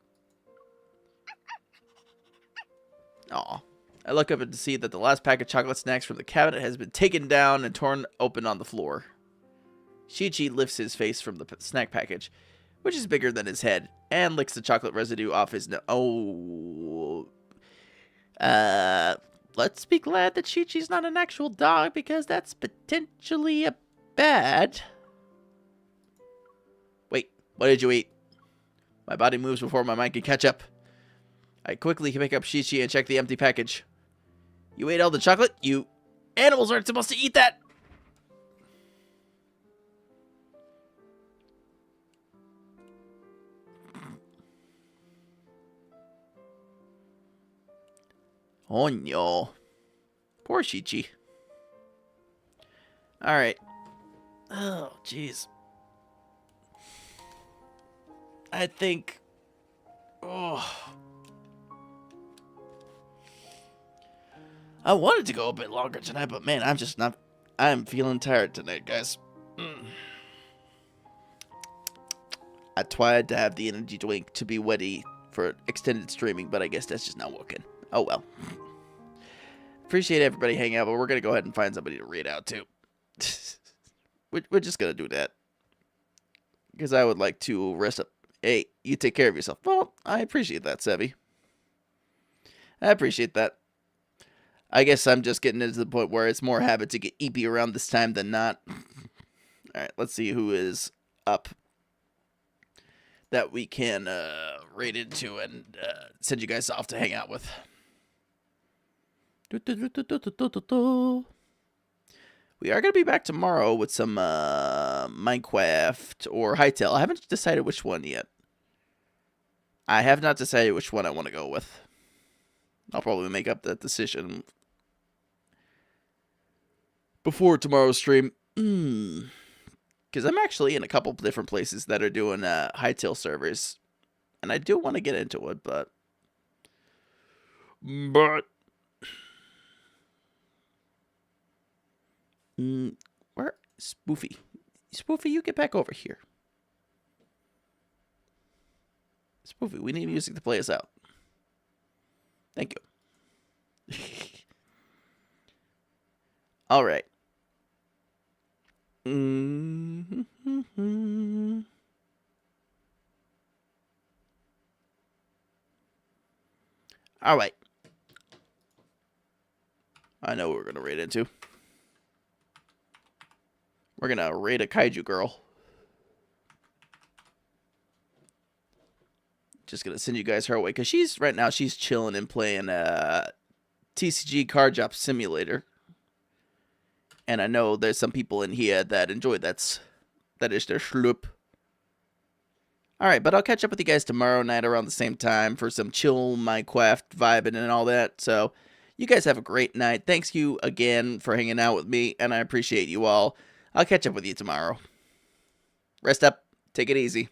Aw. I look up and see that the last pack of chocolate snacks from the cabinet has been taken down and torn open on the floor. Shichi lifts his face from the snack package, which is bigger than his head, and licks the chocolate residue off his let's be glad that Chi-Chi's not an actual dog, because that's potentially a bad. Wait, what did you eat? My body moves before my mind can catch up. I quickly pick up Chi-Chi and check the empty package. You ate all the chocolate? You animals aren't supposed to eat that! Oh no. Poor Shichi. Alright. Oh, jeez. I think... Oh. I wanted to go a bit longer tonight, but man, I'm just not... I'm feeling tired tonight, guys. I tried to have the energy drink to be ready for extended streaming, but I guess that's just not working. Oh well. Appreciate everybody hanging out, but we're going to go ahead and find somebody to read out to. We're just going to do that. Because I would like to rest up. Hey, you take care of yourself. Well, I appreciate that, Sevi. I appreciate that. I guess I'm just getting into the point where it's more habit to get eepy around this time than not. Alright, let's see who is up that we can raid into and send you guys off to hang out with. We are going to be back tomorrow with some Minecraft or Hytale. I haven't decided which one yet. I have not decided which one I want to go with. I'll probably make up that decision before tomorrow's stream. Because I'm actually in a couple different places that are doing Hytale servers. And I do want to get into it, but... Where? Spoofy. Spoofy, you get back over here. Spoofy, we need music to play us out. Thank you. All right. All right. I know what we're going to raid into. We're going to raid a kaiju girl. Just going to send you guys her way. Because right now she's chilling and playing TCG Card Drop Simulator. And I know there's some people in here that enjoy that is their schloop. Alright, but I'll catch up with you guys tomorrow night around the same time for some chill Minecraft vibing and all that. So, you guys have a great night. Thanks you again for hanging out with me, and I appreciate you all. I'll catch up with you tomorrow. Rest up. Take it easy.